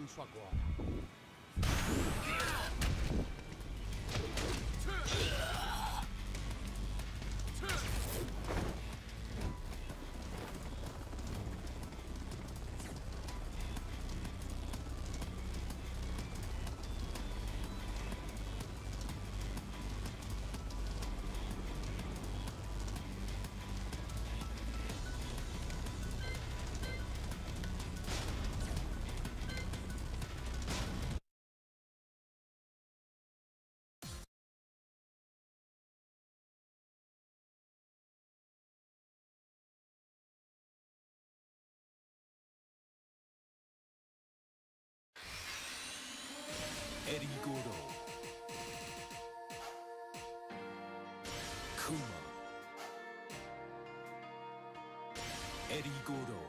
Isso agora. Erigoro Kuma Erigoro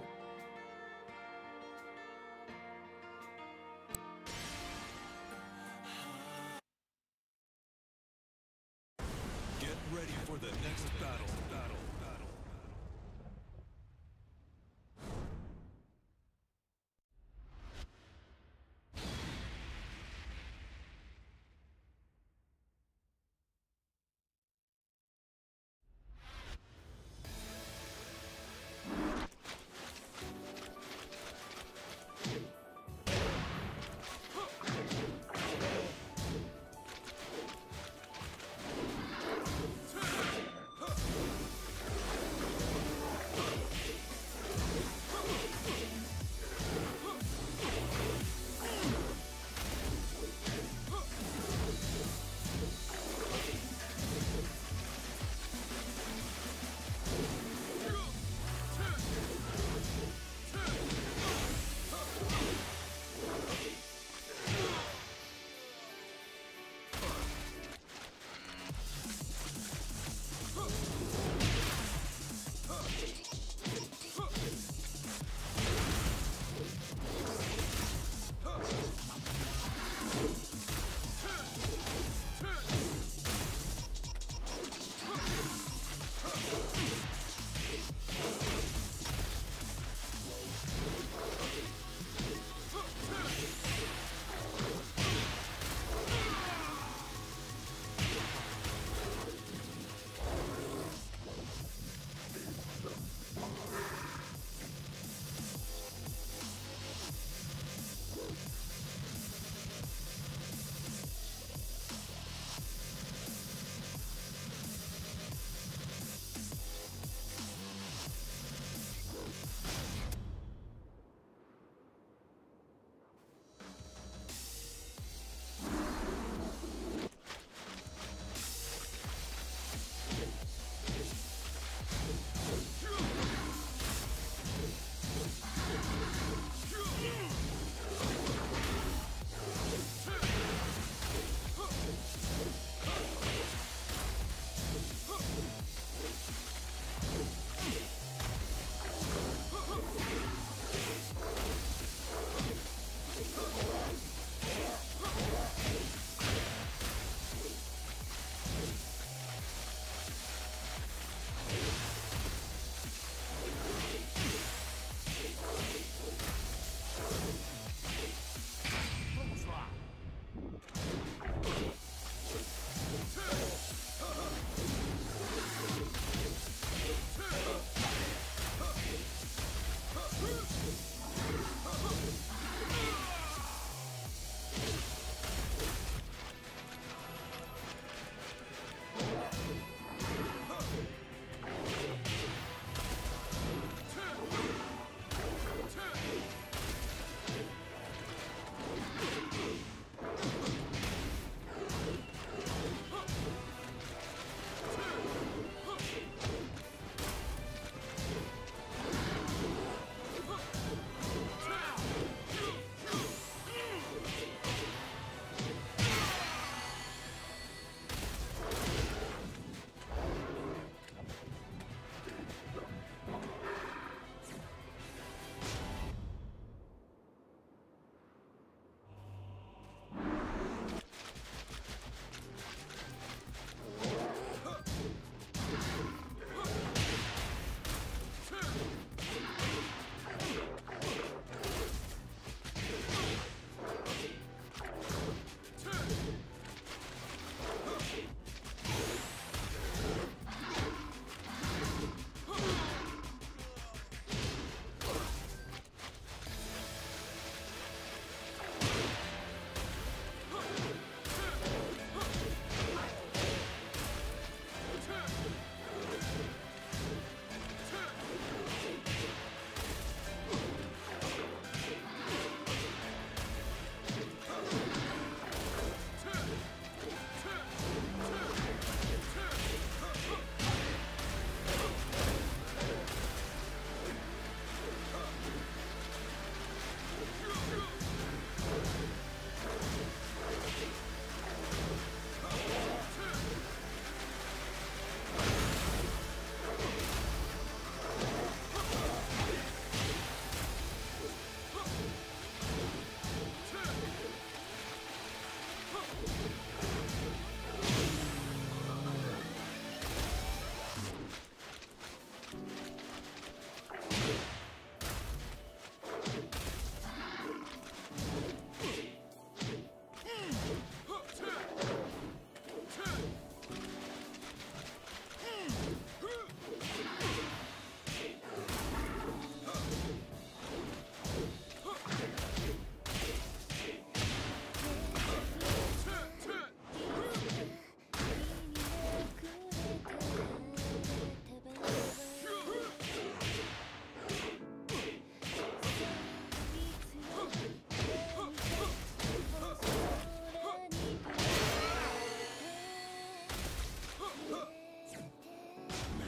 Get ready for the next battle.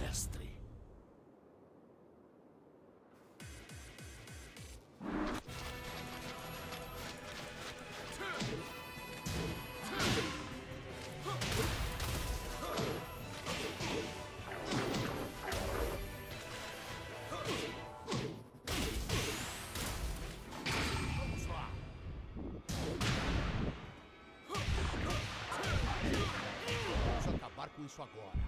mestre. Vamos lá. Vamos acabar com isso agora.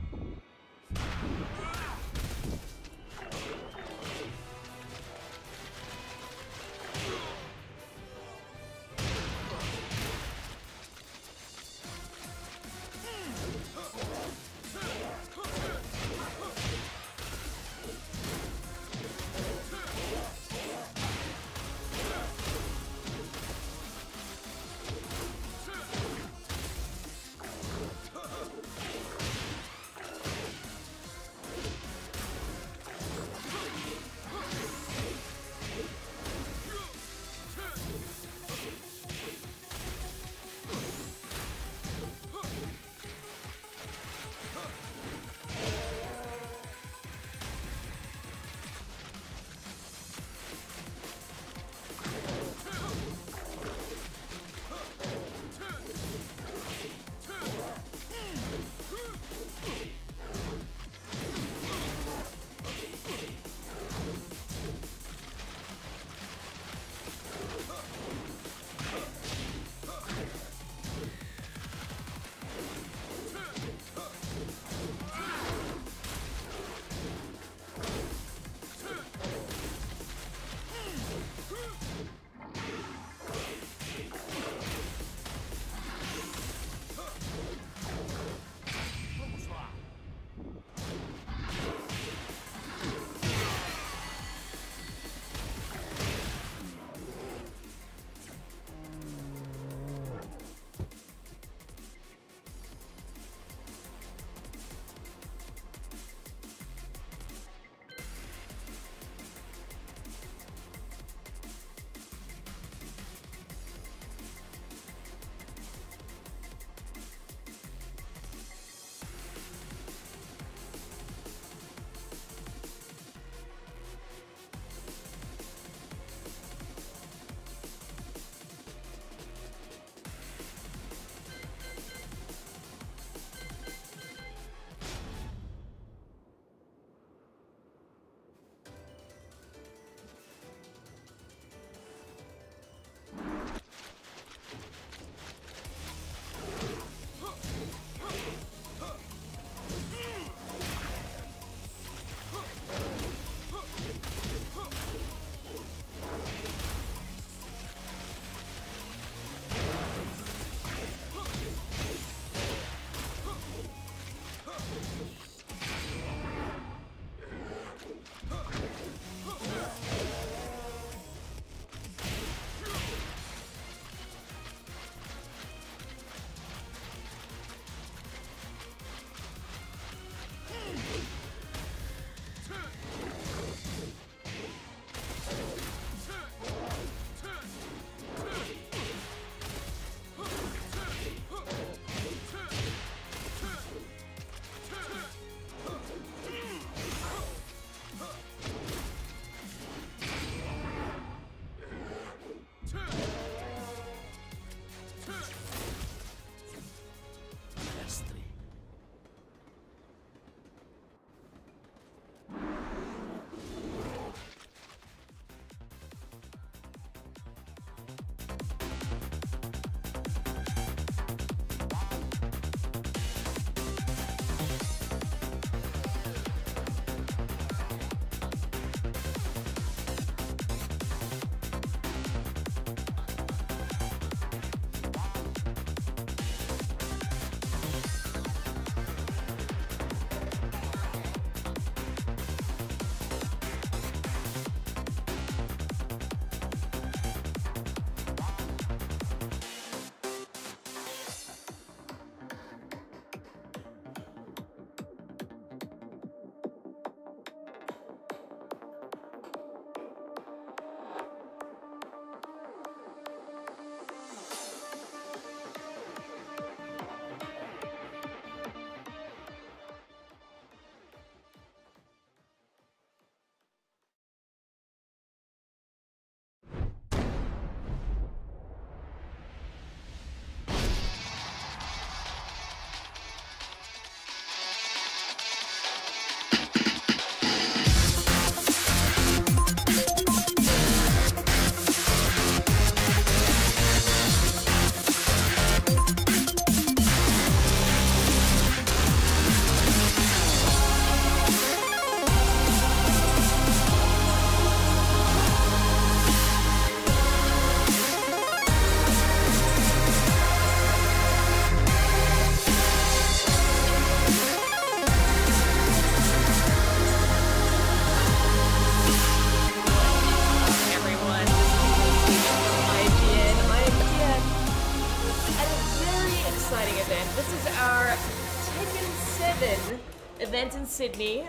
Sydney.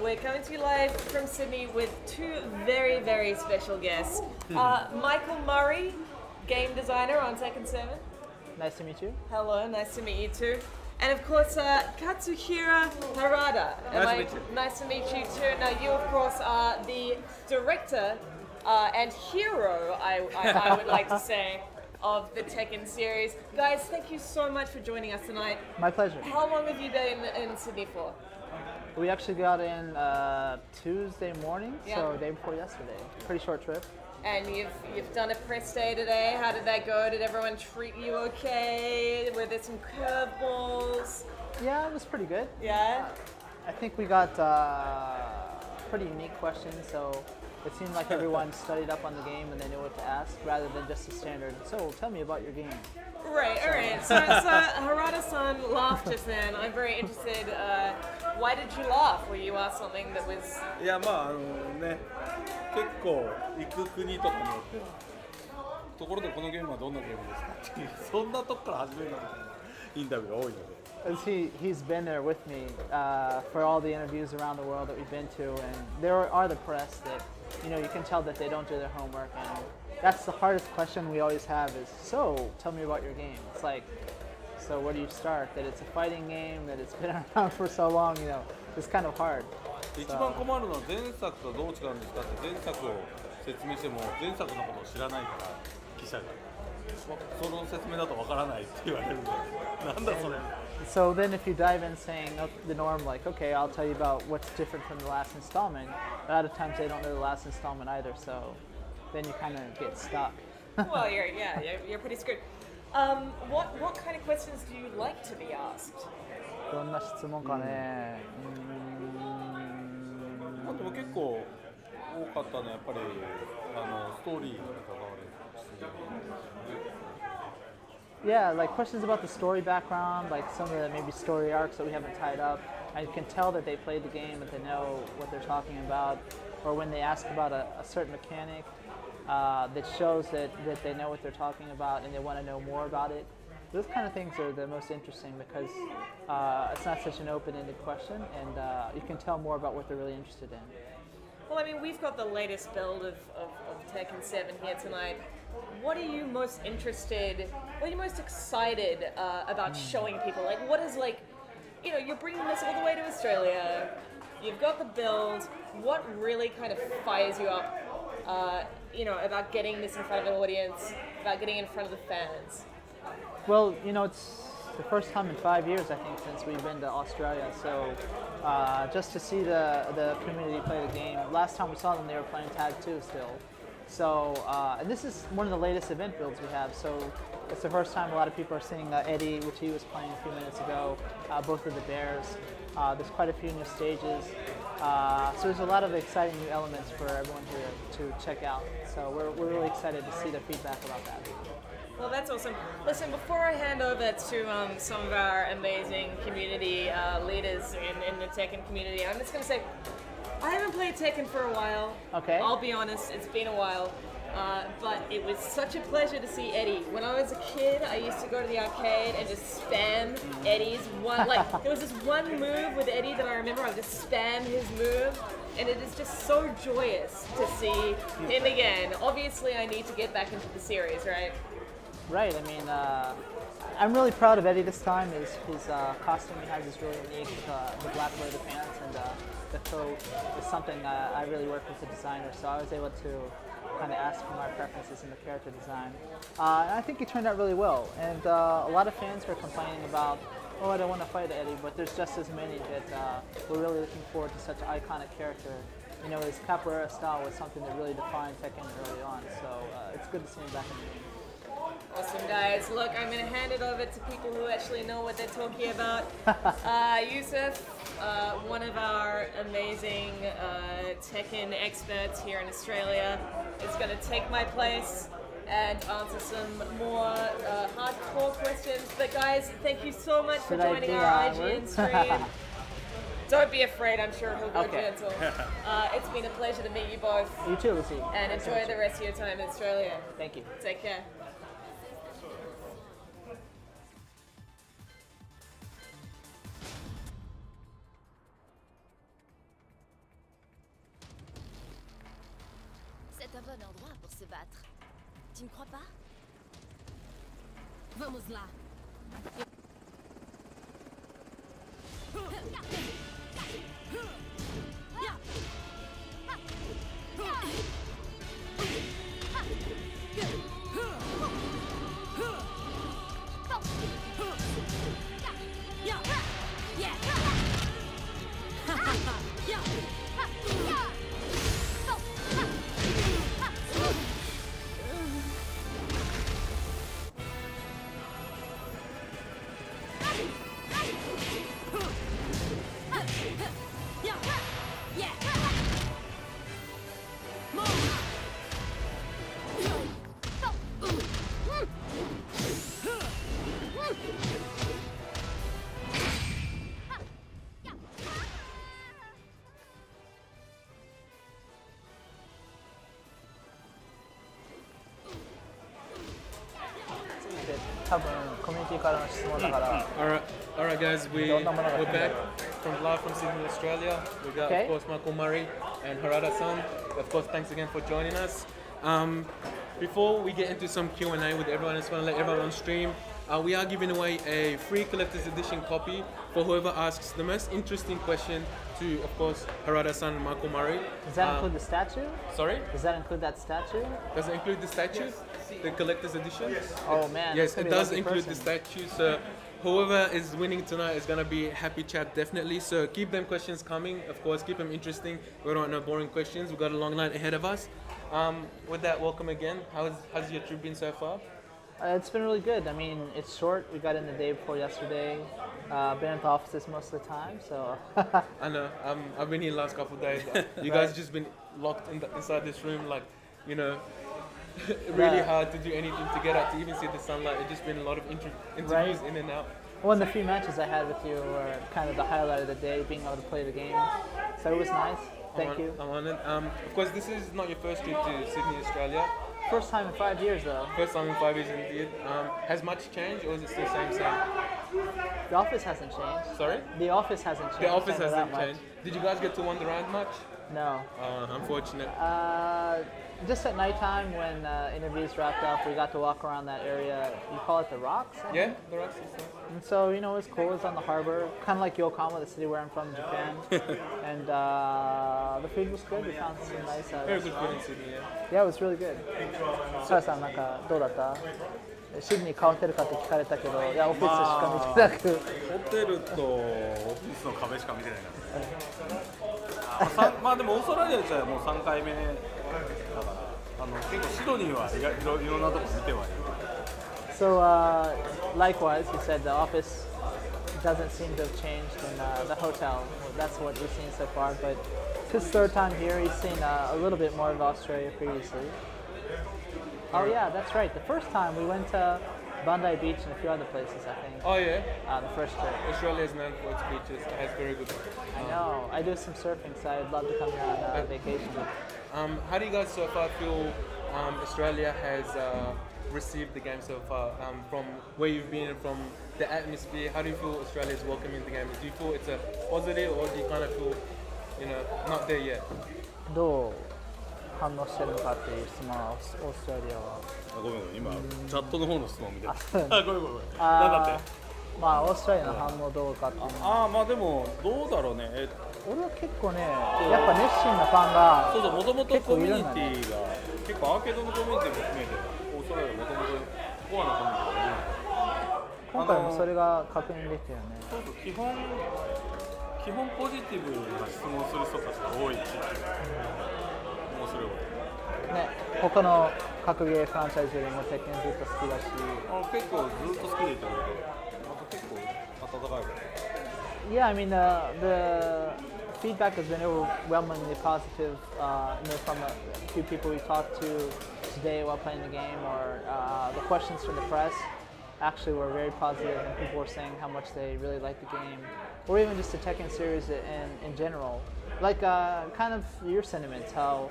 We're coming to you live from Sydney with two very, very special guests. Michael Murray, game designer on Tekken 7. Nice to meet you. Hello, nice to meet you too. And of course, Katsuhiro Harada. Nice to meet you too. Now, you of course are the director and hero, I would like to say, of the Tekken series. Guys, thank you so much for joining us tonight. My pleasure. How long have you been in Sydney for? We actually got in Tuesday morning, Yeah. so day before yesterday. Pretty short trip. And you've done a press day today. How did that go? Did everyone treat you okay? Were there some curveballs? Yeah, it was pretty good. Yeah? I think we got pretty unique questions, so it seemed like everyone studied up on the game and they knew what to ask, rather than just a standard, so tell me about your game. Right, alright. So Harada-san laughed just then. I'm very interested. Why did you laugh? Were you asked something that was... いやまあね結構行く国とかによってところでこのゲームはどんなゲームですかっていうそんなとこから始めるのみたいなインタビューが多いので。He's been there with me for all the interviews around the world that we've been to, and there are the press that, you can tell that they don't do their homework, and that's the hardest question we always have is, so, tell me about your game. It's like, so where do you start? That it's a fighting game, that it's been around for so long, it's kind of hard. 一番困るのは前作とどう違うんですかって前作を説明しても前作のことを知らないから記者がその説明だとわからないって言われるんでなんだそれ So then if you dive in saying the norm, like, okay, I'll tell you about what's different from the last installment, a lot of times they don't know the last installment either, so then you kind of get stuck. Well, you're pretty screwed. What kind of questions do you like to be asked? どんな質問かね。まあでも結構多かったのはやっぱりストーリーに関わる質問 Yeah, like questions about the story background, like some of the maybe story arcs that we haven't tied up. I can tell that they played the game, that they know what they're talking about, or when they ask about a certain mechanic that shows that they know what they're talking about and they want to know more about it. Those kind of things are the most interesting because it's not such an open-ended question, and you can tell more about what they're really interested in. Well, I mean, we've got the latest build of Tekken 7 here tonight. What are you most interested, what are you most excited about showing people? Like, what is you're bringing this all the way to Australia, you've got the build, what really kind of fires you up, about getting this in front of an audience, about getting in front of the fans? Well, it's the first time in 5 years, I think, since we've been to Australia. So just to see the community play the game. Last time we saw them, they were playing Tag 2 still. So, and this is one of the latest event builds we have. So it's the first time a lot of people are seeing Eddie, which he was playing a few minutes ago, both of the bears. There's quite a few new stages. So there's a lot of exciting new elements for everyone here to check out. So we're really excited to see the feedback about that. Well, that's awesome. Listen, before I hand over to some of our amazing community leaders in the Tekken community, I'm just going to say, I haven't played Tekken for a while. Okay. I'll be honest, it's been a while. But it was such a pleasure to see Eddie. When I was a kid, I used to go to the arcade and just spam Eddie's one, there was this one move with Eddie that I remember, I would just spam his move. And it is just so joyous to see him again. Obviously, I need to get back into the series, right? Right. I mean, I'm really proud of Eddie this time. His costume he has is really unique. The black leather pants and the coat is something I really worked with the designer, so I was able to kind of ask for my preferences in the character design. And I think it turned out really well. And a lot of fans were complaining about, oh, I don't want to fight Eddie, but there's just as many that we're really looking forward to such an iconic character. His capoeira style was something that really defined Tekken early on, so it's good to see him back in the game. Awesome, guys. Look, I'm going to hand it over to people who actually know what they're talking about. Yusuf, one of our amazing Tekken experts here in Australia, is going to take my place and answer some more hardcore questions. But guys, thank you so much for joining our IGN stream. Don't be afraid, I'm sure he'll go gentle. It's been a pleasure to meet you both. You too, Lucy. And enjoy the rest of your time in Australia. Thank you. Take care. un bon endroit pour se battre. Tu ne crois pas? Vamos lá. Alright guys, we're back from live from Sydney, Australia. We got of course Michael Murray and Harada-san. Of course, thanks again for joining us. Before we get into some Q&A with everyone, I just want to let everyone on stream. We are giving away a free collector's edition copy for whoever asks the most interesting question to, of course, Harada-san and Michael Murray. Does that include the statue? Sorry? Does that include that statue? Does it include the statue? The collector's edition? Yes. Oh man. Yes, it does include the statue. So whoever is winning tonight is going to be happy chat definitely. So keep them questions coming. Of course, keep them interesting. We don't want no boring questions. We've got a long night ahead of us. With that, welcome again. How's your trip been so far? It's been really good. I mean, it's short. We got in the day before yesterday. Been at the offices most of the time, so. I know. I've been here the last couple of days. You guys just been locked inside this room, like, you know, really hard to do anything to get out to even see the sunlight. It's just been a lot of interviews in and out. Well, the few matches I had with you were kind of the highlight of the day, being able to play the game. So it was nice. Thank you. I'm on it. Of course, this is not your first trip to Sydney, Australia. First time in 5 years, though. First time in 5 years, indeed. Has much changed, or is it still same? The office hasn't changed. Sorry? The office hasn't changed. The office hasn't changed. Did you guys get to wander around much? No. Unfortunate. Just at nighttime when interviews wrapped up, we got to walk around that area. You call it the Rocks? Yeah, the Rocks. And so, you know, it was cool. It was on the harbor, kind of like Yokohama, the city where I'm from, Japan. And the food was good. We found some nice. Very good food in Sydney, yeah. Yeah, it was really good. サラさん、なんかどうだった？シドニー変わってるかって聞かれたけど、いやオフィスしか見てなく。ホテルとオフィスの壁しか見てないから。まあでもオーストラリア自体はもう3回目だから結構シドニーはいろんなとこ見てはいる。So likewise, he said the office doesn't seem to have changed in the hotel. That's what we've seen so far. But it's his third time here. He's seen a little bit more of Australia previously. Oh yeah, that's right. The first time we went to Bandai Beach and a few other places, I think. Oh yeah? The first trip. Australia is known for its beaches. It has very good. I know. I do some surfing, so I'd love to come here on vacation. How do you guys so far feel Australia has received the game so far? From where you've been and from the atmosphere, how do you feel Australia is welcoming the game? Do you feel it's a positive, or do you kind of feel, you know, not there yet? どう反応してるのかっていう質問はオーストラリアは。ごめん今チャットの方の質問見てた。ごめん。なんだって。まあオーストラリアの反応どうかっていうの。まあでもどうだろうね。俺は結構ね、やっぱ熱心なファンがそうもともとコミュニティが結構アーケードのコミュニティも含めてオーストラリアもともとコアなコミュニティがいるので。今回もそれが確認できたよね。そう基本ポジティブな質問する人たちが多いし、面白いことね、他の格ゲーフランチャイズよりもテッケンずっと好きだし、結構ずっと好きでいてくれて、結構温かいから。Yeah, I mean the feedback has been overwhelmingly positive. You know, from a few people we talked to today while playing the game, or the questions from the press actually were very positive, and people were saying how much they really liked the game, or even just the Tekken series in general. Like kind of your sentiments, how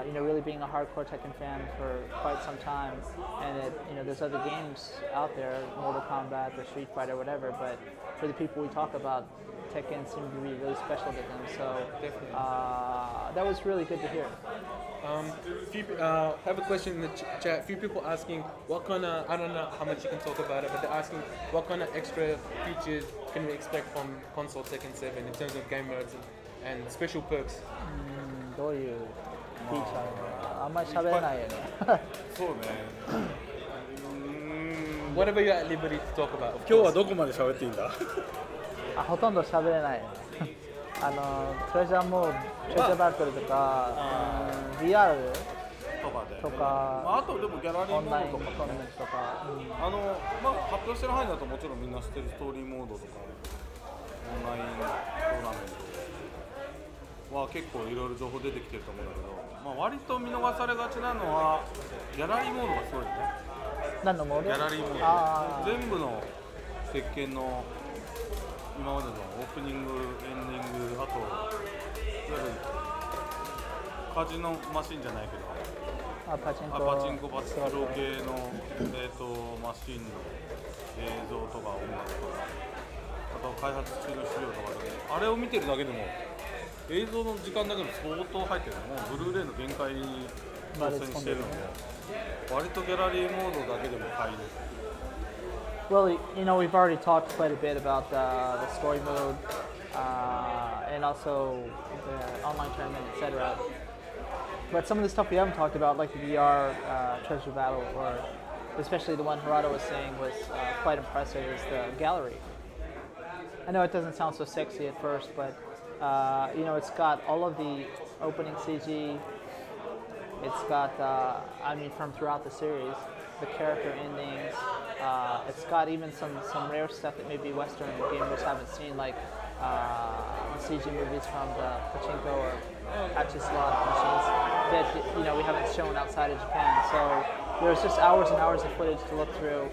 you know, really being a hardcore Tekken fan for quite some time, and you know, there's other games out there, Mortal Kombat or Street Fighter, whatever, but for the people we talk about, Tekken seemed to be really special to them. So that was really good to hear. Have a question in the chat. Few people asking what kind of, I don't know how much you can talk about it, but they're asking what kind of extra features can we expect from console Tekken 7 in terms of game modes and special perks. どういうフィーチャーあんまり喋れないよね。そうね。Whatever you're at liberty to talk about. 今日はどこまで喋っていいんだ？あ、ほとんど喋れない。トレジャーモード、トレジャーバトルとか、VR とか、あとでもギャラリーモードとか、オンライントーナメントとか、発表してる範囲だともちろんみんな知ってるストーリーモードとか、オンライントーナメントは結構いろいろ情報出てきてると思うんだけど、割と見逃されがちなのはギャラリーモードがすごいね。何のモード？ギャラリーモード。全部の鉄拳の今までのオープニング、エンディング、あといわゆるカジノマシンじゃないけど、パチンコパチスロ系の、マシンの映像とか音楽とか、あと開発中の資料とかで、あれを見てるだけでも映像の時間だけでも相当入ってるの。もうブルーレイの限界に挑戦してるので、割とギャラリーモードだけでも買いです。Well, we've already talked quite a bit about the story mode and also the online tournament, etc. But some of the stuff we haven't talked about, like the VR treasure battle, or especially the one Harada was saying was quite impressive, is the gallery. I know it doesn't sound so sexy at first, but it's got all of the opening CG. It's got, from throughout the series, the character endings. It's got even some rare stuff that maybe Western gamers haven't seen, like the CG movies from the pachinko or achi slot machines that we haven't shown outside of Japan. So there's just hours and hours of footage to look through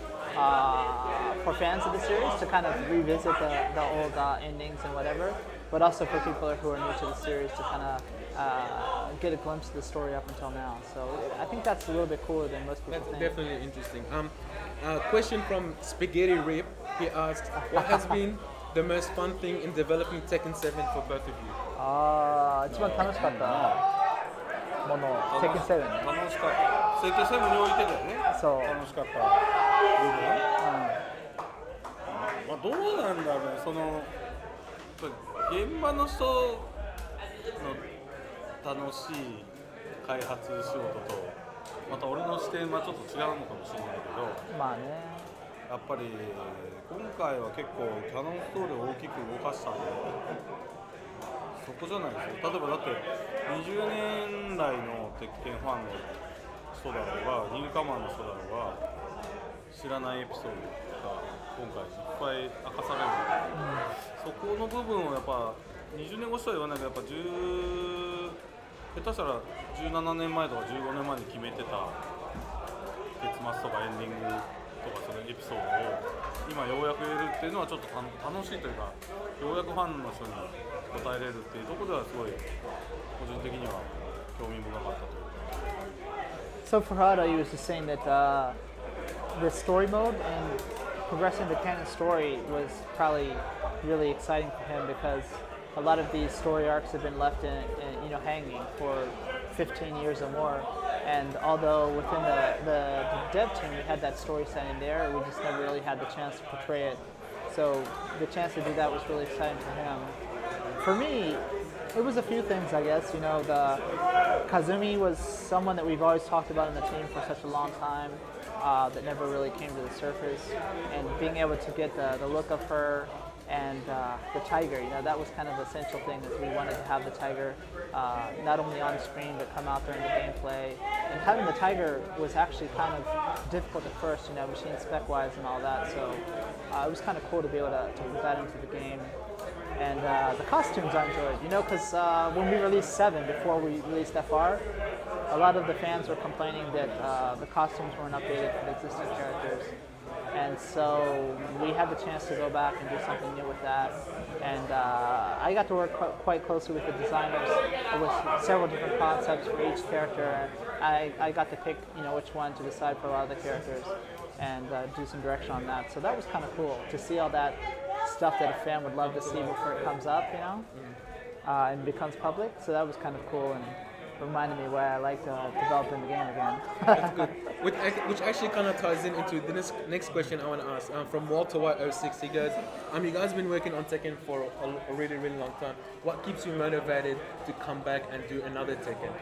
for fans of the series to kind of revisit the old endings and whatever, but also for people who are new to the series to kind of get a glimpse of the story up until now. So I think that's a little bit cooler than most people think. That's definitely interesting. Question from Spaghetti Rip. He asked, what has been the most fun thing in developing Tekken 7 for both of you? 一番楽しかったもの、Tekken 7。楽しかった。Tekken 7においてだよね。そう。楽しかった部分。どうなんだろうね。現場の人の楽しい開発仕事とまた俺の視点はちょっと違うのかもしれないけど、やっぱり今回は結構キャノンストーリーを大きく動かしたんで、そこじゃないですよ。例えばだって20年来の鉄拳ファンの人だろうがニューカマーの人だろうが知らないエピソードが今回いっぱい明かされるので、そこの部分をやっぱ20年越しとは言わないけど、やっぱ下手したら17年前とか15年前に決めてた結末とかエンディングとかそのエピソードを今ようやく言えるっていうのはちょっと楽しいというか、ようやくファンの人に応えれるっていうところではすごい個人的には興味深かったというか。So for Harada, he was just saying that the story mode and progressing the canon story was probably really exciting for him because a lot of these story arcs have been left hanging for 15 years or more. And although within the dev team we had that story set in there, we just never really had the chance to portray it. So the chance to do that was really exciting for him. For me, it was a few things, I guess. The Kazumi was someone that we've always talked about in the team for such a long time that never really came to the surface. And being able to get the look of her and the tiger, that was kind of the essential thing, that we wanted to have the tiger not only on screen but come out during the gameplay. And having the tiger was actually kind of difficult at first, machine spec-wise and all that. So it was kind of cool to be able to put that into the game. And the costumes I enjoyed, because when we released 7, before we released FR, a lot of the fans were complaining that the costumes weren't updated for the existing characters. And so we had the chance to go back and do something new with that. And I got to work quite closely with the designers with several different concepts for each character. I got to pick, which one to decide for a lot of the characters and do some direction on that. So that was kind of cool to see all that stuff that a fan would love to see before it comes up, and becomes public. So that was kind of cool. And reminded me why I like developing the game again. That's good. Which actually kind of ties into the next question I want to ask. From Walter White 06, he goes, you guys have been working on Tekken for a really, really long time. What keeps you motivated to come back and do another Tekken?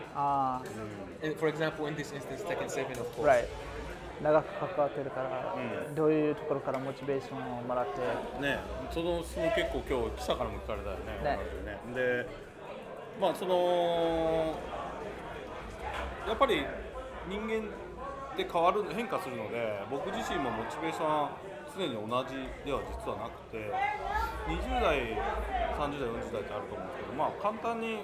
And for example, in this instance, Tekken 7, of course. Right. 長く関わってるから、どういうところからモチベーションをもらってね、その質問結構今日記者からも聞かれたよね。で、まあそのやっぱり人間で変化するので、僕自身もモチベーションは常に同じでは実はなくて、20代、30代、40代ってあると思うんですけど、まあ簡単に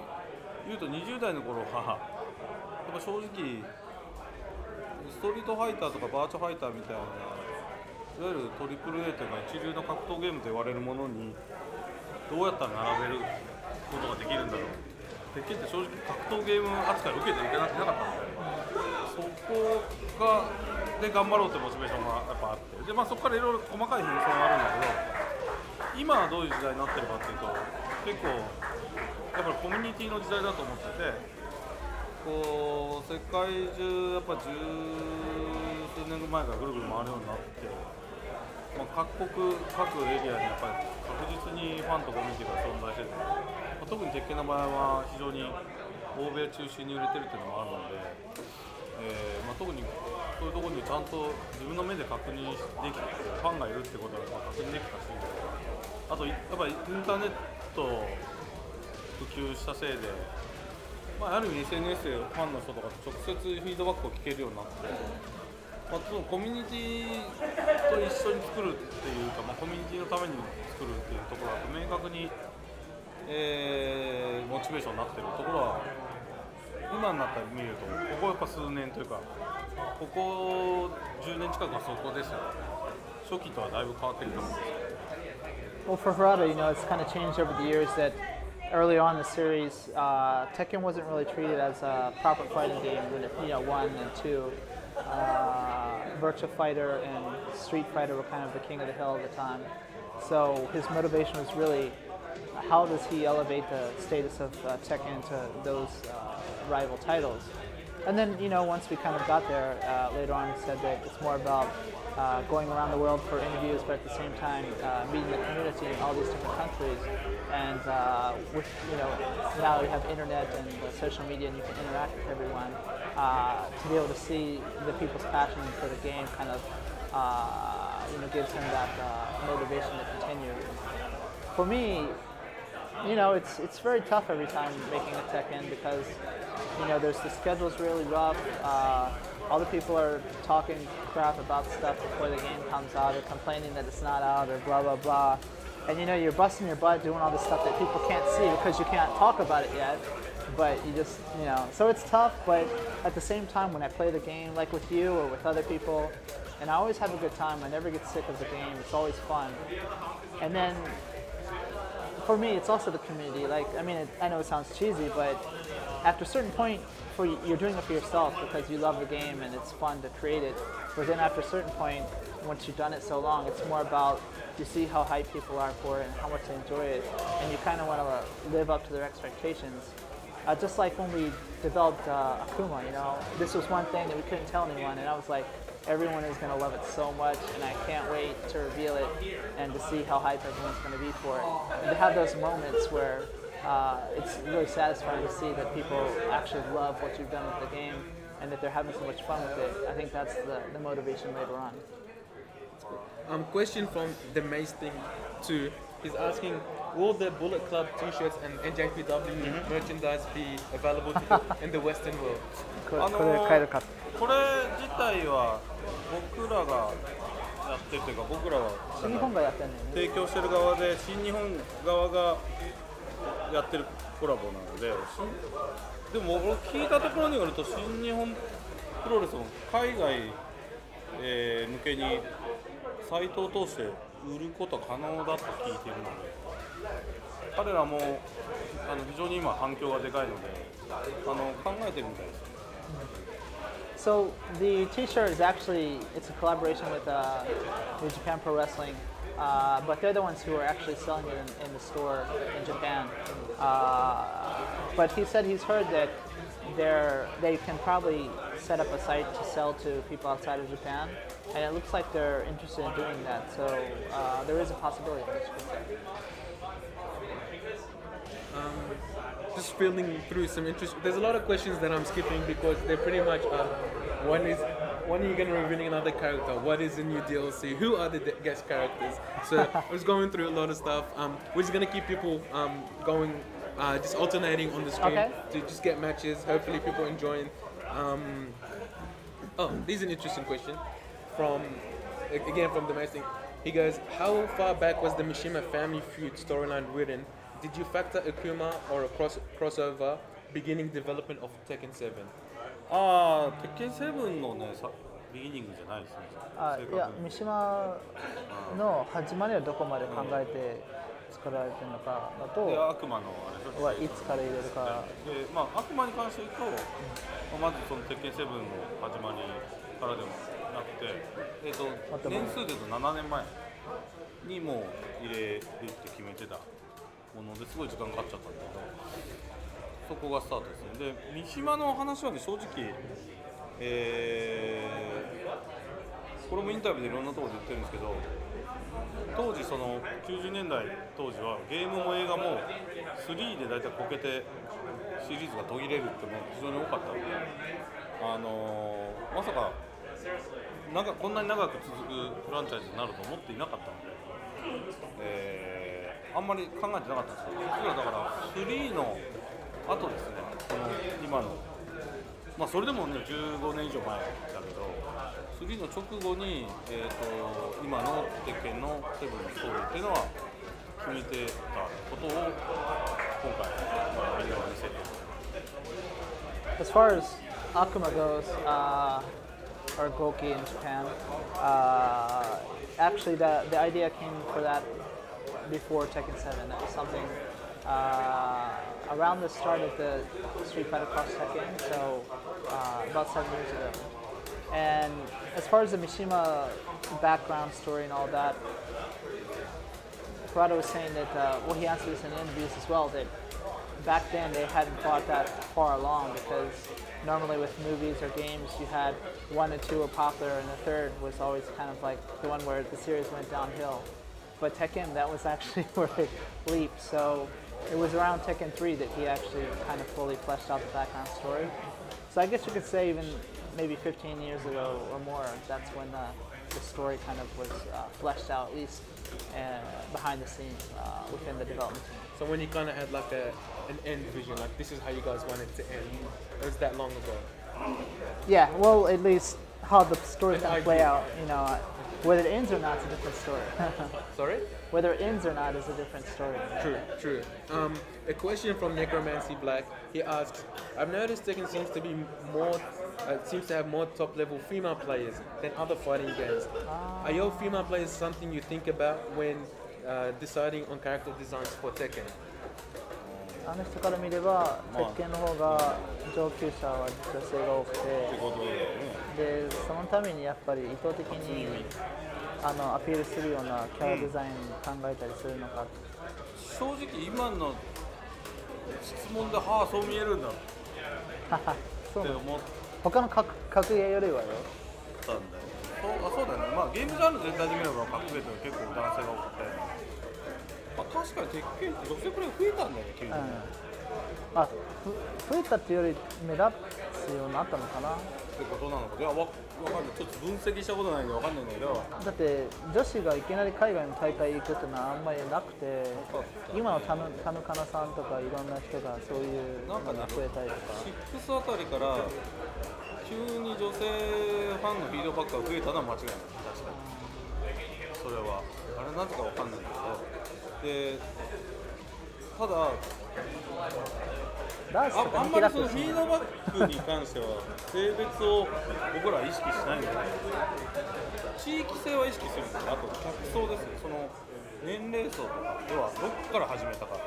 言うと20代の頃はやっぱ正直ストリートファイターとかバーチャファイターみたいな、いわゆるトリプル A というか一流の格闘ゲームと言われるものにどうやったら並べることができるんだろう。鉄拳って正直格闘ゲーム扱いを受けていけなかったので、そこで頑張ろうというモチベーションがやっぱあって、で、まあ、そこからいろいろ細かい変装があるんだけど、今はどういう時代になってるかっていうと、結構やっぱりコミュニティの時代だと思ってて、こう世界中やっぱ十数年前からぐるぐる回るようになって、まあ、各国各エリアにやっぱり確実にファンとコミュニティが存在してて、まあ、特に鉄拳の場合は非常に欧米中心に売れてるっていうのもあるので、まあ、特にそういうところにちゃんと自分の目で確認できてファンがいるってことが確認できたし、あとやっぱりインターネット普及したせいで、まあ、ある意味 SNS でファンの人とかと直接フィードバックを聞けるようになって、まあ、そのコミュニティと一緒に作るっていうか、まあ、コミュニティのために作るっていうところだと明確に、モチベーションになってるところは今になったら見ると、ここやっぱ数年というかここ10年近くはそこですよね。初期とはだいぶ変わってると思うんですよ。Well, for Harada, it's kind of changed over the years that early on in the series, Tekken wasn't really treated as a proper fighting game. When 1 and 2, Virtua Fighter and Street Fighter were kind of the king of the hill at the time. So his motivation was really, how does he elevate the status of Tekken to those rival titles? And then, once we kind of got there, later on he said that it's more about going around the world for interviews, but at the same time meeting the community in all these different countries. And with now we have internet and social media, and you can interact with everyone. To be able to see the people's passion for the game kind of gives him that motivation to continue. For me, it's very tough every time making a Tekken because the schedule's really rough. All the people are talking crap about stuff before the game comes out, or complaining that it's not out, or blah blah blah. And you're busting your butt doing all this stuff that people can't see because you can't talk about it yet. But you just, so it's tough. But at the same time, when I play the game, like with you or with other people, and I always have a good time. I never get sick of the game. It's always fun. And then for me, it's also the community. I know it sounds cheesy, but after a certain point, you're doing it for yourself because you love the game and it's fun to create it. But then after a certain point, once you've done it so long, it's more about you see how hyped people are for it and how much they enjoy it, and you kind of want to live up to their expectations. Just like when we developed Akuma, this was one thing that we couldn't tell anyone, and I was like, everyone is going to love it so much, and I can't wait to reveal it and to see how hyped everyone's going to be for it. And to have those moments where it's really satisfying to see that people actually love what you've done with the game and that they're having so much fun with it. I think that's the motivation later on. Question from the Maze thing too. He's asking, will the Bullet Club t-shirts and NJPW merchandise be available in the Western world? これ自体は僕らがやってるというか、僕らが提供してる側で新日本側がやってるコラボなので、でも俺聞いたところによると新日本プロレスも海外、向けにサイトを通して売ること可能だと聞いているので、彼らも非常に今反響がでかいので考えてるみたいです。So the T-shirt is actually, it's a collaboration with New Japan Pro Wrestling, but they're the ones who are actually selling it in the store in Japan. But he said he's heard that they can probably set up a site to sell to people outside of Japan, and it looks like they're interested in doing that. So there is a possibility, I guess you could say. Just filling through some interest. There's a lot of questions that I'm skipping because they're pretty much when are you going to reveal another character? What is the new DLC? Who are the guest characters? So I was going through a lot of stuff. We're just going to keep people going, just alternating on the screen to just get matches. Hopefully people enjoying. This is an interesting question from Domestic. He goes, how far back was the Mishima family feud storyline written? Did you factor Akuma or a crossover beginning development of Tekken 7? 鉄拳7のね、ビギニングじゃないですね。いや、三島の始まりはどこまで考えて作られてるのかだと、悪魔のあれはいつから入れるか。で、まあ悪魔に関して言うと、まずその鉄拳7の始まりからでもなくて、年数で言うと7年前にもう入れるって決めてたものですごい時間かかっちゃったんだけど。そこがスタートですね。で、三島の話はね、正直、これもインタビューでいろんなところで言ってるんですけど、当時その90年代当時はゲームも映画も3でだいたいこけてシリーズが途切れるっても非常に多かったので、まさかこんなに長く続くフランチャイズになると思っていなかったので、あんまり考えてなかったんですよ。実はだから3のあとですね、今の、まあそれでもね、15年以上前だけど、3の直後に、今の鉄拳の7のストーリーっていうのは決めてたことを今回、みんなが見せて。As far as Akuma goes, or Goki in Japan, actually the idea came for that before Tekken 7. That was something around the start of the Street Fighter Cross Tekken, so about 7 years ago. And as far as the Mishima background story and all that, Harada was saying that, well, he answered this in interviews as well, that back then they hadn't thought that far along because normally with movies or games you had 1 and 2 were popular and the third was always kind of like the one where the series went downhill. But Tekken, that was actually where it leaped. So it was around Tekken 3 that he actually kind of fully fleshed out the background story. So I guess you could say even maybe 15 years ago or more, that's when the story kind of was fleshed out, at least behind the scenes within the development team. So when you kind of had like an end vision, like this is how you guys want it to end, it was that long ago? Yeah, well, at least how the story's going to play out, you know. Whether it ends or not is a different story. Sorry? Whether it ends or not is a different story. True. A question from Necromancy Black. He asks, I've noticed Tekken seems to be more, seems to have more top-level female players than other fighting games. Are your female players something you think about when deciding on character designs for Tekken? あの人から見れば、鉄拳の方が上級者は女性が多くて、でそのためにやっぱり意図的にアピールするようなキャラデザイン考えたりするのか。正直今の質問でそう見えるんだって思って他の格ゲーよりはよ。そうだよね。まあゲームジャンル全体で見れば格ゲーって結構男性が多くて。確かに鉄拳って女性プレイ増えたんだよね、急に。増えたっていうより目立つようになったのかな。ってことなのか。いや、わかんない。ちょっと分析したことないんでわかんないんだけど。だって女子がいきなり海外の大会行くっていうのはあんまりなくて、今のタヌカナさんとかいろんな人がそういうのが増えたりとか。6あたりから急に女性ファンのフィードバックが増えたのは間違いない。確かに。それはあれなんとかわかんないんだけど。でただあんまりそのフィードバックに関しては性別を僕らは意識しないので地域性は意識するんですけど、あと客層ですね。その年齢層とか要はどこから始めたか、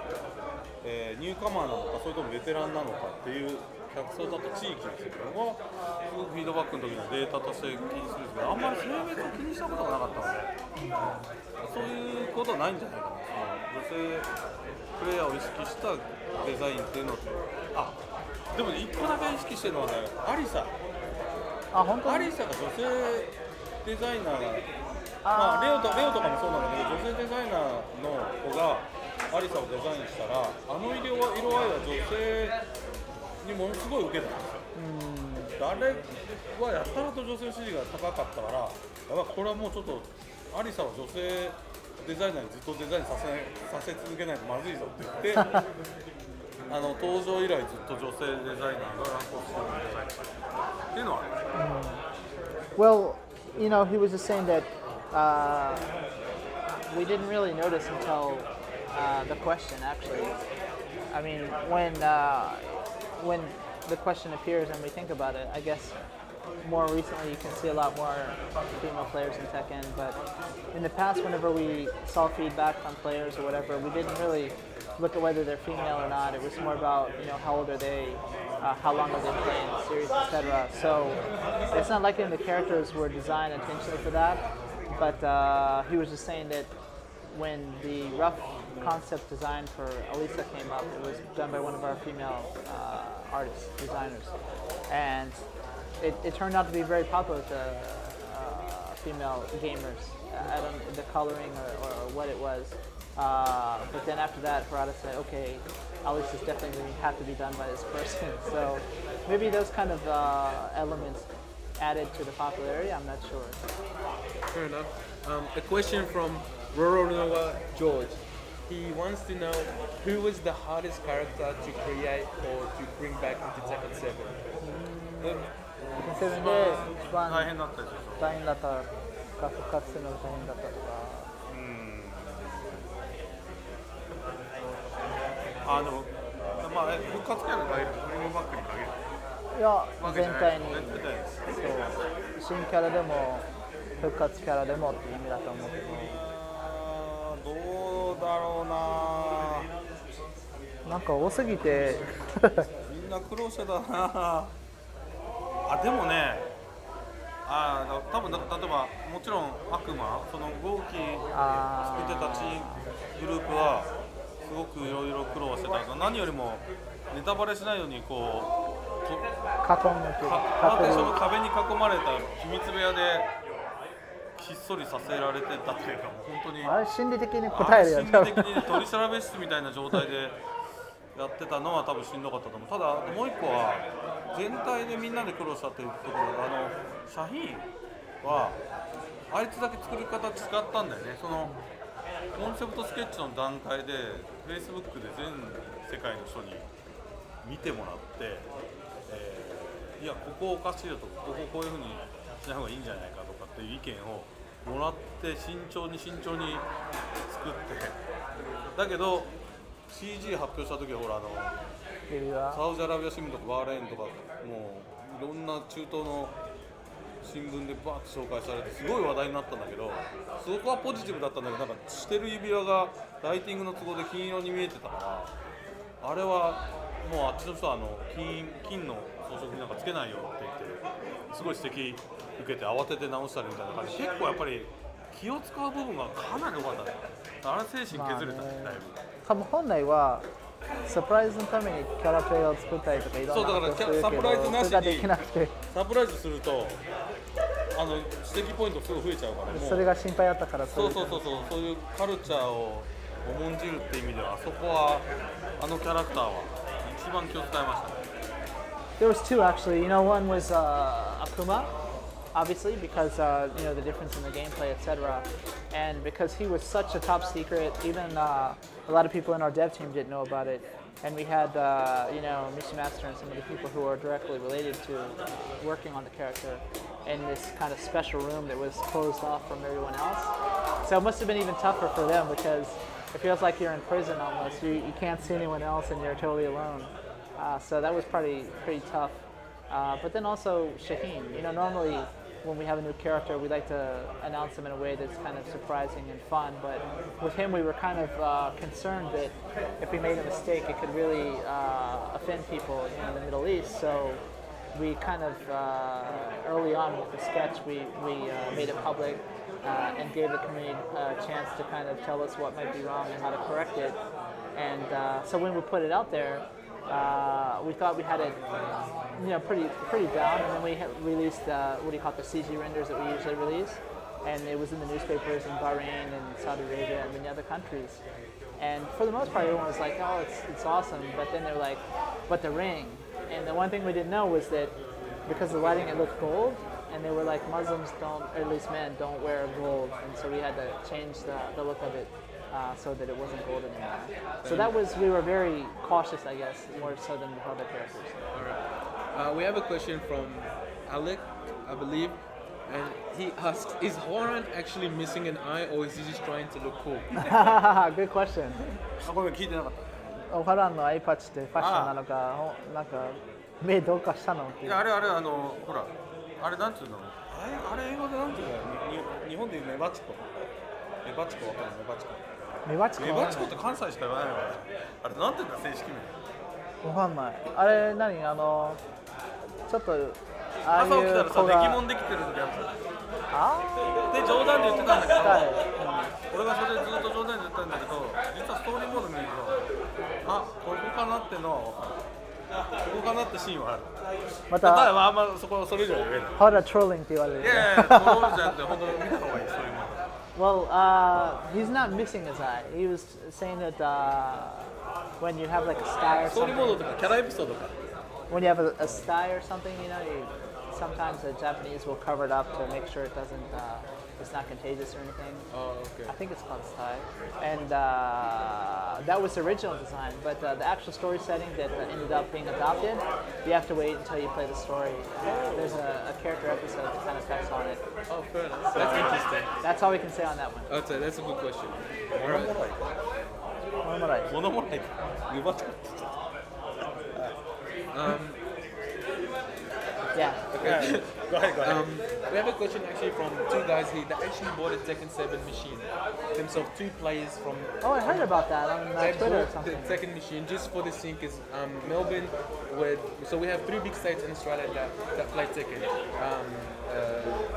ニューカマーなのかそれともベテランなのかっていう客層だと地域ですけどもフィードバックの時のデータとして気にするんですけど、あんまり性別を気にしたことがなかったのでそういうことはないんじゃないかな。性プレイヤーを意識したデザインっていうのと、あ、でもね、1個だけ意識してるのはね、アリサ。本当にアリサが女性デザイナーが、まあ、レオとかもそうなんだけど、女性デザイナーの子がアリサをデザインしたら、あの色合いは女性にものすごい受けたんですよ。あれはやたらと女性支持が高かったから、やっぱこれはもうちょっとアリサは女性デザイナーにずっとデザインさせ続けないとまずいぞって言って登場以来ずっと女性デザイナーがランクをしてるデザインっていうのはある。Well, you know, he was just saying that we didn't really notice until the question, actually. I mean, when the question appears and we think about it, I guess more recently you can see a lot more female players in Tekken, but in the past, whenever we saw feedback from players or whatever, we didn't really look at whether they're female or not. It was more about, you know, how old are they, how long have they played in the series, etc. So it's not like the characters were designed intentionally for that, but he was just saying that when the rough concept design for Alisa came up, it was done by one of our female artists, designers, and it turned out to be very popular with female gamers. I don't know the coloring or what it was, but then after that, Harada said, "Okay, Alisa's definitely going to have to be done by this person." So maybe those kind of elements added to the popularity. I'm not sure. Fair enough. A question from Roronoa George. He wants to know who was the hardest character to create or to bring back into Tekken 7? セブンで一番大変だったでしょ。大変だったか復活するのが大変だったとか。でもまあ復活キャラに限る、プリムバックに限る。いや全体にそう新キャラでも復活キャラでもっていう意味だと思うけど。どうだろうな。なんか多すぎてみんな苦労してたな。でもね、多分例えばもちろん悪魔、その豪気作ってたグループはすごくいろいろ苦労してたけど、何よりもネタバレしないようにこうパーテーションの壁に囲まれた秘密部屋でひっそりさせられてたっていうか、もう本当にあれ心理的に答えるよね。心理的に取り調べ室みたいな状態でやってたのは多分しんどかったと思う。ただもう一個は全体でみんなで苦労したっていうところが、シャヒーンはあいつだけ作り方違ったんだよね。そのコンセプトスケッチの段階で Facebook で全世界の人に見てもらって、いやここおかしいよとか、ここういう風にしない方がいいんじゃないかとかっていう意見をもらって慎重に作って、だけど CG 発表した時はほらサウジアラビア新聞とかバーレーンとかもういろんな中東の新聞でバーッと紹介されてすごい話題になったんだけど、そこはポジティブだったんだけど、なんかしてる指輪がライティングの都合で金色に見えてたから、あれはもうあっちの人は金の装飾なんかつけないよって言ってすごい指摘受けて慌てて直したりみたいな感じで、結構やっぱり気を使う部分がかなり多かったね。あれ精神削れたね、だいぶ。多分本来はサプライズのためにキャラプレイを作ったりとかいろんなことをするけど、サプライズなしにそれができなくて、サプライズすると指摘ポイントすごい増えちゃうから、もうそれが心配だったから。そういうカルチャーを重んじるっていう意味では、そこはキャラクターは一番気を使いましたね。There was two actually. You know, one was Akuma, obviously because you know the difference in the gameplay, etc. And because he was such a top secret, even a lot of people in our dev team didn't know about it. And we had you know Mishi Master and some of the people who are directly related to working on the character in this kind of special room that was closed off from everyone else. So it must have been even tougher for them because it feels like you're in prison almost. You can't see anyone else and you're totally alone. So that was pretty tough. But then also Shaheen, you know, normally when we have a new character, we like to announce him in a way that's kind of surprising and fun. But with him, we were kind of concerned that if we made a mistake, it could really offend people in the Middle East. So we kind of early on with the sketch, we made it public and gave the community a chance to kind of tell us what might be wrong and how to correct it. And so when we put it out there, we thought we had it, pretty down. And then we released what do you call it, the CG renders that we usually release, and it was in the newspapers in Bahrain and Saudi Arabia and many other countries. And for the most part, everyone was like, "Oh, it's awesome," but then they were like, "But the ring." And the one thing we didn't know was that because the lighting, it looked gold, and they were like, Muslims don't, or at least men, don't wear gold, and so we had to change the look of it so that it wasn't gold anymore. So that was, we were very cautious, I guess, more so than the other characters. All right. We have a question from Alec, I believe, and he asks, is Horan actually missing an eye, or is he just trying to look cool? Good question. あ、ごめん、聞いてなかった。オハランのアイパッチってファッションなのか、なんか目どうかしたのっていう。いや、あれほら、あれなんていうの、あれ英語でなんていうの、日本でいうメバチコ。メバチコわかる？メバチコ。メバチコメバチコって関西しか言わないのよ。あれなんていうんだ正式名。わかんない。あれ何ちょっとああいう朝起きたらさ、子が出来物できてる時あるじゃん。あで冗談で言ってたんだけど、はい俺がそれずっと冗談で言ったんだけど、実はストーリーモード見ると、あ、ここかなってのは分かる。ここかなってシーンはある。またただあんまそれ以上は言えない。ハラトローリングって言われる。いやいや、そうじゃなくて本当に見た方がいい、ストーリーモード。Well, he's not missing his eye. He was saying that when you have like a sty or ストーリーモード something, とかキャラエピソードとか。when you have a sty or something, sometimes the Japanese will cover it up to make sure it doesn't, it's not contagious or anything. Oh, okay. I think it's called sty. And that was the original design, but the actual story setting that ended up being adopted, you have to wait until you play the story. There's a character episode that kind of touches on it. Oh, fair enough. That's interesting. That's all we can say on that one. Okay, that's a good question. All 物 right. もらい。 Alright. 物もらい。メバチコ。 Yeah. Okay. Go ahead. We have a question actually from two guys here that actually bought a Tekken 7 machine themselves, two players from Oh, I heard about that on they Twitter or bought the something. Tekken machine just for the scene because Melbourne so we have three big states in Australia that play Tekken.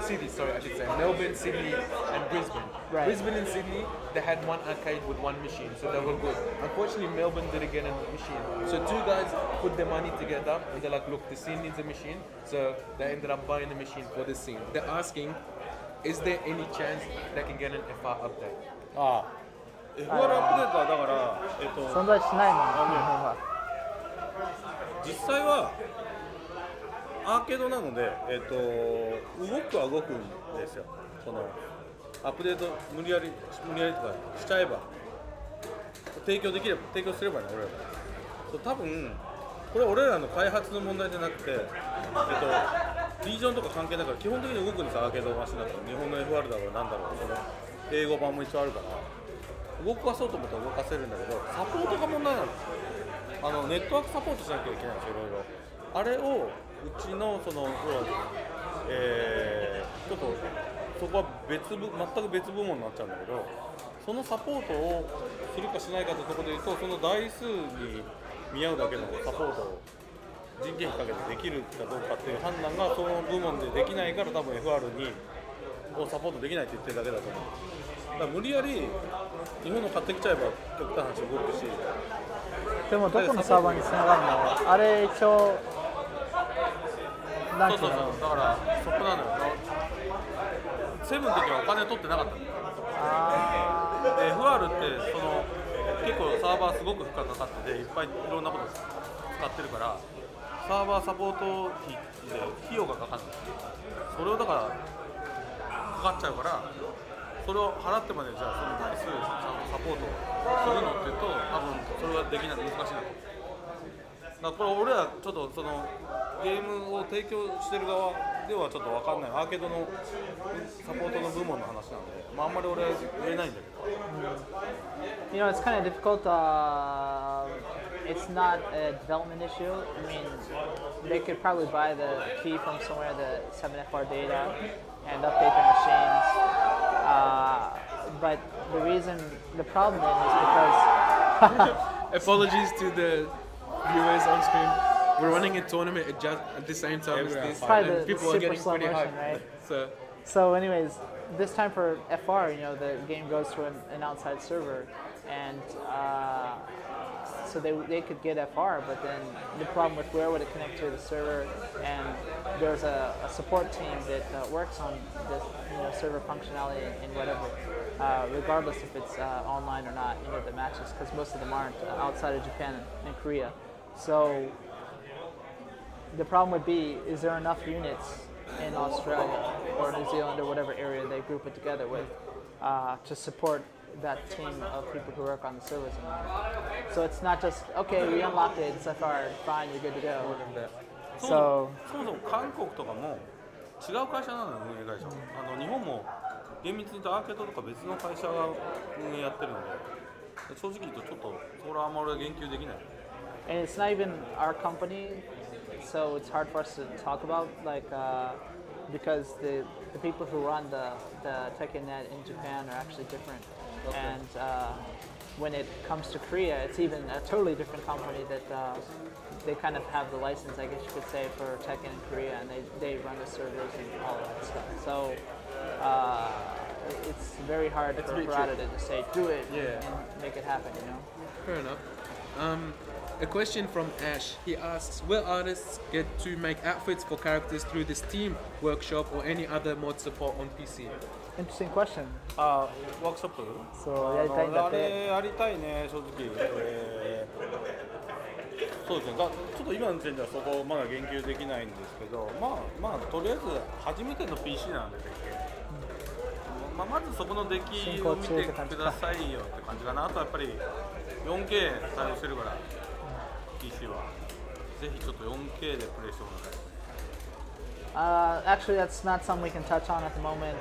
Cities, sorry, I should say. Melbourne, Sydney, and Brisbane. Right. Brisbane and Sydney, they had one arcade with one machine, so they were good. Unfortunately, Melbourne didn't get a machine. So two guys put their money together and they're like, look, the scene needs a machine. So they ended up buying a machine for the scene. They're asking, is there any chance they can get an FR update? ああ。FR アップデートはだから存在しないのに、日本は。実際はアーケードなので、動くは動くんですよ。そのアップデート無理やりとかしちゃえば提供すればね、俺らそう多分これ俺らの開発の問題じゃなくて、リージョンとか関係ないから基本的に動くんですよ、アーケードマシンだったら。日本の FR だろうなんだろう、その英語版も一応あるから動かそうと思ったら動かせるんだけど、サポートが問題なの。ネットワークサポートしなきゃいけないんですよ、いろいろ。あれをうちのそのちょっとそこは全く別部門になっちゃうんだけど、そのサポートをするかしないかというところでいうと、その台数に見合うだけのサポートを人件費かけてできるかどうかっていう判断がその部門でできないから、多分 FR をサポートできないって言ってるだけだと思う。だから無理やり日本の買ってきちゃえば極端な話動くし。でもどこのサーバーにつながるの？あれ一応なんていうの？そうだからそこなのよ。セブンの時はお金取ってなかったの。FR ってその結構サーバーすごく負荷かかってて、いっぱいいろんなこと使ってるから、サーバーサポート費で費用がかかるんですよ。それをだからかかっちゃうから、それを払ってまでじゃあその台数ちゃんとサポートするのっていうと、多分それはできない、難しいなと。だからこれ俺らちょっとそのゲームを提供してる側ではちょっと分かんない、アーケードのサポートの部門の話なんで、あんまり俺は言えないんだけど。You know, it's kind of difficult. It's not a development issue. I mean, they could probably buy the key from somewhere, the 7FR data, and update their machines. But the problem is because Apologies to the viewers on screen. we're running a tournament at the same time as this, Probably and the people are super getting slow pretty motion, hyped. right? So anyways, this time for FR, the game goes to an outside server, and so they could get FR, but then the problem with where would it connect to the server, and there's a support team that works on this server functionality and whatever, regardless if it's online or not, the matches, because most of them aren't outside of Japan and Korea. So the problem would be, is there enough units in Australia or New Zealand or whatever area they group it together with to support that team of people who work on the servers and all. So it's not just, okay, we unlocked it, it's FR, fine, you're good to go. そもそも韓国とかも違う会社なのよ、運営会社。日本も厳密に言うとアーケードとか別の会社が運営やってるので、正直言うとちょっとそれはあんまり言及できない。 And it's not even our company, so it's hard for us to talk about, because the people who run the Tekken net in Japan are actually different. Okay. And when it comes to Korea, it's even a totally different company that they kind of have the license, I guess you could say, for Tekken in Korea, and they run the servers and all of that stuff. So it's very hard for Harada to say, do it and make it happen, Fair enough. A question from Ash. He asks, will artists get to make outfits for characters through the Steam workshop or any other mod support on PC? Interesting question. ワークショップそうやりたいんだって。あれやりたいね、正直。そうですね、ちょっと今の時点ではそこまだ言及できないんですけど、まあとりあえず初めての PC なんで、まずそこの出来を見てくださいよって感じかな。あとやっぱり 4K 対応してるから PC はぜひちょっと 4K でプレイしてもらいたい。Actually, that's not something we can touch on at the moment.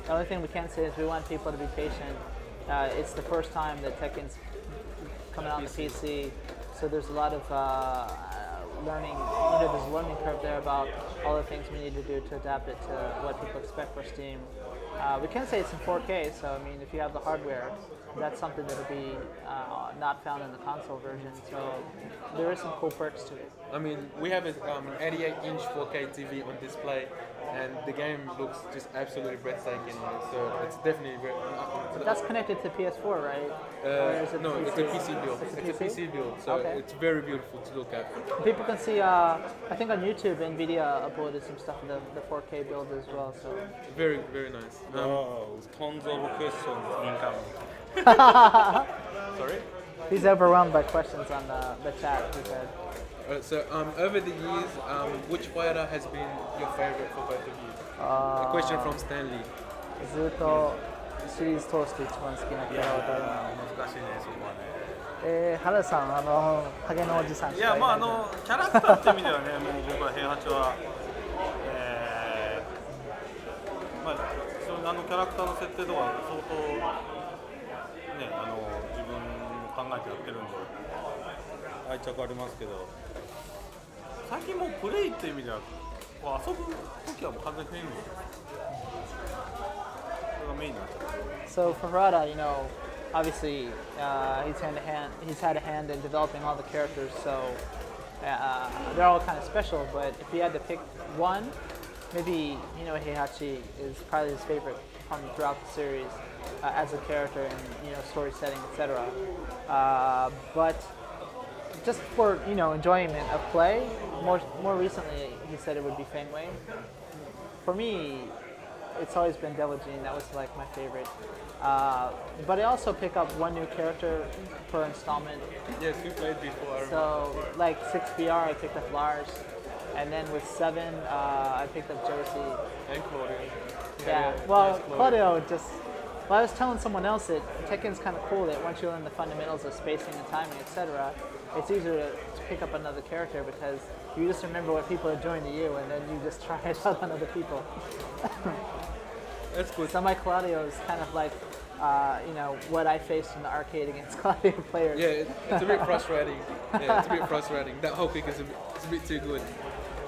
The only thing we can say is we want people to be patient. It's the first time that Tekken's coming out on the PC, so there's a lot of learning. There's a learning curve there about all the things we need to do to adapt it to what people expect for Steam. We can say it's in 4K, so I mean, if you have the hardware, that's something that'll be not found in the console version. So there is some cool perks to it. I mean, we have an 88-inch 4K TV on display, and the game looks just absolutely breathtaking. So it's definitely very. That's connected to PS4, right? No, it's a PC build. It's a PC build, so it's very beautiful to look at. People can see. I think on YouTube, Nvidia uploaded some stuff in the 4K build as well. So very, very nice. Tons of questions incoming. Sorry? He's overwhelmed by questions on the chat, he said. So over the years, which fighter has been your favorite for both of you? A question from Stanley. ずっとシリーズ通して一番好きなキャラは誰なの？難しいね、そこはね。原田さん、ハゲのおじさんしかいない。いや、まあキャラクターって意味ではね、もう僕は平八は、まあキャラクターの設定とか相当ね、自分考えてやってるんで愛着ありますけど、最近もうプレイっていう意味ではこう遊ぶ時はもう完全にフェイム。So for Harada, obviously he's had a hand in developing all the characters, so they're all kind of special, but if he had to pick one, maybe Heihachi is probably his favorite from throughout the series as a character and story setting, etc. But just for enjoyment of play, more recently he said it would be Feng Wei. For me, it's always been Devil Jean. That was like my favorite. But I also pick up one new character per installment. Yes, you played before. So like 6BR, I picked up Lars, and then with 7, I picked up Josie. And Claudio. Yeah. Well, Claudio just. Well, I was telling someone else that Tekken's kind of cool that once you learn the fundamentals of spacing and timing, etc., it's easier to pick up another character because you just remember what people are doing to you, and then you just try it out on other people. That's good. So my Claudio is kind of like, what I faced in the arcade against Claudio players. Yeah, it's a bit frustrating. It's a bit frustrating. That whole pick is a bit too good.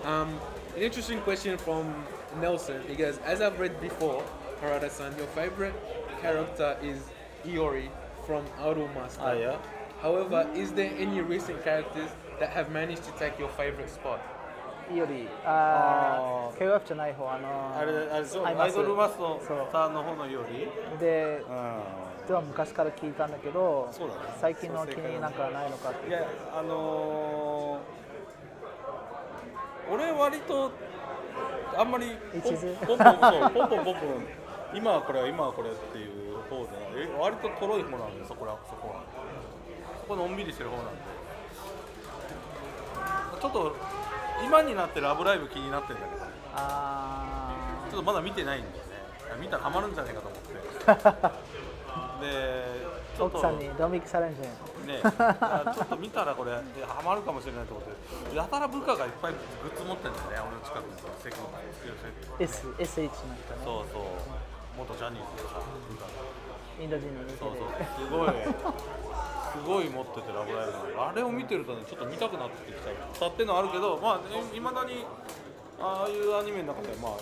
An interesting question from Nelson. He goes, as I've read before, Harada-san, your favorite character is Iori from Idolmaster. Yeah. However, is there any recent characters that have managed to take your favorite spot? より、KOF じゃない方、あれそう、アイドルマスターの方のよりで、は昔から聞いたんだけど、そうだね、最近の気になんかないのかって。いや、俺割とあんまりポンポン今はこれっていう方で割ととろい方なんで、そこのんびりしてる方なんで、ちょっと今になってラブライブ気になってるんだけど、ちょっとまだ見てないんだよね。見たらハマるんじゃないかと思ってで、ちょっと奥さんにドン引きされるんじゃないね、ちょっと見たらこれハマるかもしれないと思って、やたら部下がいっぱいグッズ持ってるんだよね、俺の近くに。SH の人ね。そうそう、元ジャニーズとか部下がインド人に似てる。そうすごい持ってて、ラブライブのあれを見てるとね、ちょっと見たくなってきちゃったっていうのはあるけど、まあいまだにああいうアニメの中でまあ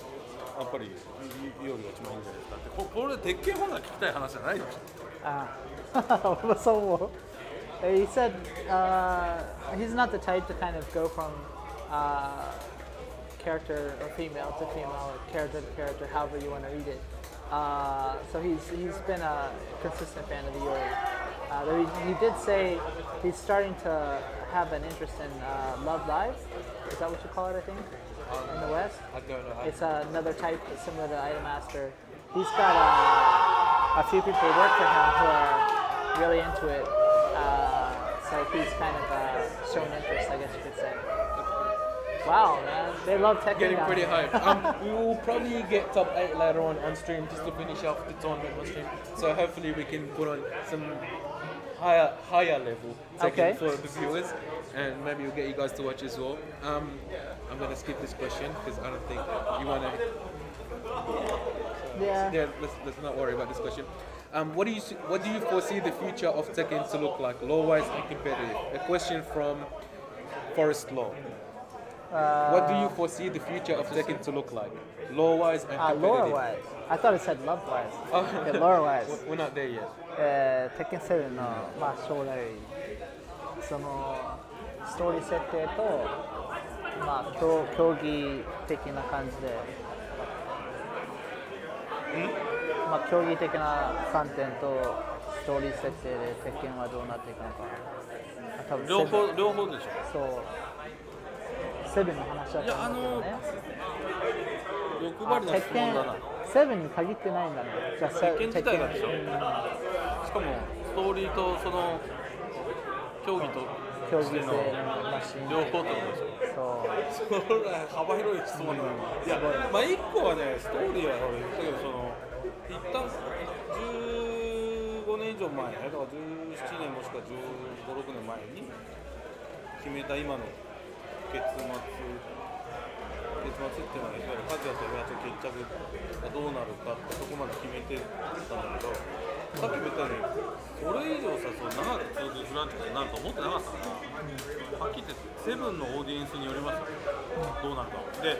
やっぱりよりが一番いいんじゃないですかって。これ鉄拳ファンが聞きたい話じゃないでしょ。俺もそう思う。He said he's not the type to kind of go from character or female to female or character to character, however you want to read it. So he's been a consistent fan of the Yuri. He did say he's starting to have an interest in Love Live. Is that what you call it, I think, in the West? I don't know. It's another type similar to Item Master. He's got a few people who work for him who are really into it. So he's kind of shown interest, I guess you could say. Wow, man, they love Tekken. Getting pretty hyped. We will probably get top 8 later on stream just to finish off the tournament on stream. So hopefully we can put on some higher level Tekken for the viewers, and maybe we'll get you guys to watch as well. I'm gonna skip this question because I don't think you wanna. Yeah. Let's not worry about this question. What do you foresee the future of Tekken to look like, lore-wise and competitive? A question from Forest Law. What do you foresee the future of Tekken to look like, lore-wise and competitive? Lore-wise. I thought it said love-wise. Yeah, lore-wise. We're not there yet. Tekken 7のまあ将来そのストーリー設定とまあ競技的な感じで。まあ競技的な観点とストーリー設定で鉄拳はどうなっていくのか。多分両方でしょ。そう。セブンの話だったんだけどね。欲張りな質問だな。セブンに限ってないんだね。じゃあ鉄拳自体がでしょ。しかもストーリーとその競技と性のマシン両方ってことでしょ。そう。それ幅広い質問だな。いや、まあ一個はね、ストーリーは俺言ったけど、その一旦15年以上前、だから17年もしくは15、16年前に決めた今の結末っていうのは、いわゆる和也と宮と決着がどうなるかってそこまで決めてたんだけど、さっきも言ったように、それ以上さ、そう長く続くフランチャイズになると思ってなかったから、はっきり言ってセブンのオーディエンスによりますよ、どうなるか。で、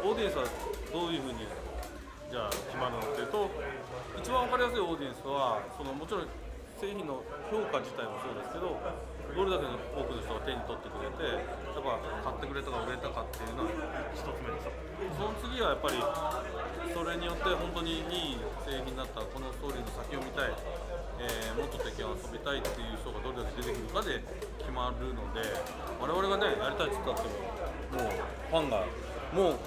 オーディエンスはどういうふうにじゃあ決まるのっていうと、一番分かりやすいオーディエンスはそのもちろん製品の評価自体もそうですけど、どれだけの多くの人が手に取ってくれて、やっぱ買ってくれたか売れたかっていうのは一つ目ですよ。その次はやっぱりそれによって本当にいい製品だったら、このストーリーの先を見たい、もっと鉄拳を遊びたいっていう人がどれだけ出てくるかで決まるので、我々がねやりたいって言ったってもうファンがもう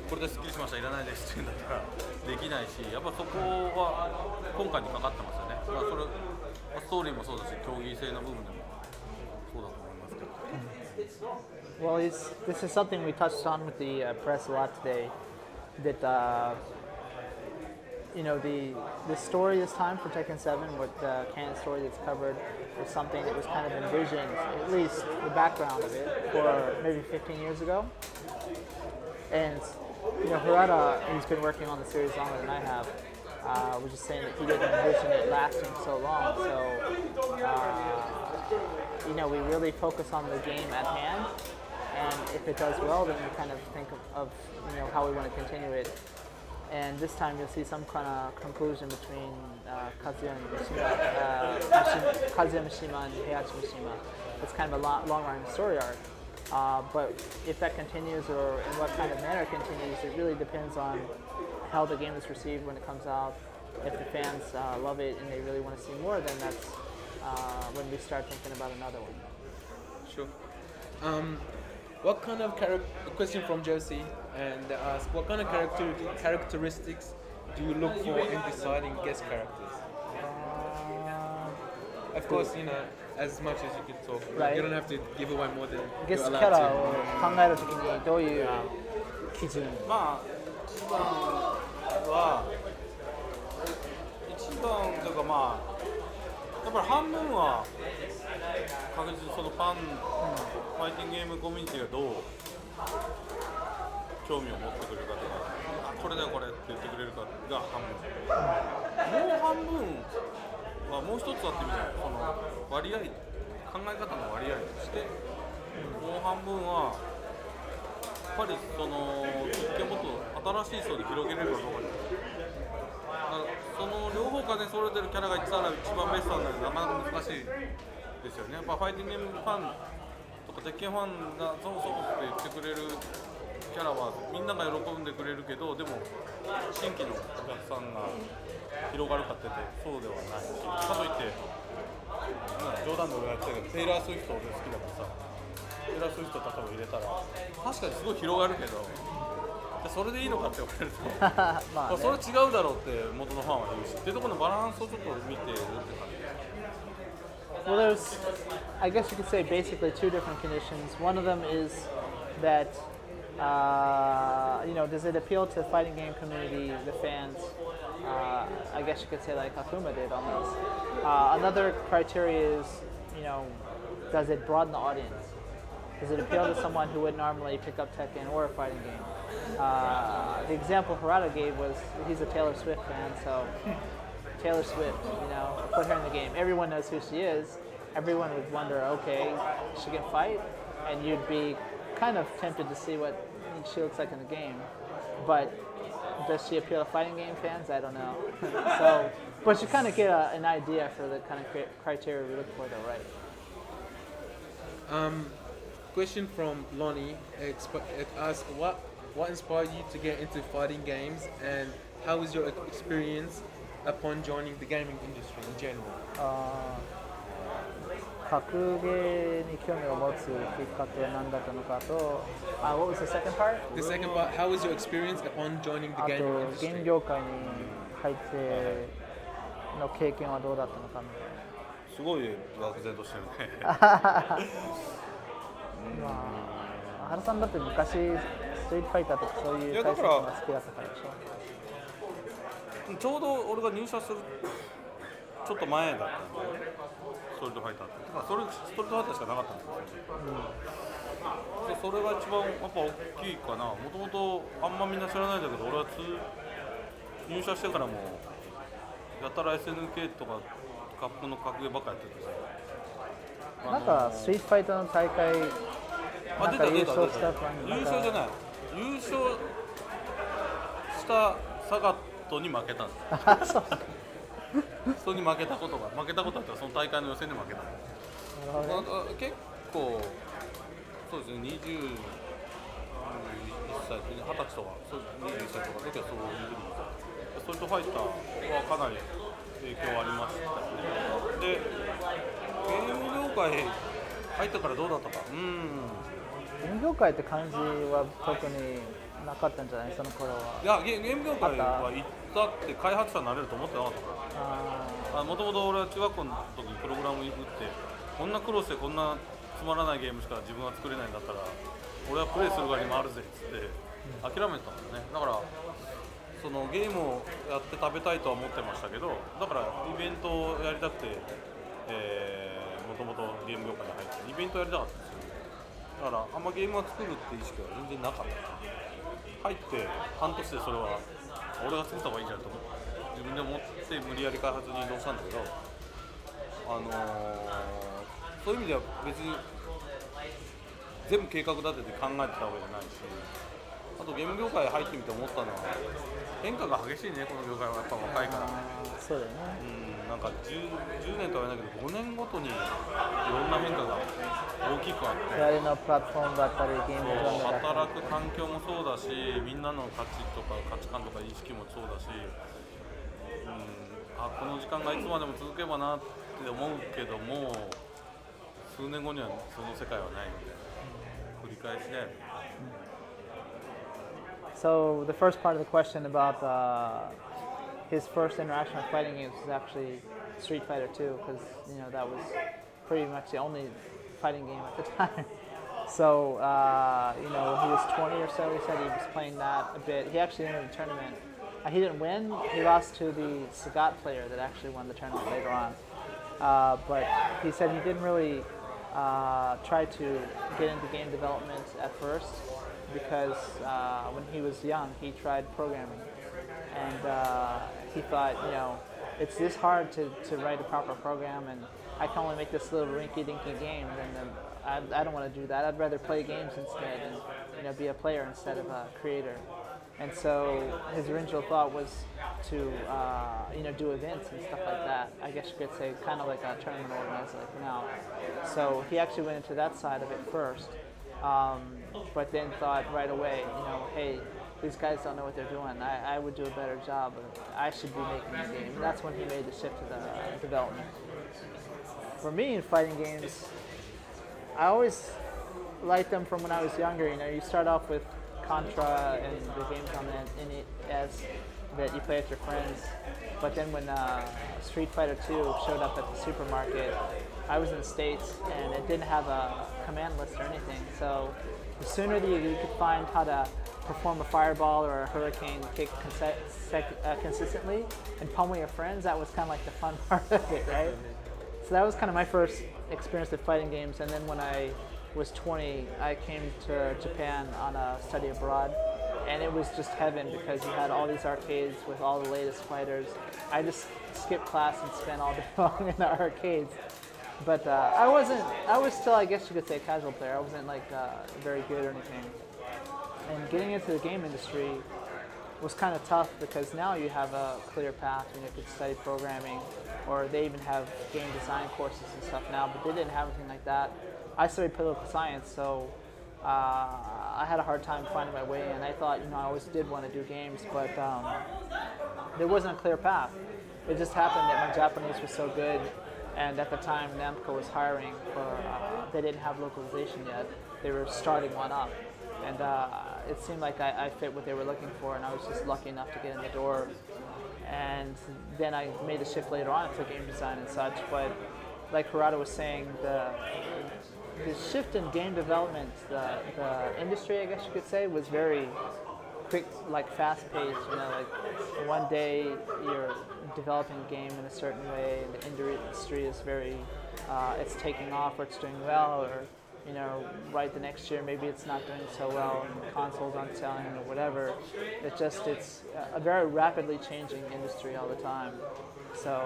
これですっきりしました、いらないですって言うんだったらできないし、やっぱそこは今回にかかってますよね。まあそれストーリーもそうだし、競技性の部分でもそうだと思いますけど。Well, this is something we touched on with the press a lot today. That you know the story this time for Tekken 7, with the canon story that's covered, was something that was kind of envisioned, at least the background of it, for maybe 15 years ago. And you know, Harada, who's been working on the series longer than I have, was just saying that he didn't envision it lasting so long. So, you know, we really focus on the game at hand, and if it does well, then we kind of think of you know, how we want to continue it and this time you'll see some kind of conclusion between Kazuya Mishima and Heihachi Mishima. It's kind of a long-running story arc. But if that continues or in what kind of manner it continues, it really depends on how the game is received when it comes out. If the fans love it and they really want to see more, then that's when we start thinking about another one. Sure. What kind of question from Josie, and they ask, what kind of characteristics do you look for in deciding guest characters? Of course, you know, as much as you can talk. Right. You don't have to give away more than ゲス you're トキャ allowed ラ to. を考えるときにどういう基準？まあ一番というかまあやっぱり半分は確実にそのファン、ファイティングゲームコミュニティがどう興味を持ってくれるかとか、これだよこれって言ってくれるかが半分。もう半分はもう一つあってみたいな、その割合、考え方の割合として、もう半分はやっぱりその一見もっと新しい層に広げれるかどうかです。その両方兼ね揃えてるキャラが一番ベストなんだけど、なかなか難しいですよね。やっぱファイティングゲームファンとか鉄拳ファンがそうそうって言ってくれるキャラはみんなが喜んでくれるけど、でも新規のお客さんが広がるかって言ってそうではないし、かといって冗談で俺がやってたけど、テイラー・スウィフト俺好きだからさ、テイラー・スウィフト例えば入れたら確かにすごい広がるけど、それでいいのかって言われるとまあ、ね、それ違うだろうって元のファンは言うし、っていうところのバランスをちょっと見てるって感じ。Well, there's, I guess you could say, basically two different conditions. One of them is that, you know, does it appeal to the fighting game community, the fans? I guess you could say like Hakuma did almost. Another criteria is, you know, does it broaden the audience? Does it appeal to someone who would normally pick up Tekken or a fighting game? The example Harada gave was he's a Taylor Swift fan, so Taylor Swift, you know, put her in the game. Everyone knows who she is. Everyone would wonder, okay, she can fight, and you'd be kind of tempted to see what she looks like in the game. But does she appeal to fighting game fans? I don't know. So, but you kind of get an idea for the kind of criteria we look for, though, right? Question from Lonnie. It asks, what inspired you to get into fighting games, and how was your experience upon joining the gaming industry in general? 格ゲーに興味を持つきっかけは何だったのかと、what was the second part? The second part, how was your experience upon joining the あ gaming と industry? ゲーム業界に入っての経験はどうだったのかみたいな。すごい漠然としてるね。まあ、原さんだって昔ストリートファイターとかそういう対戦が好きだったからでしょ。ちょうど俺が入社するちょっと前だったんで、ストリートファイターって。それストリートファイターしかなかったんですよ。それが一番やっぱ大きいかな。もともとあんまみんな知らないんだけど、俺は入社してからもやたら SNK とかカップの格ゲーばっかやっててさ。なんかストリートファイターの大会なんか優勝した優勝じゃない。優勝したサガットに負けたんです。人に負けたことあったらその大会の予選で負けた。結構そうですね、21歳、20歳とか21歳とかの時はそういうストリートファイターはかなり影響ありましたね。で、ゲーム業界入ったからどうだったか。ゲーム業界って感じは特になかったんじゃない、その頃は。いや、ゲーム業界は行ったって開発者になれると思ってなかったから。もともと俺は中学校の時にプログラム打って、こんな苦労してこんなつまらないゲームしか自分は作れないんだったら俺はプレイする側に回るぜっつって諦めてたんですね。だからそのゲームをやって食べたいとは思ってましたけど、だからイベントをやりたくてもともとゲーム業界に入ってイベントやりたかったんですよ。だからあんまゲームを作るっていう意識は全然なかった。入って半年でそれは俺が作った方がいいんじゃないと思って自分で思って無理やり開発に移動したんだけど、そういう意味では別に全部計画立てて考えてたわけじゃないし、あとゲーム業界入ってみて思ったのは変化が激しいね、この業界はやっぱ若いから。そうだよね。なんか 10年とは言わないけど5年ごとにいろんな変化が大きくあって、プラットフォームだったりゲームジャンルだったり、働く環境もそうだし、みんなの価値観とか意識もそうだし、この時間がいつまでも続けばなって思うけども、数年後にはその世界はないので繰り返しだよね。So the first part of the question about his first interaction with fighting games was actually Street Fighter 2, because that was pretty much the only fighting game at the time. So when he was 20 or so, he said he was playing that a bit. He actually entered the tournament. He didn't win. He lost to the Sagat player that actually won the tournament later on. But he said he didn't really try to get into game development at first, because when he was young, he tried programming, and he thought, it's this hard to write a proper program, and I can only make this little rinky-dinky game, and I don't want to do that. I'd rather play games instead, and be a player instead of a creator. And so his original thought was to do events and stuff like that. I guess you could say kind of like a tournament organizer like now. So he actually went into that side of it first, but then thought right away, hey, these guys don't know what they're doing. I would do a better job. I should be making the game. And that's when he made the shift to the development. For me, in fighting games, I always liked them from when I was younger. You start off with Contra and the games on the NES that you play with your friends. But then when Street Fighter 2 showed up at the supermarket, I was in the States and it didn't have a command list or anything. So the sooner that you could find how to perform a fireball or a hurricane kick consistently and pummel your friends, that was kind of like the fun part of it, right? So that was kind of my first experience with fighting games. And then when I was 20, I came to Japan on a study abroad, and it was just heaven because you had all these arcades with all the latest fighters. I just skipped class and spent all day long in the arcades. But I was still, I guess you could say, a casual player. I wasn't like very good or anything. And getting into the game industry was kind of tough because now you have a clear path. You could study programming, or they even have game design courses and stuff now, but they didn't have anything like that. I studied political science, so I had a hard time finding my way, and I thought, I always did want to do games, but there wasn't a clear path. It just happened that my Japanese was so good, and at the time Namco was hiring for, they didn't have localization yet. They were starting one up, and it seemed like I fit what they were looking for, and I was just lucky enough to get in the door. And then I made a shift later on to game design and such, but like Harada was saying, the shift in game development, the industry, I guess you could say, was very quick, like fast-paced. Like one day you're developing a game in a certain way, and the industry is very, it's taking off, or it's doing well, or right the next year maybe it's not doing so well, and the consoles aren't selling or whatever. It's a very rapidly changing industry all the time. So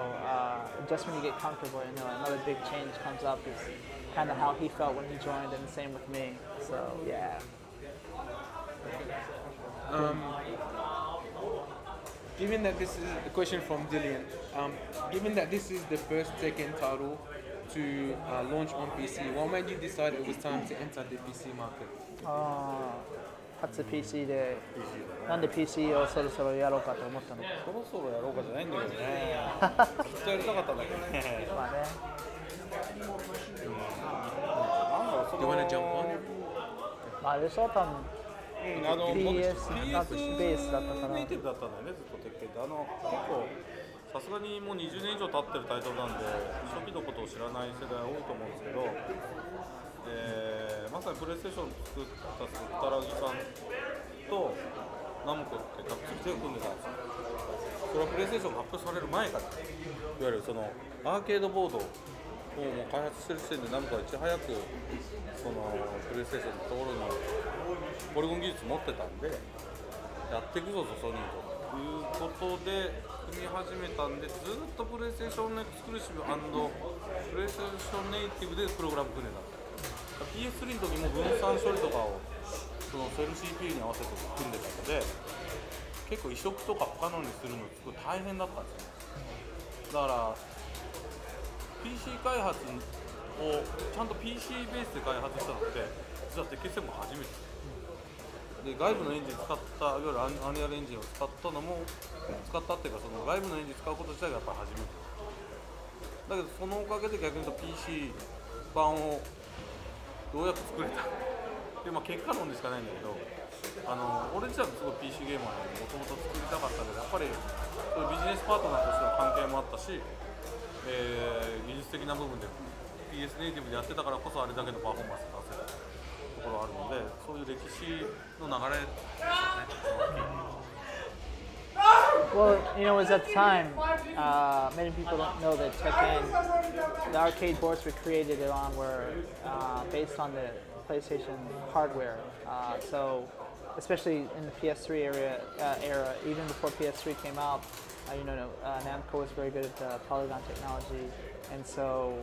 just when you get comfortable, another big change comes up. Is kind of how he felt when he joined, and the same with me. So yeah. Given that this is a question from Dillian, given that this is the first Tekken title to launch on PC, what made you decide it was time to enter the PC market? 初 PC で、なんで PC をそろそろやろうかと思ったの？そろそろやろうかじゃないんだけどね。ずっとやりたかったんだけどね。まあね。Do you want to jump on? まああれでしょ、多分 PS ベースだったから。ネイティブだったんだよね、ずっと鉄拳って。結構さすがにもう20年以上経ってるタイトルなんで、初期のことを知らない世代多いと思うんですけど、まさにプレイステーション作ったスッタラギさんとナムコってがっつり手を組んでたんですよ。それはプレイステーションが発表される前から、いわゆるそのアーケードボードをもう開発してる時点でナムコがいち早くそのプレイステーションのところにポリゴン技術持ってたんで、やっていくぞとソニーということで組み始めたんで、ずっとプレイステーションエクスクルーシブ&プレイステーションネイティブでプログラム組んでた。PS3 の時も分散処理とかをそのセル CPU に合わせて組んでたので、結構移植とか不可能にするのすごい大変だったんですよ。だから PC 開発をちゃんと PC ベースで開発したのって実は鉄拳7も初めてで、外部のエンジン使った、いわゆるアニュアルエンジンを使ったのも使ったっていうか、その外部のエンジン使うこと自体がやっぱり初めてだけど、そのおかげで逆に言うと PC 版をどうやって作れたで、まあ、結果論でしかないんだけど、俺自体もすごい PC ゲーマーでもともと作りたかったけど、やっぱりそういうビジネスパートナーとしての関係もあったし、技術的な部分で PS ネイティブでやってたからこそあれだけのパフォーマンスが出せたところあるので、そういう歴史の流れですよね。Well, you know, it was at the time, many people don't know that Tekken, the arcade boards we created it on were based on the PlayStation hardware. So, especially in the PS3 era, even before PS3 came out, Namco was very good at polygon technology. And so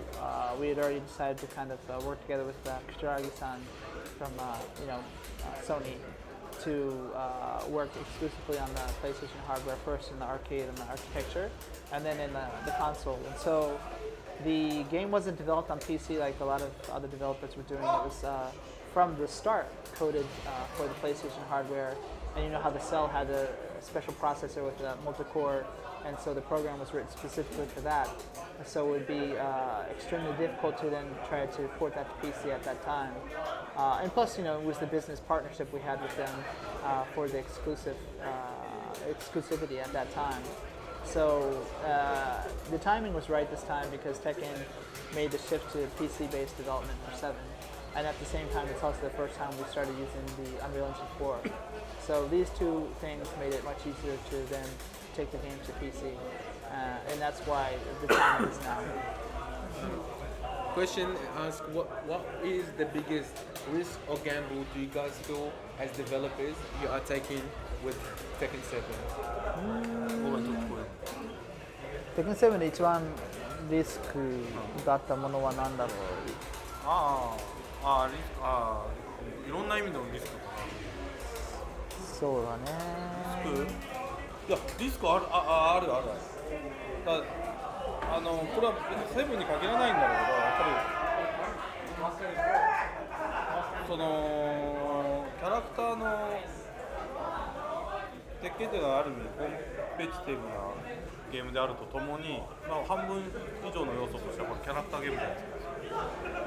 we had already decided to kind of work together with Kutaragi-san from Sony to work exclusively on the PlayStation hardware first in the arcade and the architecture, and then in the console. And so the game wasn't developed on PC like a lot of other developers were doing. It was from the start coded for the PlayStation hardware. And you know how the Cell had a special processor with a multi-core, and so the program was written specifically for that. So it would be extremely difficult to then try to port that to PC at that time. And plus, it was the business partnership we had with them for the exclusivity at that time. So the timing was right this time because Tekken made the shift to PC-based development for 7. And at the same time, it's also the first time we started using the Unreal Engine 4. So these two things made it much easier to then take the game to PC. And that's why the time is now. Question asked, what is the biggest risk or gamble do you guys feel as developers you are taking with Tekken 7? Tekken 7で一番リスクがあったものは何だろう？いろんな意味のリスクかな。そうだね。いや、リスクある。だこれはセブンに限らないんだろうけど、やっぱりそのキャラクターの鉄拳というのはある意味コンペティティブなゲームであるとともに、半分以上の要素としてはキャラクターゲームじゃないですか。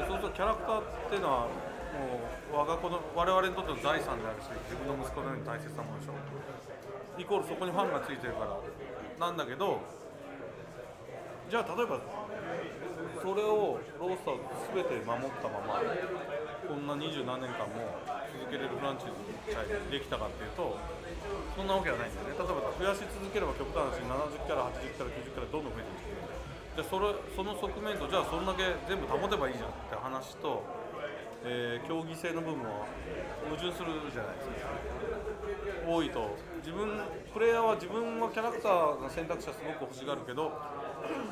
そうするとキャラクターっていうのはもう我々にとっての財産であるし、自分の息子のように大切なものでしょ。イコールそこにファンがついてるからなんだけど、じゃあ例えばそれをロースターを全て守ったままこんな20何年間も続けれるフランチャイズにできたかっていうと、そんなわけはないんだよね。例えば増やし続ければ極端な話70キャラ80キャラ90キャラどんどん増えていく。じゃあその側面と、じゃあそんだけ全部保てばいいじゃんって話と、競技性の部分は矛盾するじゃないですか。多いとプレイヤーは自分はキャラクターの選択肢はすごく欲しがるけど、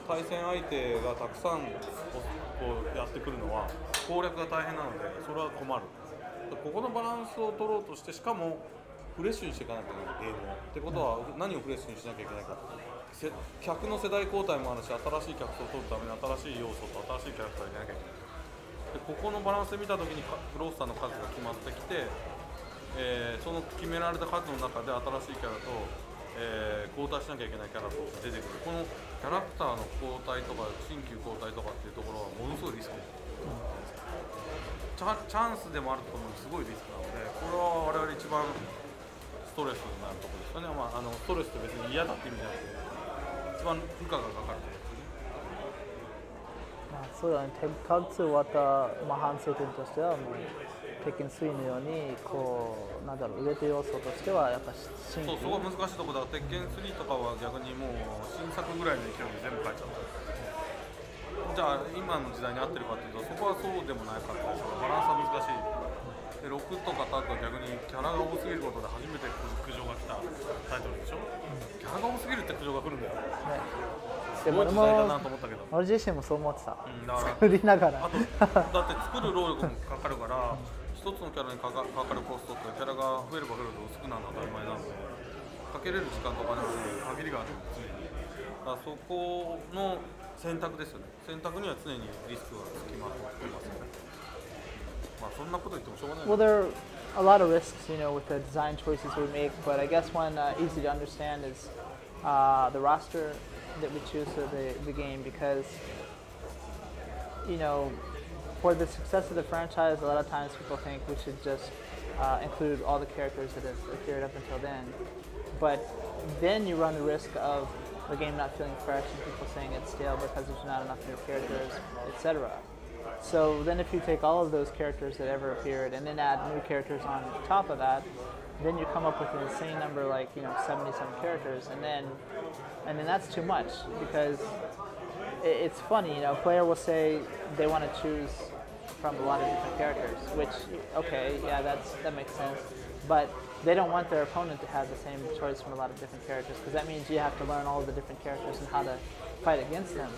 対戦相手がたくさんこうやってくるのは攻略が大変なので、それは困る。ここのバランスを取ろうとして、しかもフレッシュにしていかなきゃいけないゲームをってことは何をフレッシュにしなきゃいけないか、客の世代交代もあるし、新しい客層を取るために新しい要素と新しいキャラクターを入れなきゃいけない。でここのバランスで見たときにロースターの数が決まってきて、その決められた数の中で新しいキャラと、交代しなきゃいけないキャラと出てくる。このキャラクターの交代とか新旧交代とかっていうところはものすごいリスク、チャンスでもあると思うのですごいリスクなので、これは我々一番ストレスになるところですよね。ストレスって別に嫌だって意味じゃなくて、一番負荷がかかるところですね。そうだね。手数終わった、反省点としてはもう鉄拳3のように売れてる要素としてはやっぱ新規。そこが難しいところだから、鉄拳3とかは逆にもう新作ぐらいの勢いで全部変えちゃった。じゃあ今の時代に合ってるかっていうと、そこはそうでもないかったですから、バランスは難しい。で6とかタッとは逆にキャラが多すぎることで初めて苦情が来たタイトルでしょ。キャラが多すぎるって苦情が来るんだよね。でも俺自身もそう思ってた、作りながらだって作る労力もかかるから、一一つのキャラにかかるコストってキャラが増えれば増えるほど薄くなるのは当たり前なので、かけれる時間とかにも限りがあるんですね。だからそこの選択ですよね。選択には常にリスクがつきまとってますよね。まあそんなこと言ってもしょうがない。Well, there are a lot of risks, you know, with the design choices we make, but I guess one easy to understand is the roster that we choose for the game, because, you know, for the success of the franchise, a lot of times people think we should just include all the characters that have appeared up until then. But then you run the risk of the game not feeling fresh and people saying it's stale because there's not enough new characters, etc. So then if you take all of those characters that ever appeared and then add new characters on top of that, then you come up with an insane number, like, you know, 70-some characters, and then that's too much, because it's funny, you know, a player will say they want to choose from a lot of different characters, which, okay, yeah, that makes sense, but they don't want their opponent to have the same choice from a lot of different characters, because that means you have to learn all of the different characters and how to fight against them.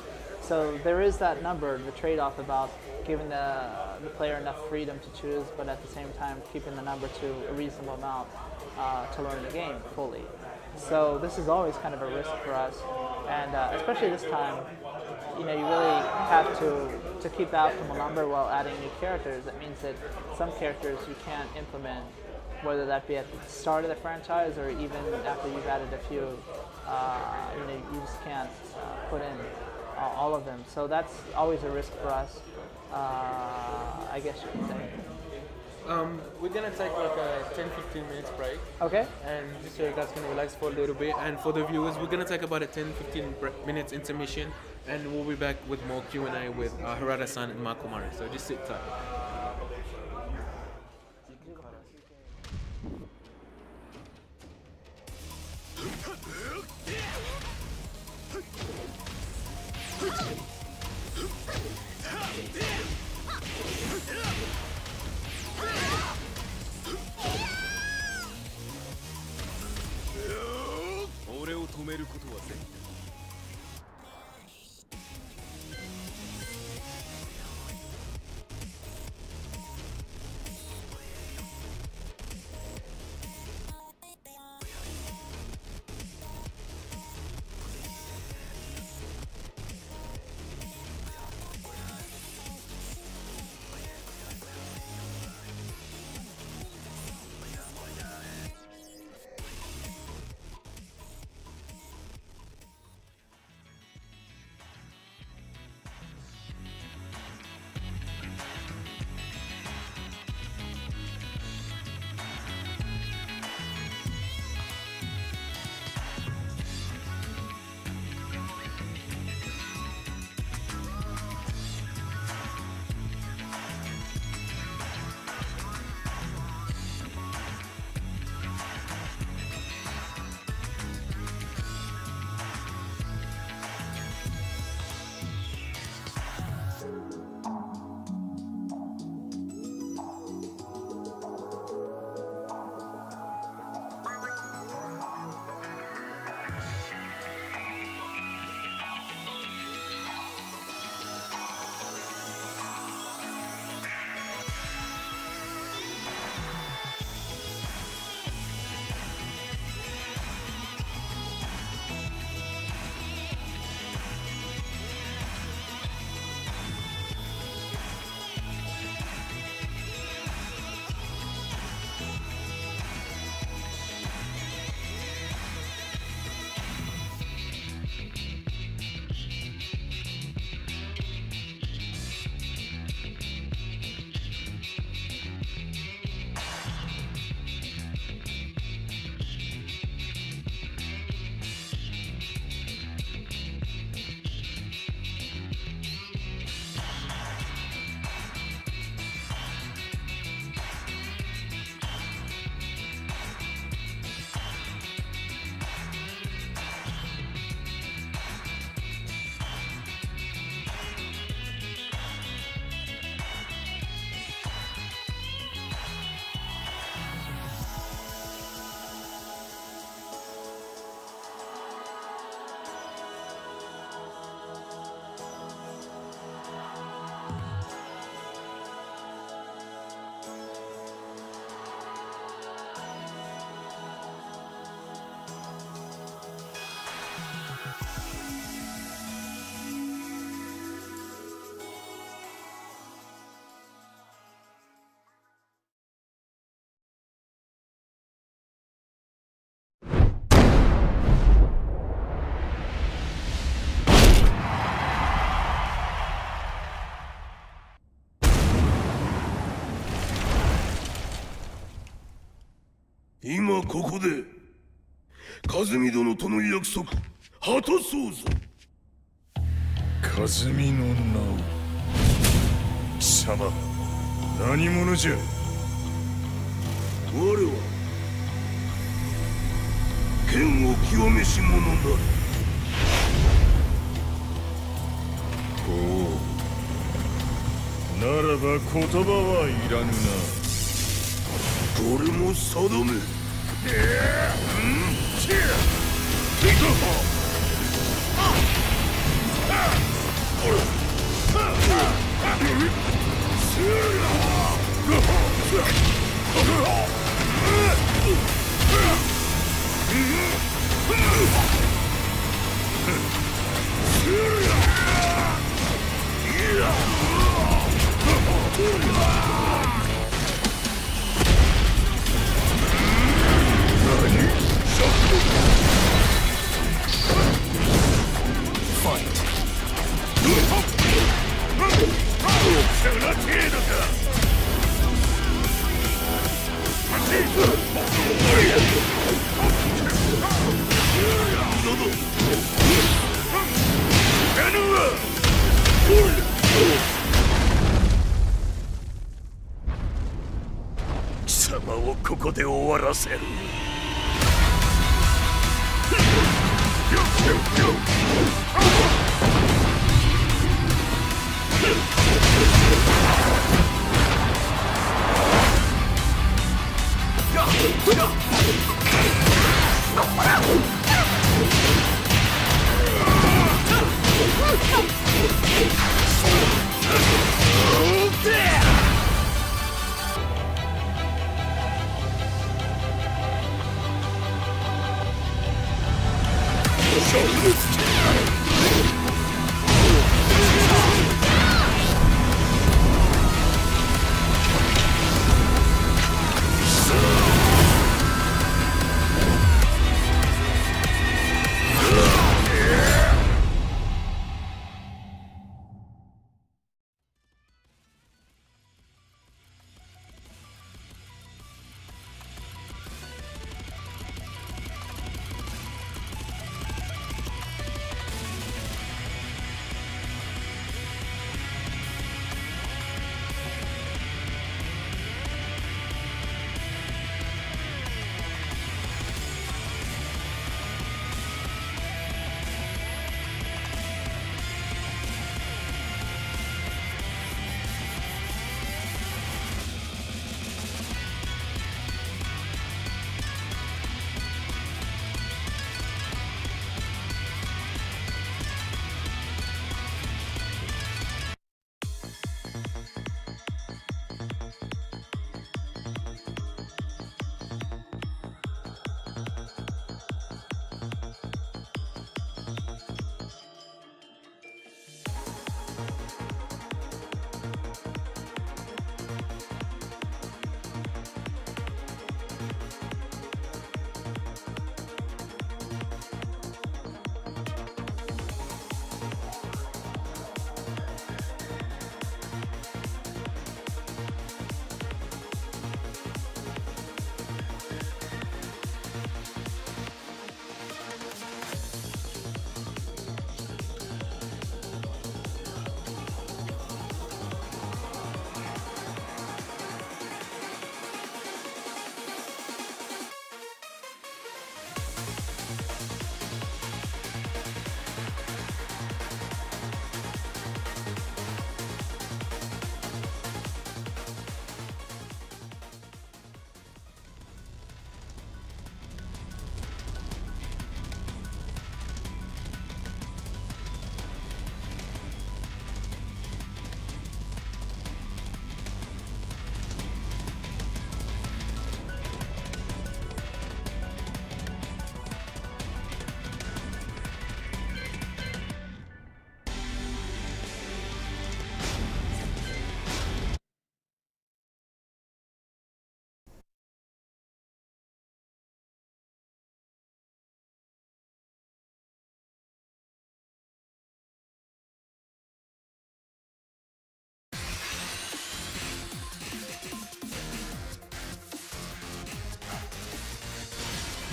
So there is that number, the trade-off about giving the player enough freedom to choose, but at the same time keeping the number to a reasonable amount to learn the game fully. So this is always kind of a risk for us, and especially this time, you know, you really have to keep the optimal number while adding new characters. That means that some characters you can't implement, whether that be at the start of the franchise or even after you've added a few. You know, you just can't put in all of them. So that's always a risk for us, I guess you could say. We're gonna take like a 10-15 minutes break. Okay. And just so you guys can relax for a little bit. And for the viewers, we're gonna take about a 10-15 minutes intermission, and we'll be back with more Q&A with Harada-san and Makomari. So just sit tight. 俺を止めることは絶対。今ここで和美殿との約束果たそうぞ。和美の名を。貴様何者じゃ。我は剣を極めし者なる。ほう、ならば言葉はいらぬな。これも定め。貴様をここで終わらせる。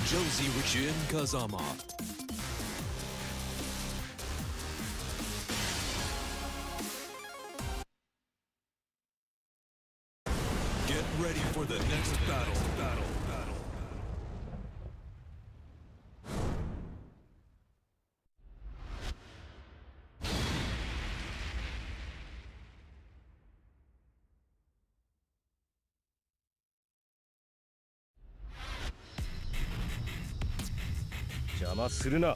Josie Richin Kazama. Get ready for the next battle.邪魔するな。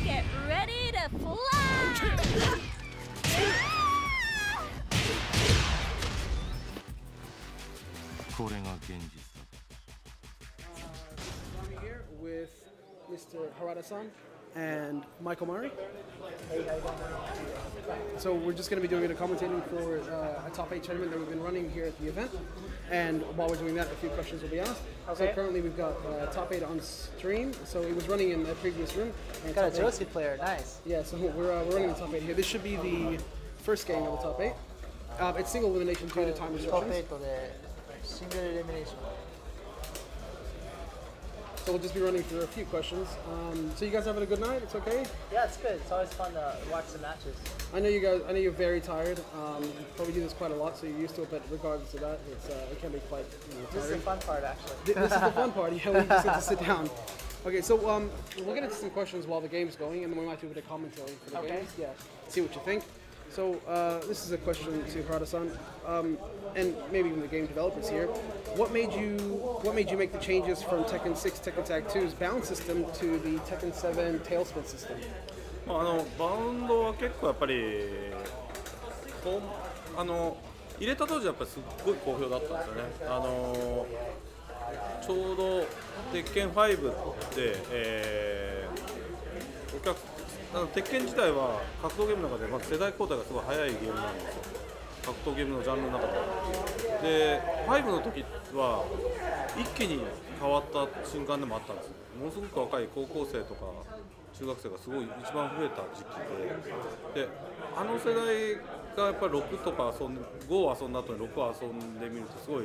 Get ready to fly! I'm here with Mr. Harada-san and Michael Murray. So we're just going to be doing a commentating for a top 8 tournament that we've been running here at the event. And while we're doing that, a few questions will be asked. Okay. So currently we've got top 8 on stream. So it was running in the previous room. And Got a top 8 Josie player, nice. Yeah, so we're running the top 8 here. This should be the first game of the top 8. It's single elimination due to time restrictions. Single elimination. So we'll just be running through a few questions. So you guys having a good night? It's okay? Yeah, it's good. It's always fun to watch the matches. I know you guys. I know you're very tired. You probably do this quite a lot, so you're used to it. But regardless of that, it can be quite tiring. This is the fun part, actually. This is the fun part. Yeah, we just get to sit down. Okay, so we'll get into some questions while the game's going, and then we might do a bit of commentary for the games. Yeah, see what you think. So this is a question to Harada-san, and maybe even the game developers here. What made you make the changes from Tekken 6 Tekken Tag 2's bound system to the Tekken 7 tailspin system? バウンドは結構やっぱり入れた当時はやっぱりすっごい好評だったんですよね。ちょうど鉄拳5で、鉄拳自体は格闘ゲームの中でまず世代交代がすごい早いゲームなんですよ。格闘ゲームのジャンルの中で。で、5の時は一気に変わった瞬間でもあったんですよ。ものすごく若い高校生とか中学生がすごい一番増えた時期で、あの世代がやっぱり6とか5を遊んだ後に6を遊んでみるとすごい、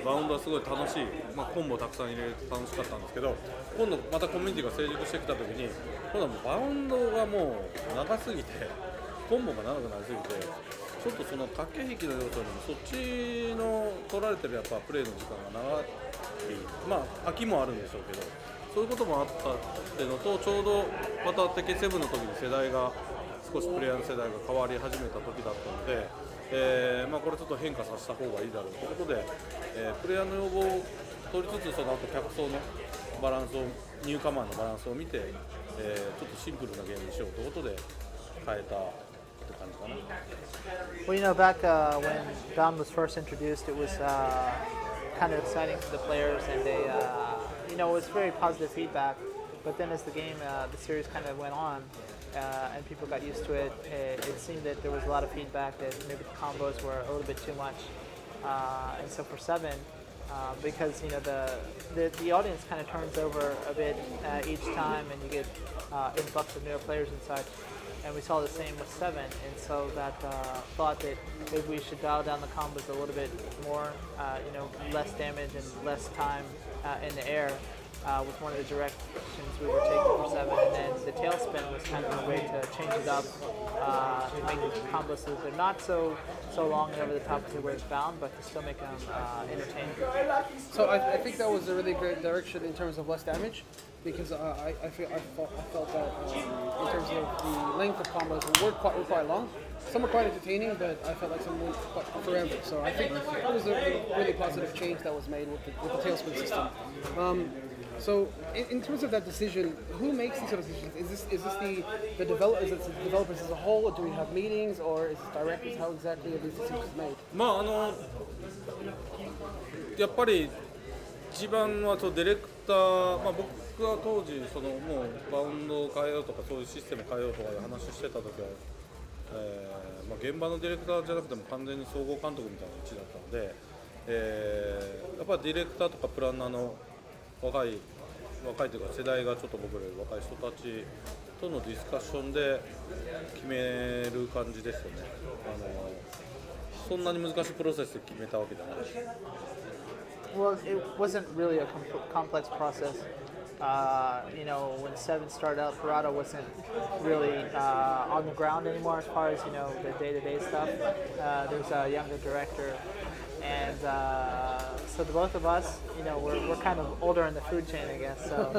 バウンドはすごい楽しい、コンボをたくさん入れれて楽しかったんですけど、今度またコミュニティが成熟してきた時に今度はもうバウンドがもう長すぎてコンボが長くなりすぎてちょっとその駆け引きの要素よりもそっちの取られてるやっぱプレーの時間が長い、飽きもあるんでしょうけどそういうこともあったっていうのとちょうどまたテケ7の時に世代が少しプレイヤーの世代が変わり始めた時だったので、これちょっと変化させた方がいいだろうということで、プレイヤーの要望を取りつつその後客層のバランスをニューカマーのバランスを見て、ちょっとシンプルなゲームにしようということで変えたって感じかな。Well, you know, back when Dom was first introduced, it was kind of exciting for the players, and you know, it was very positive feedback. But then as the game, the series kind of went on, and people got used to it, it seemed that there was a lot of feedback that maybe the combos were a little bit too much. And so for 7, because you know the audience kind of turns over a bit each time, and you get influx of newer players and such. And we saw the same with 7, and so that thought that maybe we should dial down the combos a little bit more, you know, less damage and less time in the air. Was one of the directions we were taking for 7, and then the tailspin was kind of a way to change it up, to make the combos so they're not so long and over the top as they were bound, but to still make them entertaining. So I think that was a really great direction in terms of less damage, because I felt that in terms of the length of combos were quite long. Some were quite entertaining, but I felt like some went quite forever. So I think that was a really positive change that was made with the tailspin system. So in terms of that decision, who makes these sort of decisions? Is this the developers as a whole, or do we have meetings, or is it directors? How exactly are these decisions made? やっぱり一番はディレクター、僕は当時もうバウンドを変えようとかそういうシステムを変えようとかいう話をしてた時は、現場のディレクターじゃなくても完全に総合監督みたいな位置だったので、やっぱりディレクターとかプランナーの若いというか世代がちょっと僕より若い人たちとのディスカッションで決める感じですよね。そんなに難しいプロセスで決めたわけじゃない。Well, it wasn't really a complex process. You know, when 7 started out, Harada wasn't really on the ground anymore as far as, you know, the day-to-day stuff. There's a younger director, and so the both of us, you know, we're kind of older in the food chain, I guess. So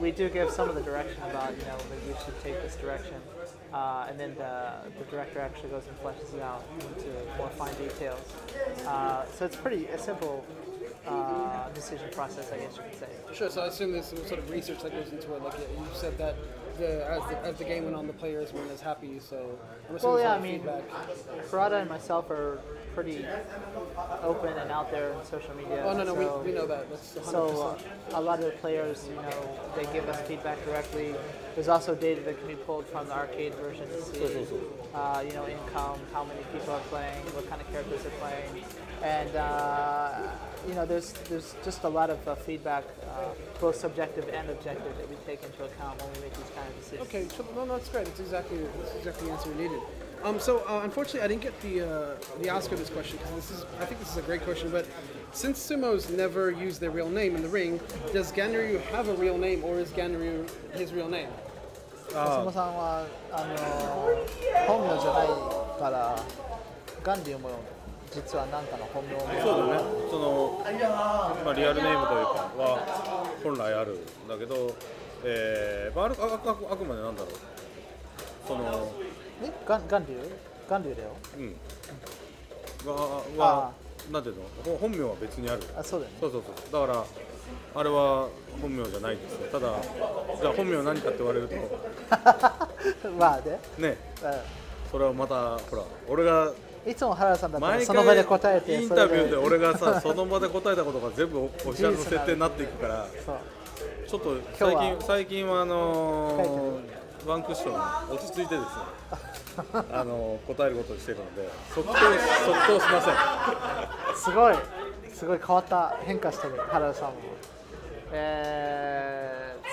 we do give some of the direction about, you know, that we should take this direction. And then the director actually goes and fleshes it out into more fine details. So it's a simple decision process, I guess you could say. Sure. So I assume there's some sort of research that goes into it. Like you said that as the game went on, the players weren't as happy. So I'm assuming well, yeah, I mean, Harada and myself are pretty open and out there in social media. Oh no, so, we know that. That's 100%. So a lot of the players, you know, they give us feedback directly. There's also data that can be pulled from the arcade version to see, you know, income, how many people are playing, what kind of characters they're playing, and you know, there's just a lot of feedback, both subjective and objective, that we take into account when we make these kind of decisions. Okay, so, no, that's great. That's exactly the answer we needed. So unfortunately, I didn't get the Oscar this question, because I think this is a great question. But since Sumo's never used their real name in the ring, does Ganryu have a real name, or is Ganryu his real name? 松本さんは本名じゃないからガンリュウも実は何かの本名もそうだね。リアルネームというかは本来あるんだけど、あくまでなんだろう。ガンリュウだよ。なんていうの、本名は別にある。そうだよね。そうだからあれは本名じゃないですよ。ただじゃあ本名何かって言われるとまあね。それはまたほら俺がいつも原田さんだったらその場で答えて、インタビューで俺がさその場で答えたことが全部オフィシャルの設定になっていくから、ちょっと最近はワンクッション落ち着いてですね答えることにしているので即答しません。すごい変わった変化してる原田さんも。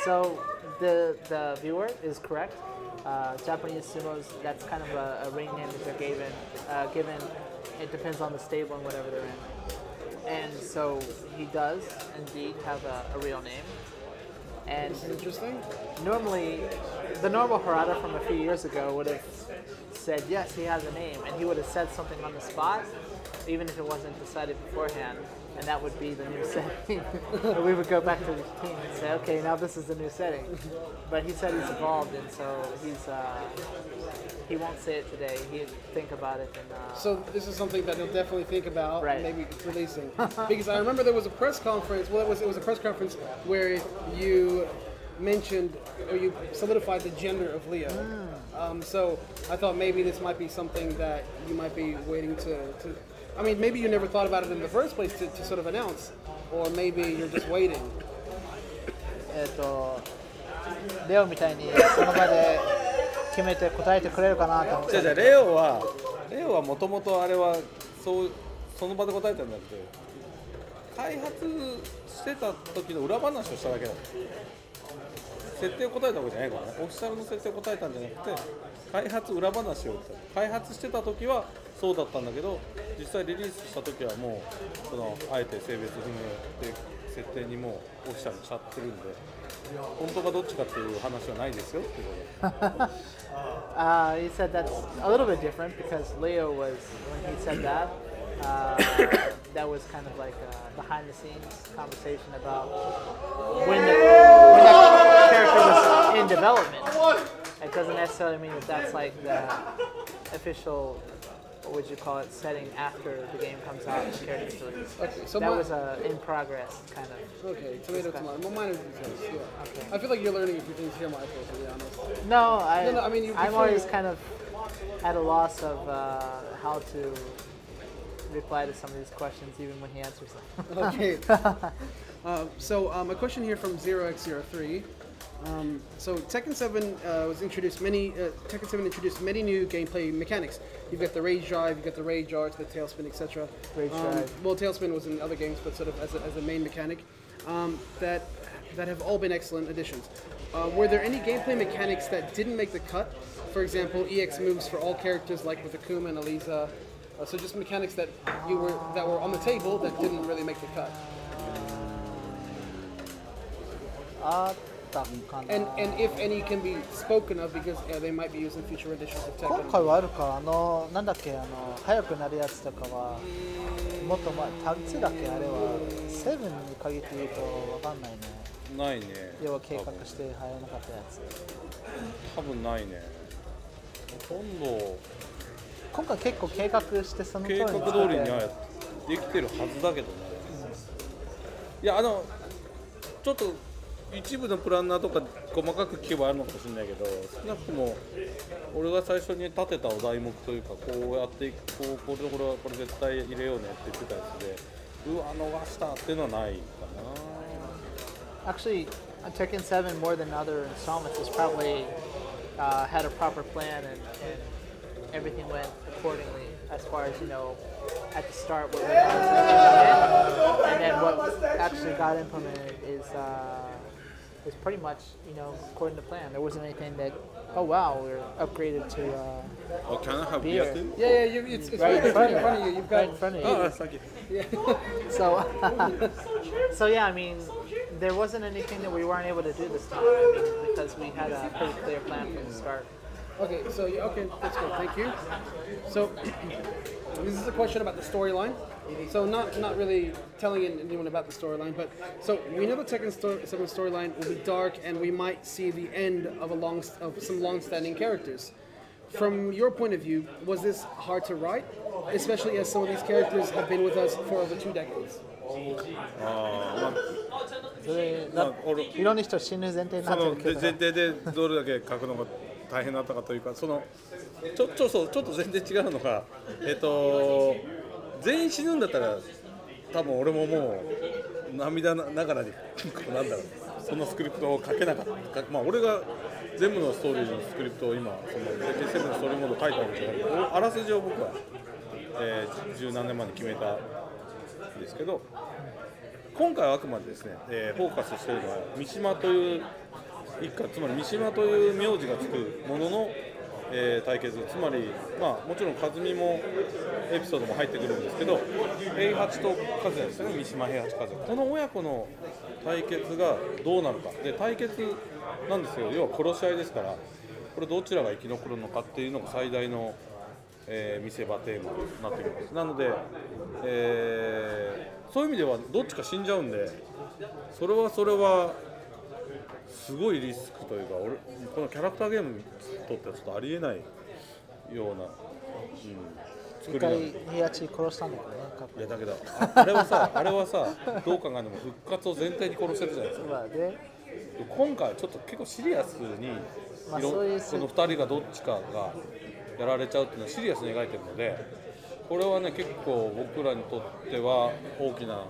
So the viewer is correct. Japanese sumos, that's kind of a ring name that they're given. It depends on the stable and whatever they're in. And so he does indeed have a real name. And this is interesting. Normally, the normal Harada from a few years ago would have said, yes, he has a name, and he would have said something on the spot, even if it wasn't decided beforehand, and that would be the new setting. We would go back to the team and say, okay, now this is the new setting. But he said he's evolved, and so he won't say it today. He'd think about it. And, so this is something that he'll definitely think about, right. Maybe releasing. Because I remember there was a press conference. Well, it was a press conference where you mentioned or you solidified the gender of Leo. So I thought maybe this might be something that you might be waiting to I mean, maybe you never thought about it in the first place to sort of announce, or maybe you're just waiting? レオみたいにその場で決めて答えてくれるかなと思って。じゃあレオはもともとあれはその場で答えたんだって、開発してた時の裏話をしただけだ。設定を答えたわけじゃないからね。オフィシャルの設定を答えたんじゃなくて、開発裏話を言った。開発してた時はそうだったんだけど、実際リリースした時はもうそのあえて性別不明っていう設定にもうオフィシャルにしちゃってるんで、本当かどっちかっていう話はないですよっていうことで。He said that's a little bit different because Leo was, when he said that, that was kind of like a behind the scenes conversation about when the character was in development. It doesn't necessarily mean that that's like the official, what would you call it, setting after the game comes out and the character's released. Okay, so that was in progress kind of. Okay, tomato. Well, minor details. Yeah. Okay. I feel like you're learning a few things here, Michael. To be honest. No, I mean, I'm always kind of at a loss of how to reply to some of these questions, even when he answers them. Okay. So a question here from 0x03. So Tekken 7 was introduced Tekken 7 introduced many new gameplay mechanics. You've got the rage drive, you've got the rage art, the tailspin, etc. Rage drive. Well, tailspin was in other games, but sort of as a main mechanic. That have all been excellent additions. Were there any gameplay mechanics that didn't make the cut? For example, EX moves for all characters, like with Akuma and Aliza. So just mechanics that were on the table that didn't really make the cut. And if any can be spoken of because they might be used in future editions of Tekken. 今回はあるか、なんだっけ、速くなるやつとかはもっと前、タグ2だっけ、あれは7に限って言うと分かんないね。ないね。要は計画して入らなかったやつ。多分ないね。ほとんど。今回結構計画してその通りに計画通りにはできてるはずだけどね。いやちょっと一部のプランナーとか細かく聞けばあるのかもしれないけど、少なくとも俺が最初に立てたお題目というか、こうやってこれとこれ絶対入れようねって言ってたやつで、逃したっていうのはないかな。Actually, Tekken 7 more than other installments has probably had a proper plan and everything went accordingly as far as, at the start what we wanted to implement, and then what actually got implemented is pretty much, according to plan. There wasn't anything that, oh wow, we're upgraded to can I have beer. Yeah, it's right in front of you. You've got right in front of you. Oh, thank you. Yeah. So yeah, I mean, there wasn't anything that we weren't able to do this time. I mean, because we had a pretty clear plan from the start. Okay, so that's good. Thank you. So this is a question about the storyline. So not really telling anyone about the storyline, but so we know the Tekken 7 storyline will be dark, and we might see the end of some long-standing characters. From your point of view, was this hard to write, especially as some of these characters have been with us for over 2 decades? いろんな人死ぬ前提になってるけど、前提でどれだけ書くのが大変だったかというか、ちょっと全然違うのが、全員死ぬんだったら多分俺ももう涙ながらになんだろう、そのスクリプトを書けなかった。俺が全部のストーリーのスクリプトを今その7のストーリーモード書いたわけじゃないけど、あらすじを僕は、十何年前に決めたんですけど、今回はあくまでですね、フォーカスしているのは三島という一家、つまり三島という名字がつくものの、対決、つまり、もちろん和美もエピソードも入ってくるんですけど、平八と和也ですね、三島平八和也、この親子の対決がどうなるかで、対決なんですよ、要は殺し合いですから、これどちらが生き残るのかっていうのが最大の、見せ場テーマになってくるんです。なので、そういう意味ではどっちか死んじゃうんで、それはすごいリスクというか、このキャラクターゲームにとってはちょっとありえないような、作りなんで。一回平八殺したんだけどね。いやだけどあれはさどう考えても復活を前提に殺してるじゃないですか。今回はちょっと結構シリアスに、この2人がどっちかがやられちゃうっていうのはシリアスに描いてるので、これはね結構僕らにとっては大きな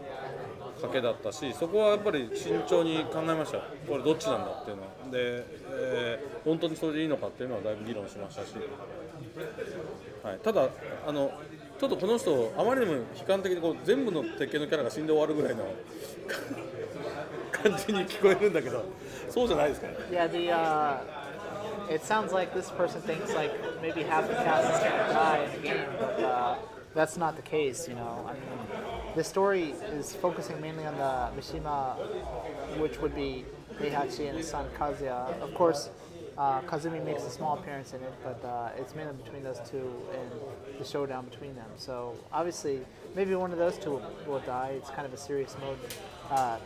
賭けだったし、そこはやっぱり慎重に考えました。これどっちなんだっていうのはで、本当にそれでいいのかっていうのはだいぶ議論しましたし、はい、ただちょっとこの人あまりにも悲観的にこう全部の鉄拳のキャラが死んで終わるぐらいの感じに聞こえるんだけど、そうじゃないですかね。Yeah, it sounds like this person thinks like maybe half the cast is gonna die in the game, but that's not the case, you know. I mean, the story is focusing mainly on the Mishima, which would be Heihachi and his son Kazuya. Of course, Kazumi makes a small appearance in it, but it's mainly between those two and the showdown between them. So obviously, maybe one of those two will die. It's kind of a serious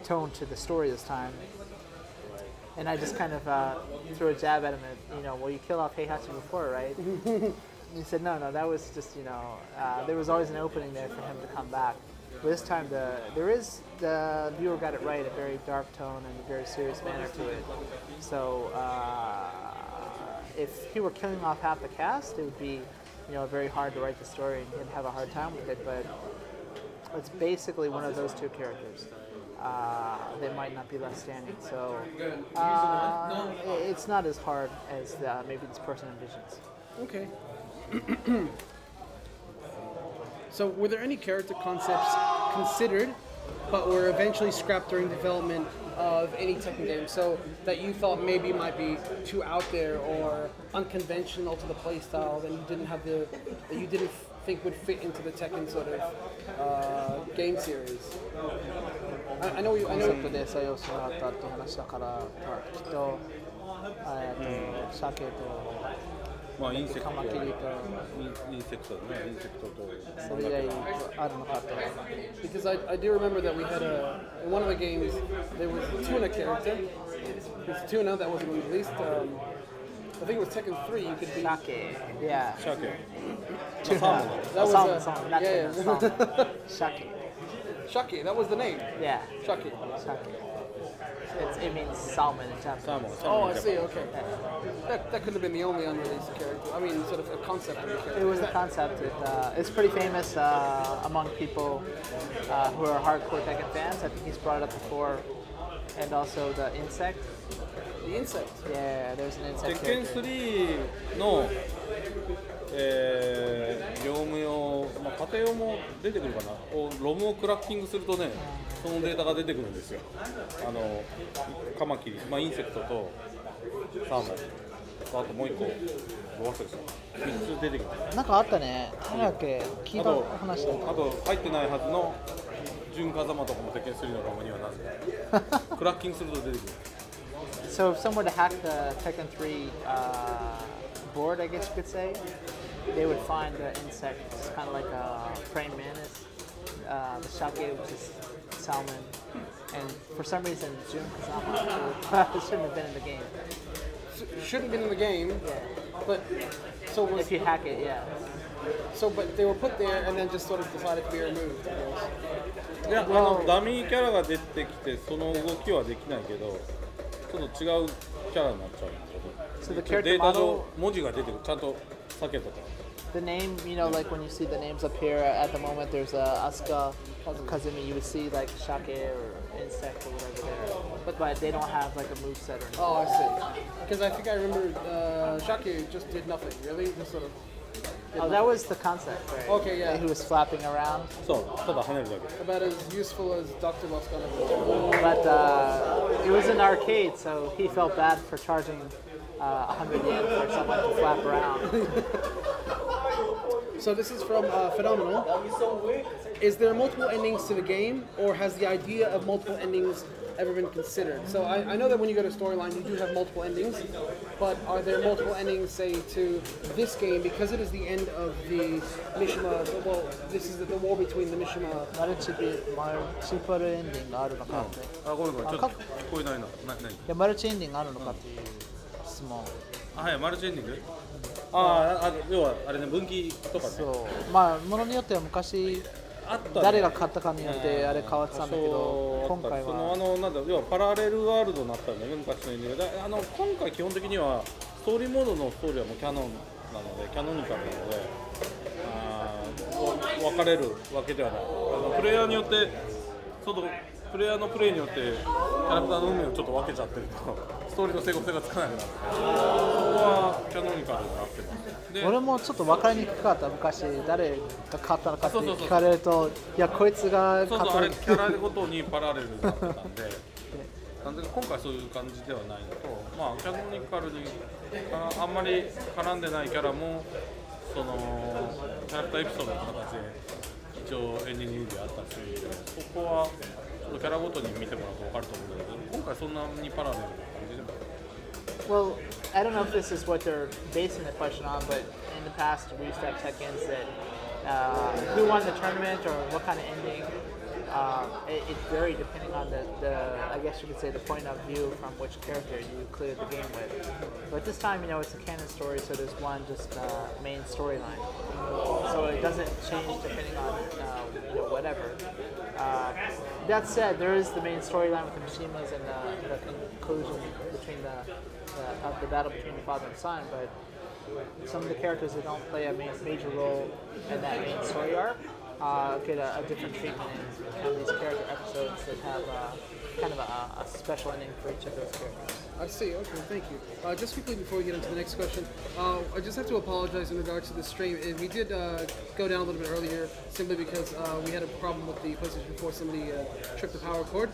tone to the story this time. And I just kind of threw a jab at him and, you know, well, you killed off Heihachi before, right? He said, no, that was just, you know, there was always an opening there for him to come back. But this time, the viewer got it right, a very dark tone and a very serious manner to it. So if he were killing off half the cast, it would be, you know, very hard to write the story and he'd have a hard time with it. But it's basically one of those two characters. They might not be left standing. So it's not as hard as maybe this person envisions. Okay. So were there any character concepts considered but were eventually scrapped during development of any Tekken game, so that you thought maybe might be too out there or unconventional to the playstyle that you didn't think would fit into the Tekken sort of game series? I know you. で採用してもらったっていう話だから、きっと鮭とまあインセクトカマキリとインセクトね、インセクトとそれ以外あるのかと。Because I do remember that we had in one of the games there was a tuna character. There's tuna that wasn't released. I think it was Tekken 3. You could be Shake, yeah. Shake. Salmon. That was salmon, not yeah, tuna, salmon. Shake. Shake, that was the name. Yeah. Shake. It means salmon in Japanese. Oh, I see. Okay. That could have been the only unreleased character. I mean, sort of a concept of the character. It was a concept. It's pretty famous among people who are hardcore Tekken fans. I think he's brought it up before. And also the insect. The insect? Yeah, there's an insect Tekken character. 3の業務用、まあ、家庭用も出てくるかな、ロムをクラッキングするとね、そのデータが出てくるんですよ。カマキリ、まあ、インセクトとサーモン、あともう一個、どう忘れした、3つ出てくる。なんかあったね、何だっけ、聞いた話だった。あと入ってないはずの純風間とかも鉄拳3のロムにはなぜかクラッキングすると出てくる。So if someone were to hack the Tekken 3 board, I guess you could say, they would find the insect. It's kind of like a praying mantis, the shake, which is salmon, and for some reason, Jun Kazama shouldn't have been in the game. Shouldn't have been in the game. Yeah. But so if you hack it, yeah. So, but they were put there and then just sort of decided to be removed. いや、ダミーキャラが出てきてその動きはできないけど、ちょっと違うキャラになっちゃうんだけど、データ上文字が出てくる、ちゃんと鮭とか。The name, you know, like when you see the names up here at the moment, there's Asuka, Kazumi, you would see like shake or insect or whatever there, but they don't have like a moveset or anything. Oh, I see. Because I think I remember Shake just did nothing, really, just sort of. Oh, that was the concept, right? Okay, yeah. He was flapping around. そう、ただ跳ねるだけ。 About as useful as Dr. Boss kind of. But it was an arcade, so he felt bad for charging 100 yen for someone to flap around. So this is from Phenomenal. Is there multiple endings to the game, or has the idea of multiple endings ever been considered? So I know that when you go to storyline, you do have multiple endings, but are there multiple endings, say, to this game, because it is the end of the Mishima, well, this is the war between the Mishima. マルチプルエンディングがあるのかって。あ、ごめんごめん、ちょっと聞こえないな。何？いや、マルチエンディングがあるのかっていう質問。はい、マルチエンディング？要はあれね、分岐とかね。そう。まあ、ものによっては昔、誰が勝ったかによってあれ変わってたんだけど、今回はなんだ、要はパラレルワールドになったんだよね、昔のエンディングで。今回基本的にはストーリーモードのストーリーはもうキャノンなので、キャノニカルなので、分かれるわけではない。プレイヤーによってちょっとプレイヤーのプレイによってキャラクターの運命をちょっと分けちゃってるとストーリーの整合性がつかなくなるので、そこはキャノニカルになってます。俺もちょっと分かりにくかった。昔誰が勝ったのかって聞かれると、いやこいつが勝った。あれキャラごとにパラレルになってたんでなんで今回そういう感じではないのと、まあキャノニカルにあんまり絡んでないキャラもそのキャラクターエピソードの形で一応エンディングであったし、そこはキャラごとに見てもらうと分かると思うんだけど、今回そんなにパラレルな感じでも。Well, I don't know if this is what they're basing the question on, but in the past we used to have Tekkens that who won the tournament or what kind of ending. It varied depending on the, I guess you could say, the point of view from which character you cleared the game with. But this time, it's a canon story, so there's one just main storyline. So it doesn't change depending on, whatever. That said, there is the main storyline with the Mishimas and the conclusion between the battle between the father and son, but some of the characters that don't play a major role in that main story arc get a different treatment in kind of these character episodes that have kind of a special ending for each of those characters. I see. Okay, thank you. Just quickly before we get into the next question, I just have to apologize in regards to the stream. We did go down a little bit earlier simply because we had a problem with the PlayStation 4. Somebody tripped the power cord.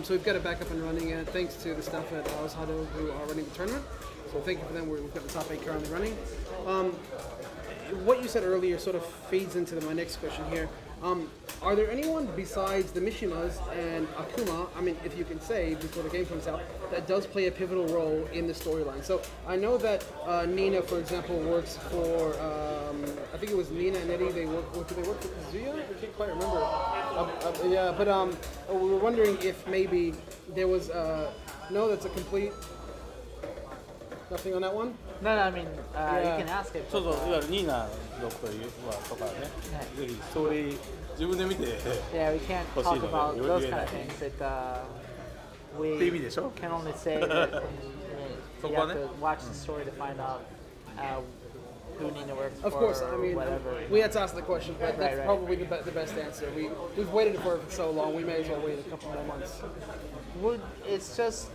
So we've got it back up and running, and thanks to the staff at Hado who are running the tournament. So thank you for them. We've got the top 8 currently running. What you said earlier sort of feeds into my next question here. Are there anyone besides the Mishimas and Akuma, I mean, if you can say before the game comes out, that does play a pivotal role in the storyline? So I know that Nina, for example, works for, I think it was Nina and Eddie, do they work for Kazuya? I can't quite remember. Yeah, but we were wondering if maybe there was, no, that's a complete, nothing on that one? No, I mean, you can ask it. そうそう、いわゆるニーナドクとかね、ぜひストーリー自分で見て Yeah, we can't talk about those kind of things that we can only say that you have to watch the story to find out who Nina works for. Of course, I mean, whatever. We had to ask the question, but that's probably the best answer. We've waited for it for so long, we may as well wait a couple more months. It's just...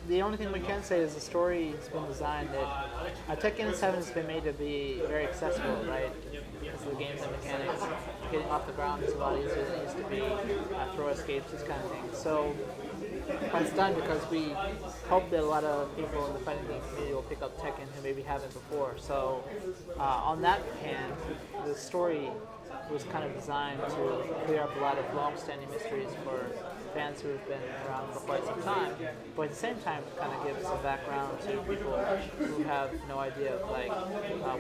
The only thing we can say is the story has been designed that Tekken 7 has been made to be very accessible, right? Because of the games and mechanics. Getting off the ground is a lot easier than it used to be. Throw escapes, this kind of thing. So it's done because we hope that a lot of people in the fighting game community will pick up Tekken who maybe haven't before. So on that hand, the story was kind of designed to clear up a lot of long-standing mysteries for fans who have been around for quite some time, but at the same time kind of give some background to people who have no idea of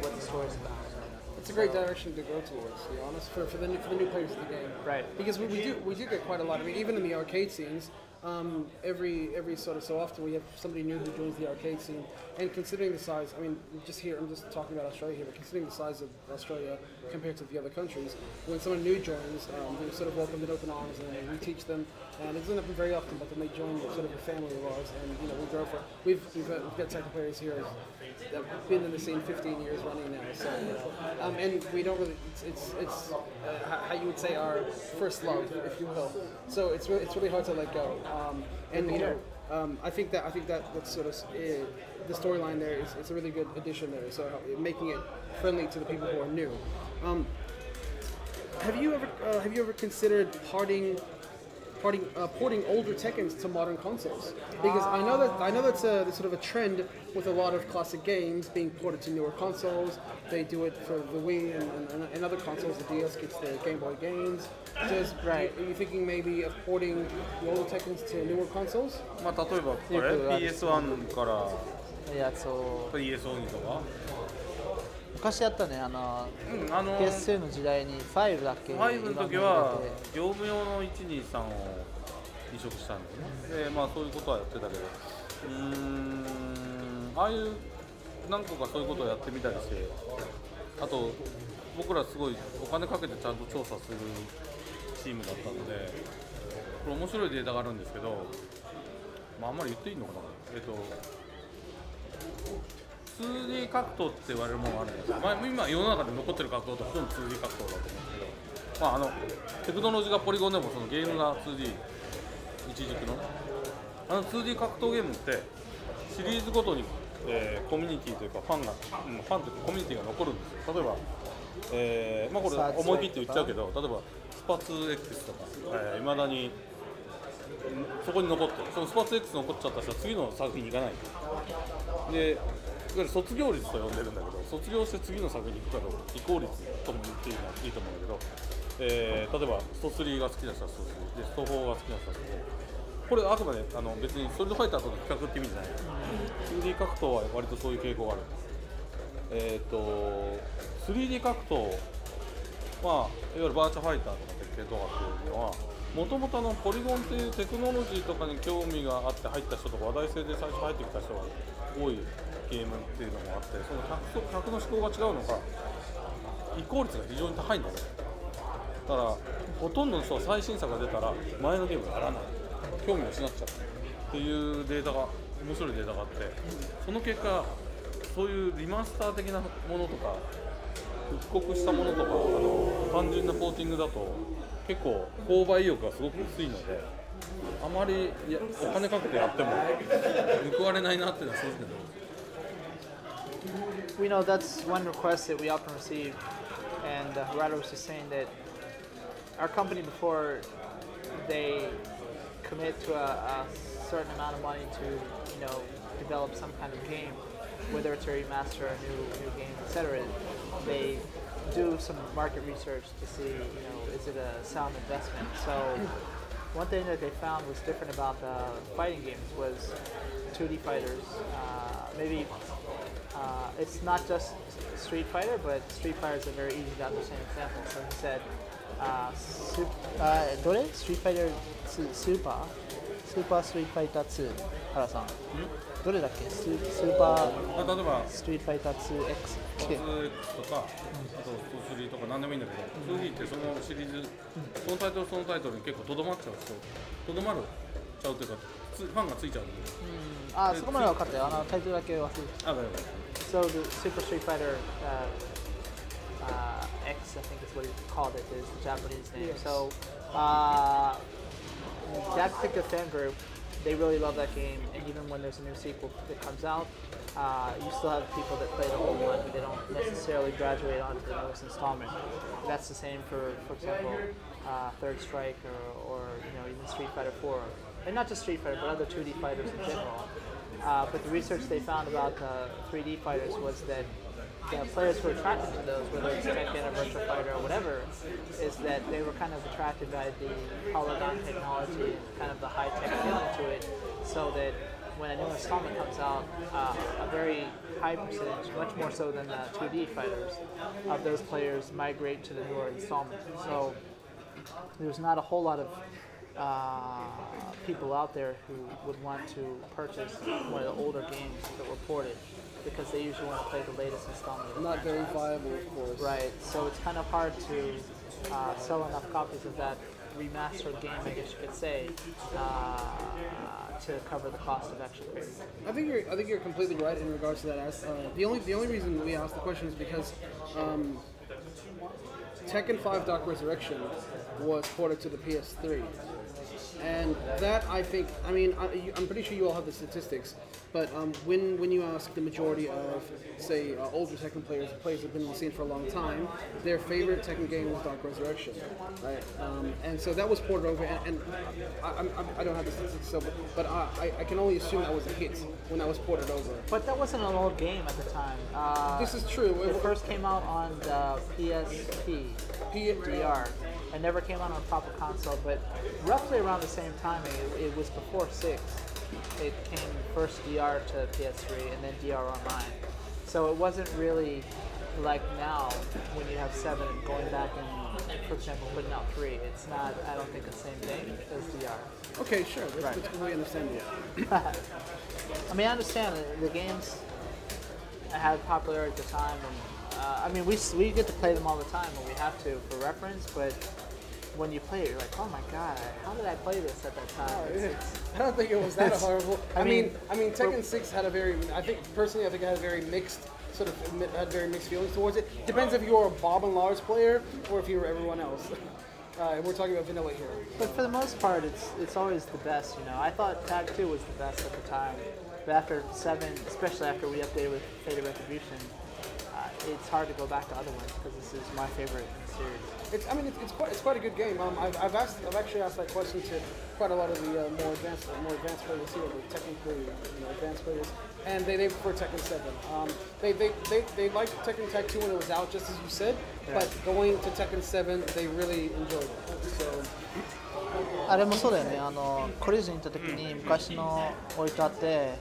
what the story is about. It's a great direction to go towards, to be honest, for the new players of the game. Right. Because we do get quite a lot. I mean, even in the arcade scenes, every sort of so often we have somebody new who joins the arcade scene. And considering the size, I mean, I'm just talking about Australia here, but considering the size of Australia compared to the other countries, when someone new joins, we're sort of welcomed with open arms, and we teach them. And it doesn't happen very often, but then they join sort of a family of ours, and we grow for. We've got Tekken players here that have been in the scene 15 years running now. So and we don't really. It's how you would say our first love, if you will. So it's really hard to let go. I think that's sort of the storyline there is it's a really good addition there. So making it friendly to the people who are new. Have you ever considered porting older Tekkens to modern consoles? Because I know that's sort of a trend with a lot of classic games being ported to newer consoles. They do it for the Wii and other consoles. The DS gets the Game Boy games. Are you thinking maybe of porting the older Tekkens to newer consoles? まあ例えばこれ PS1 からPS2 とか。昔やったね、PS2 の時代に5だっけ5の時は業務用の123を移植したんですね。でまあそういうことはやってたけどああいう何個かそういうことをやってみたりして、あと僕らすごいお金かけてちゃんと調査するチームだったので、これ面白いデータがあるんですけど、まああんまり言っていいのかな。2D 格闘って言われるものがあるんですよ。今世の中で残ってる格闘ってほとんど 2D 格闘だと思うんですけど、まあ、テクノロジーがポリゴンでもそのゲームが 2D 一軸の2D 格闘ゲームってシリーズごとに、コミュニティというかファンというかコミュニティが残るんですよ。例えば、まあ、これ思い切って言っちゃうけど、例えばスパツ X とかいまだにそこに残ってる、そのスパツ X 残っちゃった人は次の作品に行かないで、いわゆる卒業率と呼んでるんだけど、卒業して次の作品に行くかどうか移行率とも言っていいと思うんだけど、例えばスト3が好きな人はスト3で、スト4が好きな人はスト4、これあくまで別にソリッドファイターとの比較って意味じゃない。 2D 格闘は割とそういう傾向がある。3D 格闘、まあ、いわゆるバーチャファイターとか鉄拳とかっていうのはもともとポリゴンっていうテクノロジーとかに興味があって入った人とか話題性で最初入ってきた人が多いゲームっていうのもあって、その客の思考が違うのか移行率が非常に高いんだね。だからほとんどの人は最新作が出たら前のゲームやらない、興味を失っちゃうっていうデータが、面白いデータがあって、その結果そういうリマスター的なものとか復刻したものとか単純なポーティングだと結構購買意欲がすごく薄いので、あまりお金かけてやっても報われないなっていうのはそうですけど。We know that's one request that we often receive, and Harada was just saying that our company, before they commit to a certain amount of money to, develop some kind of game, whether it's a remaster, a new game, etc., they do some market research to see, is it a sound investment? So one thing that they found was different about fighting games was 2D fighters. Maybe it's not just Street Fighter, but Street Fighter is a very easy to understand example. So he said, Street Fighter 2 Super Street Fighter 2 原さん、どれだっけ？スーパー例えばストリートファイター 2X 2X とか、あと2-3とか何でもいいんだけど、2D ってそのシリーズ、そのタイトルに結構とどまっちゃうと、とどまるちゃうというか、ファンがついちゃうんで。そこまで分かったよ。タイトルだけ忘れてた。So the Super Street Fighter X, I think is what he called it, is the Japanese name. Yes. So that particular fan group, they really love that game, and even when there's a new sequel that comes out, you still have people that play the old one, but they don't necessarily graduate onto the newest installment. That's the same for example, Third Strike or even Street Fighter 4, and not just Street Fighter, but other 2D fighters in general. But the research they found about 3D fighters was that the players who were attracted to those, whether it's Tekken or Virtual Fighter or whatever, is that they were kind of attracted by the polygon technology and kind of the high-tech feeling to it, so that when a new installment comes out, a very high percentage, much more so than the 2D fighters, of those players migrate to the newer installment. So there's not a whole lot of people out there who would want to purchase one of the older games that were ported, because they usually want to play the latest installment. Not very viable, of course. Right, so it's kind of hard to sell enough copies of that remastered game, I guess you could say, to cover the cost of actually creating it. I think you're completely right in regards to that. The only reason we asked the question is because Tekken 5 Dark Resurrection was ported to the PS3. And that, I think, I'm pretty sure you all have the statistics, but when you ask the majority of, say, older Tekken players who have been in the scene for a long time, their favorite Tekken game was Dark Resurrection, right? And so that was ported over, and I don't have the statistics, but I can only assume that was a hit when that was ported over. But that wasn't an old game at the time. This is true. It first came out on the PSP, DR. It never came out on a proper console, but roughly around the same time, it was before 6. It came first DR to PS3 and then DR Online. So it wasn't really like now when you have 7 and going back and, for example, putting out 3. It's not, I don't think, the same thing as DR. Okay, sure. That's completely understandable. I understand the games had popularity at the time, and we get to play them all the time when we have to for reference, but when you play it, you're like, oh my god, how did I play this at that time? I don't think it was that horrible. I mean, Tekken 6 had a very, I think it had a very mixed sort of had very mixed feelings towards it. Depends if you're a Bob and Lars player or if you're everyone else. And we're talking about vanilla here. But for the most part, it's always the best. You know, I thought Tag 2 was the best at the time, but after 7, especially after we updated with Fate of Retribution, it's hard to go back to other ones because this is my favorite in the series. It's quite a good game. I've actually asked that question to quite a lot of the more advanced players here, the technically advanced players, and they prefer Tekken 7. They liked Tekken Tag 2 when it was out, just as you said, but going to Tekken 7, they really enjoyed it. So. あれもそうだよね。コレージに行った時に昔の置いてあって、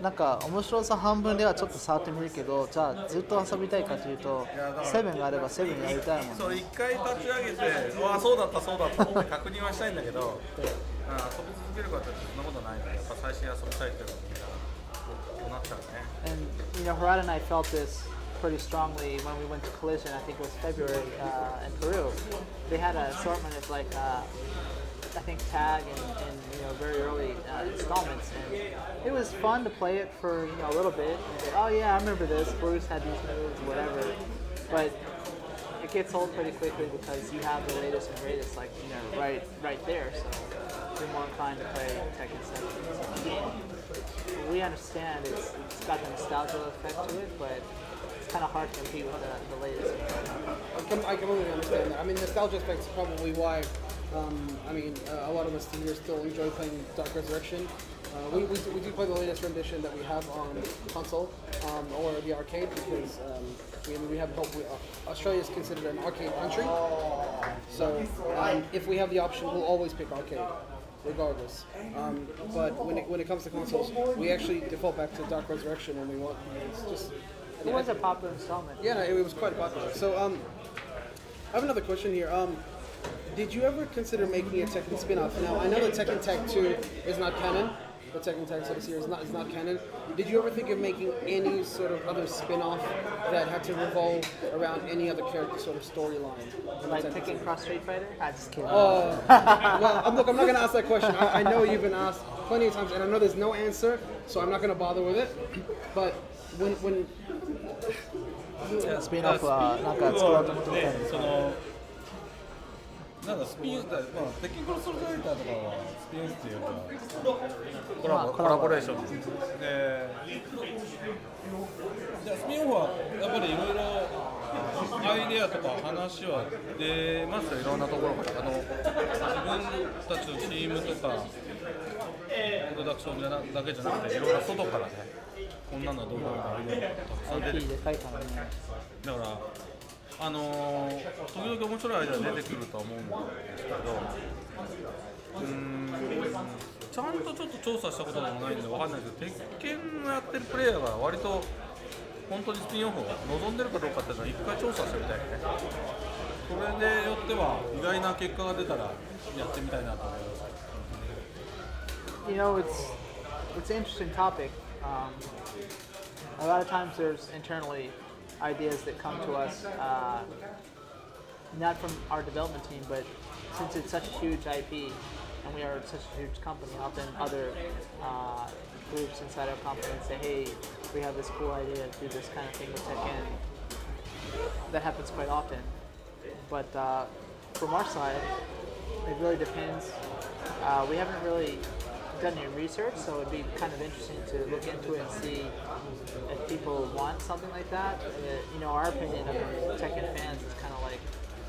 なんか面白さ半分ではちょっと触ってみるけど、じゃあずっと遊びたいかというと、7があれば7やりたいもんね。そう一回立ち上げて、わあそうだったそうだったって確認はしたいんだけど、遊び続けるかってそんなことないから、やっぱ最新遊びたいっていうのがなっちゃうね。And you know, Harada and I felt this pretty strongly when we went to Collision. I think it was February in Peru. They had an assortment of like. I think Tag and very early installments, and it was fun to play it for a little bit. And say, oh yeah, I remember this. Bruce had these moves, whatever. But it gets old pretty quickly because you have the latest and greatest, like right there. So you're more inclined to play Tekken 7. So, we understand it's got the nostalgia effect to it, but it's kind of hard to compete with the latest. I completely understand that. I mean, nostalgia effect is probably why. A lot of us here still enjoy playing Dark Resurrection. We do play the latest rendition that we have on console or the arcade because we have Australia is considered an arcade country. So if we have the option, we'll always pick arcade, regardless. But when it comes to consoles, we actually default back to Dark Resurrection when we want. It's just. It was a popular installment. Yeah, it was quite popular. So I have another question here. Did you ever consider making a Tekken spin-off? Now, I know that Tekken Tag 2 is not canon. The Tekken Tag series is not canon. Did you ever think of making any sort of other spin-off that had to revolve around any other character sort of storyline? Like Tekken Cross Street Fighter? I just kidding. Well, look, I'm not going to ask that question. I know you've been asked plenty of times, and I know there's no answer, so I'm not going to bother with it. But when spin-off なんか作ろうと思ってたんですか？なんかスピンオフ、テッケンクロスソルジャーターとかはスピンオフっていうかコラボレーションで、スピンオフはやっぱりいろいろアイデアとか話は出ますよ、いろんなところから。自分たちのチームとかプロダクションだけじゃなくていろいろ外からね、こんなのどうなのかたくさん出てくる。だから時々面白いアイデア出てくるとは思うんですけど、ちゃんとちょっと調査したこともないんでわかんないけど、鉄拳をやってるプレイヤーが割と本当にスピンオフを望んでるかどうかっていうのは一回調査してみたいね。それでよっては意外な結果が出たらやってみたいなと思います。You know, it's an interesting topic. A lot of times there's internally ideas that come to us, not from our development team, but since it's such a huge IP and we are such a huge company, often other groups inside our company say, hey, we have this cool idea to do this kind of thing with Tekken. That happens quite often. But from our side, it really depends. We haven't really done any research, so it'd be kind of interesting to look into it and see if people want something like that. Our opinion of Tekken fans is kind of like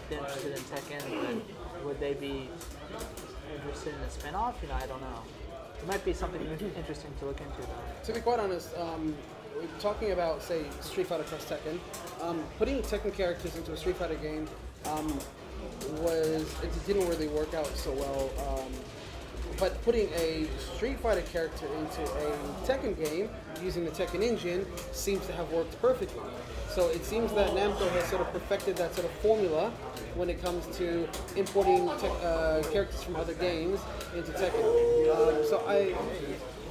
they're interested in Tekken, but would they be interested in a spin-off? I don't know. It might be something interesting to look into, though. To be quite honest, talking about, say, Street Fighter Cross Tekken, putting Tekken characters into a Street Fighter game it didn't really work out so well. But putting a Street Fighter character into a Tekken game using the Tekken engine seems to have worked perfectly. So it seems that Namco has sort of perfected that sort of formula when it comes to importing characters from other games into Tekken.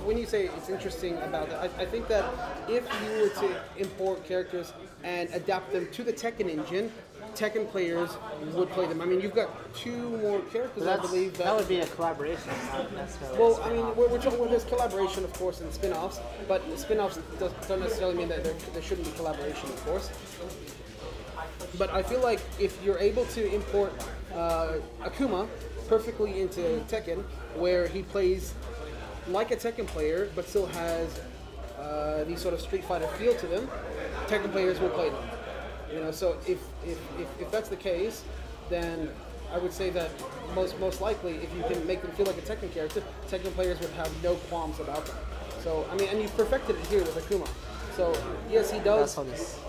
When you say it's interesting about that, I think that if you were to import characters and adapt them to the Tekken engine, Tekken players would play them. I mean, you've got 2 more characters, I believe. That would be a collaboration, not necessarily. Well, I mean, we're talking about this collaboration, of course, and spin-offs, but spin-offs don't necessarily mean that there shouldn't be collaboration, of course. But I feel like if you're able to import Akuma perfectly into Tekken, where he plays like a Tekken player, but still has these sort of Street Fighter feel to them, Tekken players will play them. You know, so if that's the case, then I would say that most likely, if you can make them feel like a Tekken character, Tekken players would have no qualms about them. So I mean, and you've perfected it here with Akuma. So yes, he does.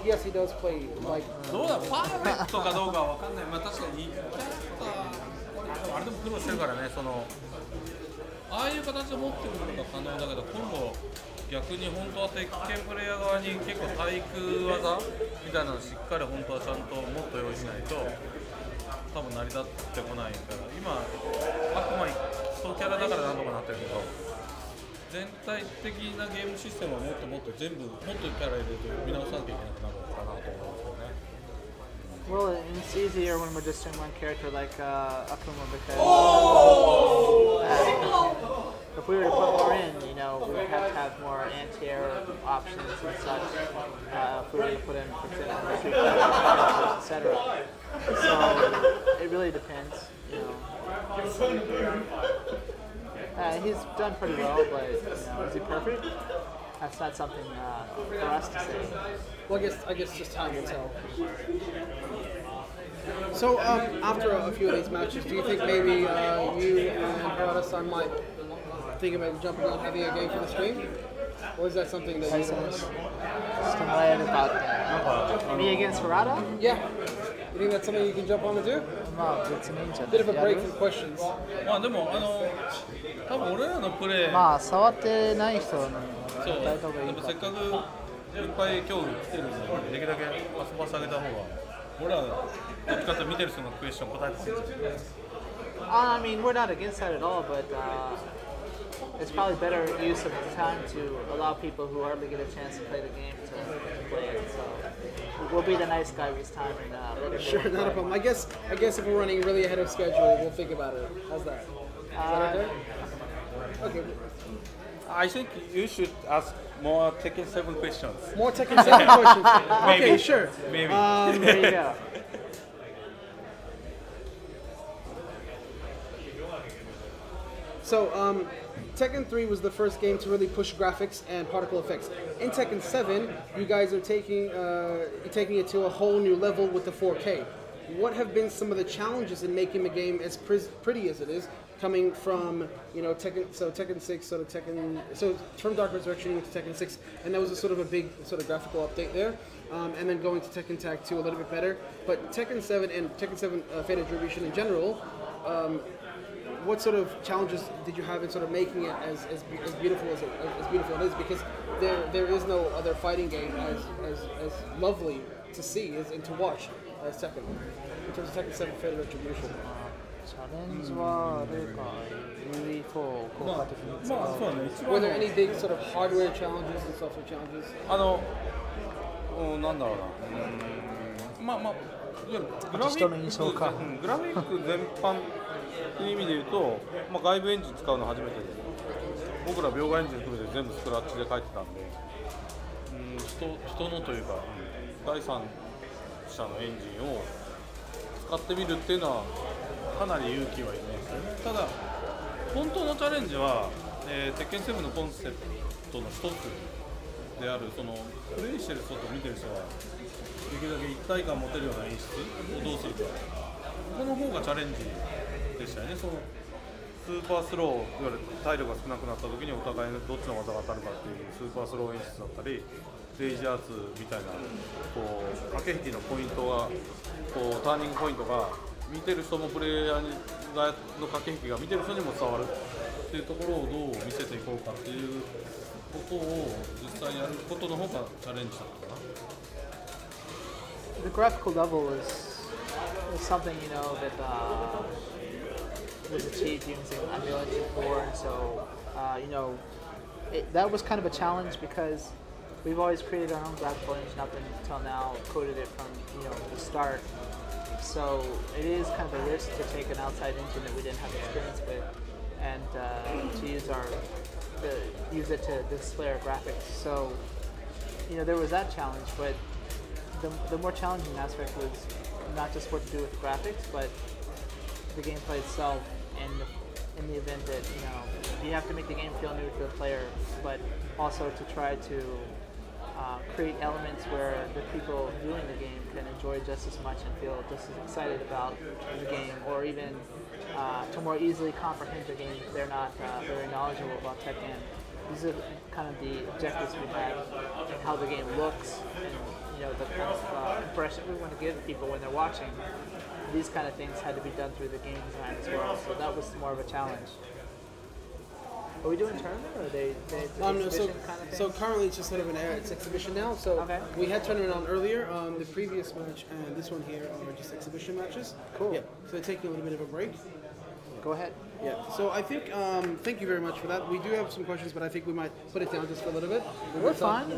Yes, he does play like. どうだ、パーフェクトかどうかは分かんない。まあ確かにキャラクターあれでも苦労してるからね。ああいう形で持ってくるのが可能だけど、今後逆に本当は鉄拳プレイヤー側に結構体育技みたいなのしっかり本当はちゃんともっと用意しないと多分成り立ってこないから、今あくまで一キャラだからなんとかなってるけど、全体的なゲームシステムはもっと全部もっとキャラ入れて見直さなきゃいけなくなるのかなと思うんですよね。Well, it's easier when we're just doing one character like Akuma because if we were to put more in, you know, we would have to have more anti-air options and such. If we were to put in, for example, Street Fighter, etc. So it really depends, you know. He's done pretty well, but you know, is he perfect? That's not something for us to say. Well, I guess just time will tell. So after a few of these matches, do you think maybe you and Harada-san might think about jumping on having a game for the stream? Or is that something that you Me against Harada? Yeah. You think that's something you can jump on and do? Bit of a break from questions. まあでも多分俺らのプレイまあ触ってない人のそう、でもせっかくいっぱい競技来てるので、できるだけ遊ばせてあげた方が俺らどっちかって見てる人のクエスチョン答えてくれる。I mean, we're not against that at all, but it's probably better use of the time to allow people who hardly get a chance to play the game to play it. So we'll be the nice guy this time and let it Sure, not a problem. I guess if we're running really ahead of schedule, we'll think about it. How's that? Is that okay? Okay. I think you should ask more Tekken 7 questions. More Tekken 7 questions. Okay, sure. Maybe. There you go. So, Tekken 3 was the first game to really push graphics and particle effects. In Tekken 7, you guys are taking it to a whole new level with the 4K. What have been some of the challenges in making the game as pretty as it is, coming from Tekken 6, so from Dark Resurrection into Tekken 6, and that was a sort of a big sort of graphical update there, and then going to Tekken Tag 2 a little bit better. But Tekken 7 and Tekken 7 Fate of Retribution in general, what sort of challenges did you have in sort of making it as beautiful as beautiful it is? Because there is no other fighting game as lovely to see and to watch as Tekken, in terms of Tekken 7 Fate of Retribution. チャレンジはあれか UE4 効果的に使う。Were there any big sort of hardware challenges and software challenges? なんだろうな、まあいわゆるグラフィック全般という意味で言うと、外部エンジン使うの初めてで、僕ら描画エンジン含めて全部スクラッチで書いてたんで、人のというか第三者のエンジンを使ってみるっていうのはかなり勇気はいりますよね。ただ本当のチャレンジは、鉄拳7のコンセプトの一つである、そのプレイしてる人と見てる人ができるだけ一体感持てるような演出をどうするか、この方がチャレンジでしたよね。そのスーパースロー、いわゆる体力が少なくなった時にお互いのどっちの技が当たるかっていうスーパースロー演出だったり、レイジアーツみたいなこう駆け引きのポイントがこうターニングポイントが見てる人もプレイヤーの駆け引きが見てる人にも伝わるっていうところをどう見せていこうかっていうことを実際やることの方がチャレンジだったかな。The graphical level is something that was achieved using Unreal Engine 4, and so that was kind of a challenge because we've always created our own graphical engine up until now, coded it from the start, So it is kind of a risk to take an outside engine that we didn't have experience with, and to use it to display our graphics. So there was that challenge, but the more challenging aspect was not just what to do with the graphics, but the gameplay itself, and in the event that you have to make the game feel new to the player, but also to try to create elements where the people viewing the game can enjoy just as much and feel just as excited about the game, or even to more easily comprehend the game if they're not very knowledgeable about Tekken. These are kind of the objectives we had, and how the game looks, and the kind of impression we want to give people when they're watching. These kind of things had to be done through the game design as well, so that was more of a challenge. Are we doing tournament, or are they No, so, kind of so currently it's just sort of it's exhibition now. So okay. We had tournament on earlier. The previous match and this one here are just exhibition matches. Cool. Yeah. So they're taking a little bit of a break. Go ahead. Yeah. So I think thank you very much for that. We do have some questions, but I think we might put it down just for a little bit. We're fine.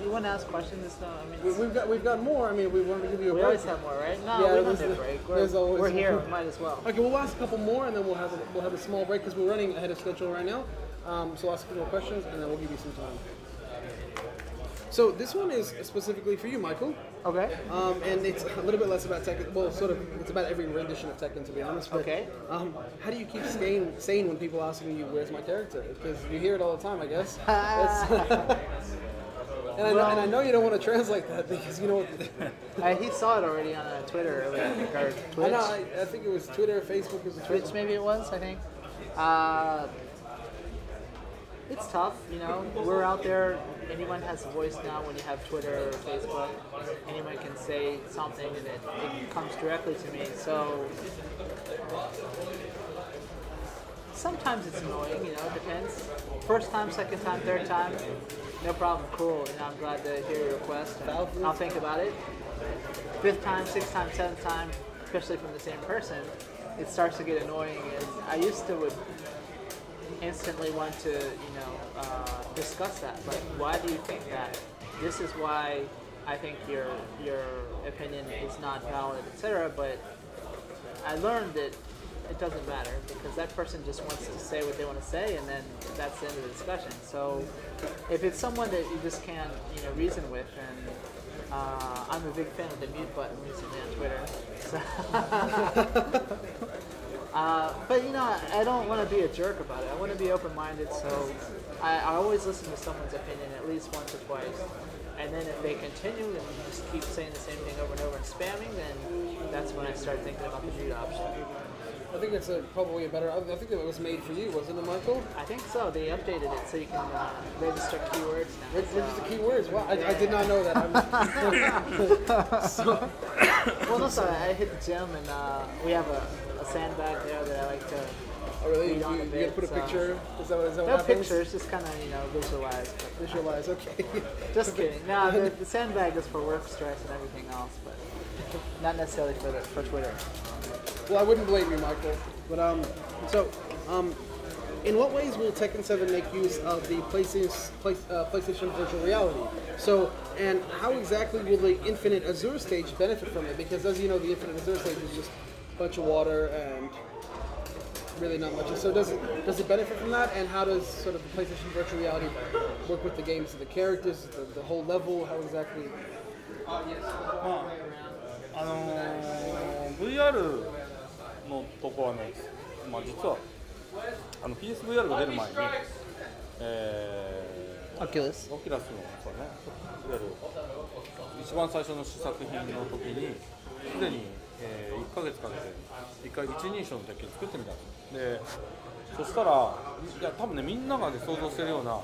You want to ask questions? We've got more. I mean, we want to give you a break. We always have more, right? No, we don't need a break. We're here. We might as well. Okay. We'll ask a couple more, and then we'll have a small break because we're running ahead of schedule right now. So I'll ask a couple more questions, and then we'll give you some time. So this one is specifically for you, Michael. Okay. And it's a little bit less about Tekken. Well, sort of. It's about every rendition of Tekken, to be honest. But, okay. How do you keep sane when people asking you, "Where's my character?" Because you hear it all the time, I guess. And I know you don't want to translate that because you know what. He saw it already on Twitter earlier, or Twitch. I know. I think it was Twitter, Facebook. It was Twitch, maybe it was. I think. It's tough, We're out there. Anyone has a voice now when you have Twitter or Facebook. Anyone can say something and it comes directly to me. So sometimes it's annoying, it depends. First time, second time, third time, no problem, cool. I'm glad to hear your request. I'll think about it. Fifth time, sixth time, seventh time, especially from the same person, it starts to get annoying. And I used to would instantly want to, discuss that. Like, why do you think that? This is why I think your opinion is not valid, etc. But I learned that it doesn't matter because that person just wants to say what they want to say, and then that's the end of the discussion. So if it's someone that you just can't, reason with, and I'm a big fan of the mute button recently on Twitter. So but I don't want to be a jerk about it. I want to be open-minded, so I always listen to someone's opinion at least once or twice. And then if they continue and just keep saying the same thing over and over and spamming, then that's when I start thinking about the mute option. I think it's probably a better. I think it was made for you, wasn't it, Michael? I think so. They updated it so you can register keywords now. Register keywords? Wow, I did not know that. Well, no, sorry. I hit the gym, and we have a sandbag there that I like to. Oh, really? You gotta put a picture? Is that what no happens? Pictures, just kind of, visualize. Visualize, okay. Just kidding. No, the sandbag is for work stress and everything else, but not necessarily for Twitter. Well, I wouldn't blame you, Michael. But in what ways will Tekken 7 make use of the PlayStation virtual reality? So, and how exactly will the Infinite Azure stage benefit from it? Because as you know, the Infinite Azure stage is just a bunch of water and really not much. So does it benefit from that? And how does sort of the PlayStation virtual reality work with the games, the characters, the whole level? How exactly? VR のとこはね、実はPSVR が出る前に、オキュラスのそうね、いわゆる一番最初の試作品の時にすでに、1ヶ月かけて1回一人称の鉄拳作ってみたんです。で、そしたらいや多分ねみんなが、ね、想像してるような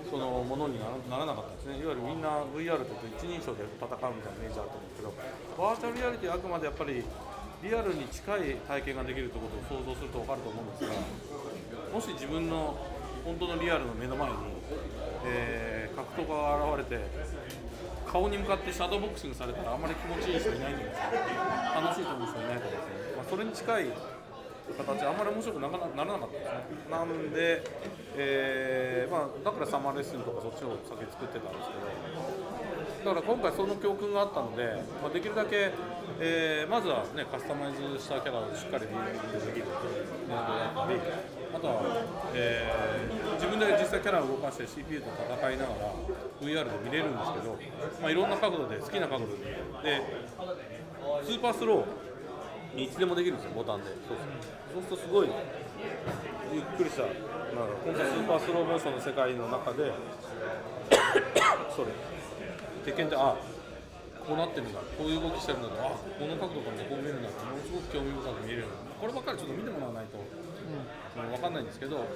そのものにならなかったんですね。いわゆるみんな VR というと一人称で戦うみたいなイメージあると思うんですけど、バーチャルリアリティはあくまでやっぱりリアルに近い体験ができるということを想像すると分かると思うんですが、もし自分の本当のリアルの目の前に、格闘家が現れて顔に向かってシャドーボクシングされたらあんまり気持ちいい人いないんじゃないですか。楽しいと思う人いないと思うんですね。それに近い形あんまり面白くならなかったですね。なんで、だからサマーレッスンとかそっちを先作ってたんですけど、だから今回その教訓があったので、できるだけ、まずはねカスタマイズしたキャラをしっかりリリースできるモードだったり、あとは、自分で実際キャラを動かして CPU と戦いながら VR で見れるんですけど、いろんな角度で好きな角度でスーパースローにいつでもできるんですよ、ボタンで。そうするとすごいゆっくりした本当スーパースローモーションの世界の中でそれ鉄拳ってこうなってるんだ、こういう動きしてるんだ、この角度からこう見えるんだってものすごく興味深く見えるような、こればっかりちょっと見てもらわないと分かんないんですけど、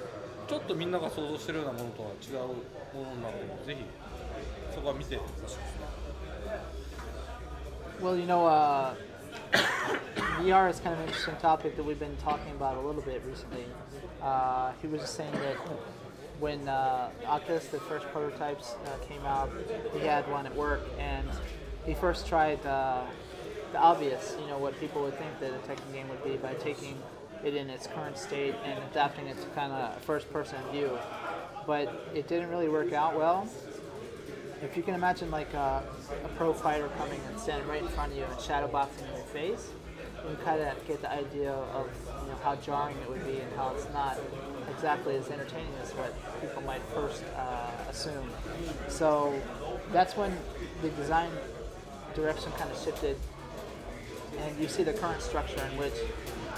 ちょっとみんなが想像してるようなものとは違うものになってるので、ぜひそこは見てほしいですね。Well, VR is kind of an interesting topic that we've been talking about a little bit recently. He was just saying that when Oculus, the first prototypes came out, he had one at work, and he first tried the obvious, what people would think that a Tekken game would be by taking it in its current state and adapting it to kind of a first-person view. But it didn't really work out well. If you can imagine like a pro fighter coming and standing right in front of you and shadowboxing in your face, you can kind of get the idea of how jarring it would be and how it's not exactly as entertaining as what people might first assume. So that's when the design direction kind of shifted, and you see the current structure in which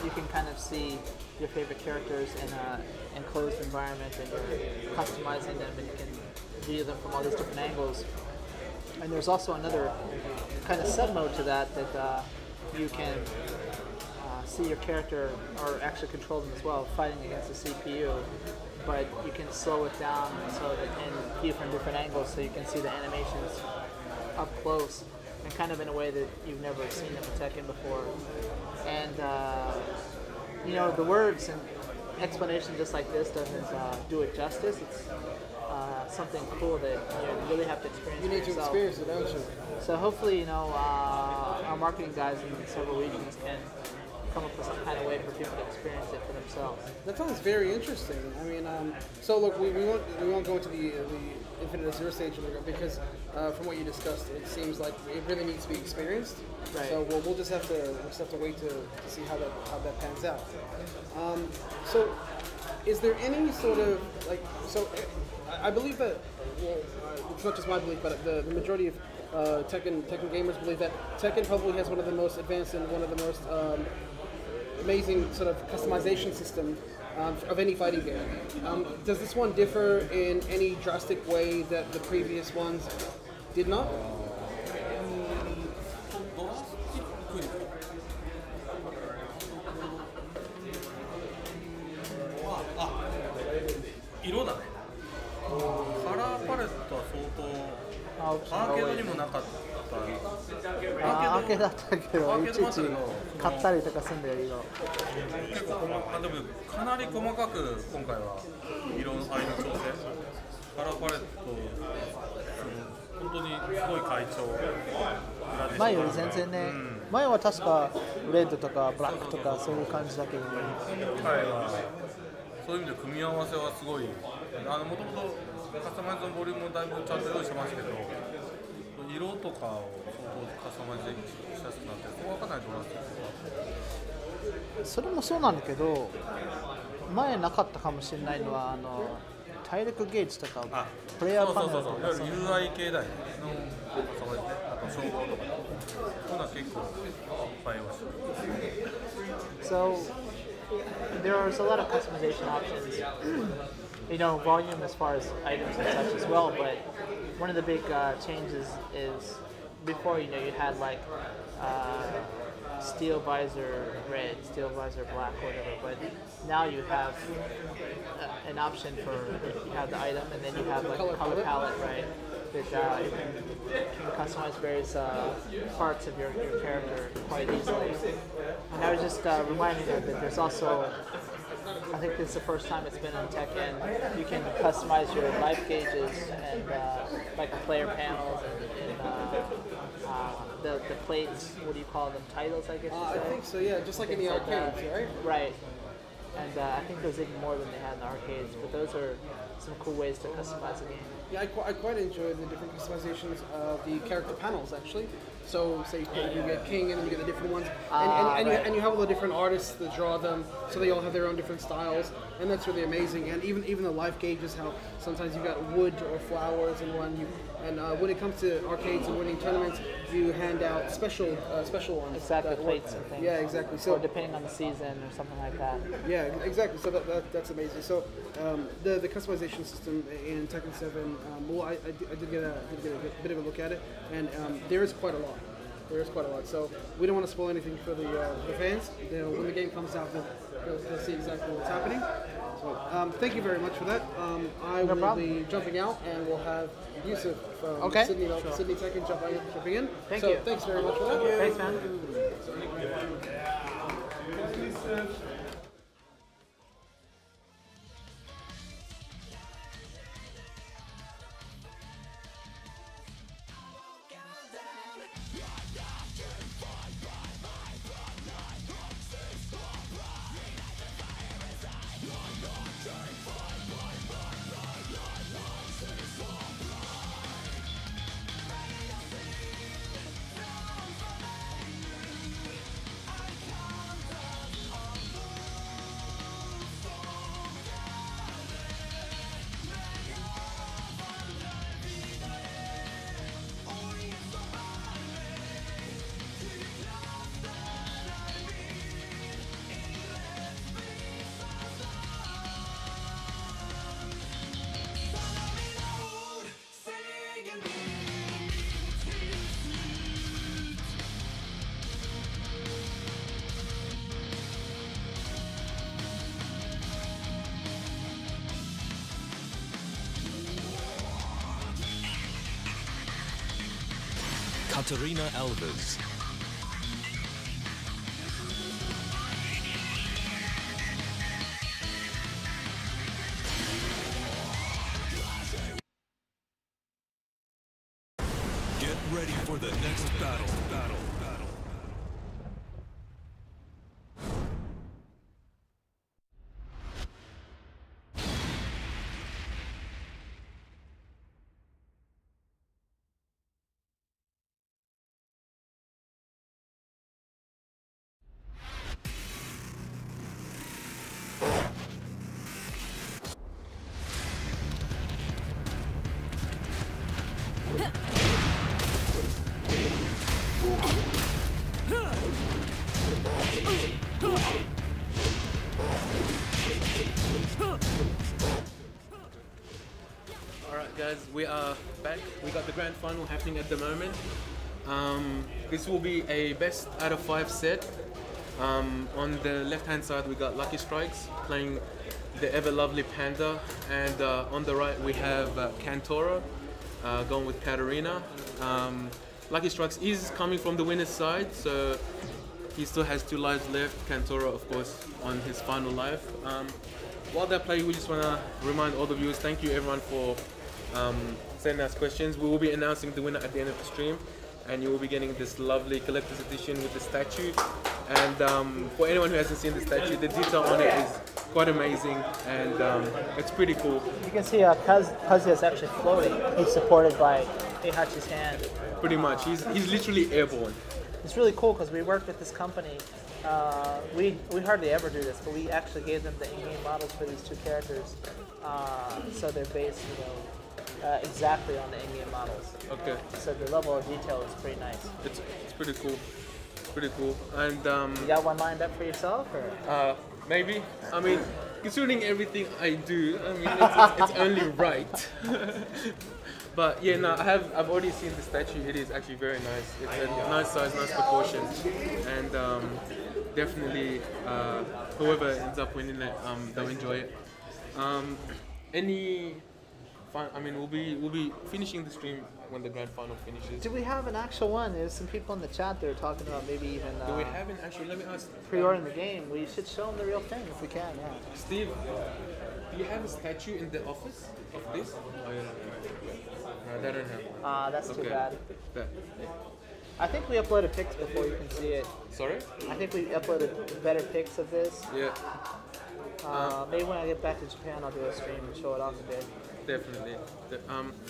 you can kind of see your favorite characters in an enclosed environment, and you're customizing them, and you can view them from all these different angles. And there's also another kind of sub-mode to that you can see your character, or actually control them as well, fighting against the CPU, but you can slow it down and view from different angles so you can see the animations up close and kind of in a way that you've never seen them in Tekken before. And the words and explanation just like this doesn't do it justice. It's something cool that you really have to experience. You need to experience it, don't you? So hopefully, our marketing guys in several regions can come up with some kind of way for people to experience it for themselves. That sounds very interesting. I mean, so look, we won't go into the Infinite Zero stage because from what you discussed, it seems like it really needs to be experienced. Right. So we'll just have to wait to see how that pans out. So, is there any sort of I believe that, it's not just my belief, but the majority of Tekken gamers believe that Tekken probably has one of the most advanced and one of the most amazing sort of customization system of any fighting game. Does this one differ in any drastic way that the previous ones did not? 色だね。カラーパレットは相当アーケードにもなかった。アーケードだったけど、いちいち買ったりとかするんだよ、色。結構でもかなり細かく今回は色の合いの調整。カラーパレット、本当にすごい快調。前より全然ね、前は確かレッドとかブラックとかそういう感じだけど、今回はそういう意味で組み合わせはすごい。もともとカスタマイズのボリュームもだいぶちゃんと用意してますけど、色とかをカスタマイズしやすくなって、そこはかなりドラスティック。それもそうなんだけど、前なかったかもしれないのは体力ゲージとかプレイヤーパネルとか、そう UI 系だよねのカスタマイズね、あと称号とかそういうのは結構いっぱい用意してる。So there's a lot of customization options. Volume as far as items and such as well, but one of the big changes is before, you had like steel visor red, steel visor black, whatever, but now you have an option for, you have the item and then you have like a color palette, right, that you can customize various parts of your character quite easily. And I was just reminding them that there's also, I think this is the first time it's been in Tekken, you can customize your life gauges and like the player panels and the plates, what do you call them, titles, I guess you say? I think so, yeah, just like in the arcades, right? Right. and I think there's even more than they had in the arcades. But those are some cool ways to customize the game. Yeah, I quite enjoy the different customizations of the character panels, actually. So, say you get King, and then you get the different ones, and you have all the different artists that draw them, so they all have their own different styles, and that's really amazing. And even the life gauges, how sometimes you've got wood or flowers in one. When it comes to arcades and winning tournaments, you hand out special ones. Exactly, plates and things. Yeah, exactly. So or depending on the season or something like that. Yeah, exactly. So that's amazing. So the customization system in Tekken 7, well, I did get a bit of a look at it, and there is quite a lot. So we don't want to spoil anything for the fans. When the game comes out, they'll see exactly what's happening. So thank you very much for that. I will be jumping out, and we'll have Yusuf from Sydney Tekken jumping in. Thank you. Thanks very much for that. Thanks, man. Katarina Alves. Get ready for the next battle. Alright guys, we are back. We got the grand final happening at the moment. This will be a best out of 5 set. On the left hand side we got Lucky Strikes playing the ever lovely Panda, and on the right we have Kantoro going with Katarina. Lucky Strikes is coming from the winner's side, so he still has 2 lives left. Kantoro, of course, on his final life. While they play, we just want to remind all the viewers, thank you everyone for sending us questions. We will be announcing the winner at the end of the stream, and you will be getting this lovely collector's edition with the statue. And for anyone who hasn't seen the statue, the detail on it is quite amazing, and it's pretty cool. You can see Kazuya is actually floating. He's supported by Heihachi's hand. Pretty much, he's literally airborne. It's really cool because we worked with this company. We hardly ever do this, but we actually gave them the in-game models for these 2 characters, so they're based, exactly on the in-game models. Okay. So the level of detail is pretty nice. It's pretty cool. Pretty cool. And you got one lined up for yourself, or? Maybe. I mean, considering everything I do, I mean, it's only right. But yeah, no, I've already seen the statue. It is actually very nice. It's a nice size, nice proportion, and definitely whoever ends up winning it, they'll enjoy it. Any fun? I mean, we'll be finishing the stream when the grand final finishes. Do we have an actual one? There's some people in the chat that are talking about maybe even. Do we have an actual? Let me ask. Pre-ordering the game. We should show them the real thing if we can. Yeah. Steve, do you have a statue in the office of this? Oh, yeah. No, they don't have one. That's okay. too bad. Yeah. I think we uploaded pics before you can see it. Sorry? I think we uploaded better pics of this. Yeah. Maybe when I get back to Japan, I'll do a stream and show it off a bit. Definitely.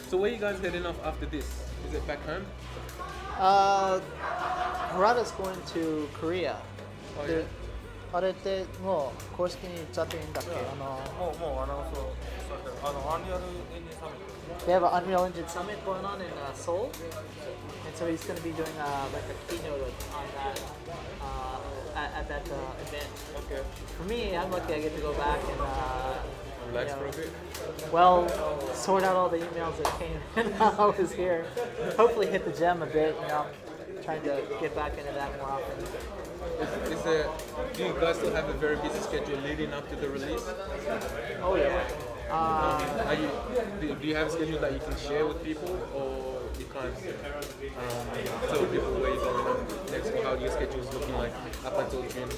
So where are you guys heading off after this? Is it back home? Harada's going to Korea. Oh, yeah. あれってもう公式に言っちゃっていいんだっけ？もうアナウンスをされてる。アンリアルエンジンサミット。They have an Unreal Engine Summit going on in Seoul, and so he's going to be doing like a keynote on that at that event. Okay. For me, I'm lucky I get to go back and Relax for a bit. well, sort out all the emails that came in while I was here. Hopefully hit the gym a bit, trying to get back into that more often. Do you guys still have a very busy schedule leading up to the release? Oh yeah. Do you have a schedule that you can share with people, or you can't tell people where you're going on next, or how your schedule is looking like up until June?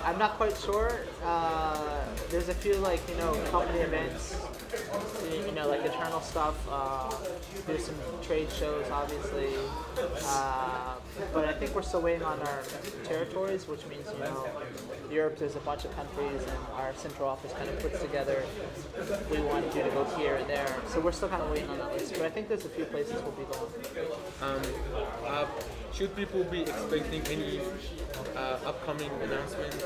I'm not quite sure. There's a few company events, like internal stuff. There's some trade shows, obviously, but I think we're still waiting on our territories, which means Europe. There's a bunch of countries, and our central office kind of puts together. We want you to go here and there, so we're still kind of waiting on that list. But I think there's a few places we'll be going. Should people be expecting any upcoming announcements?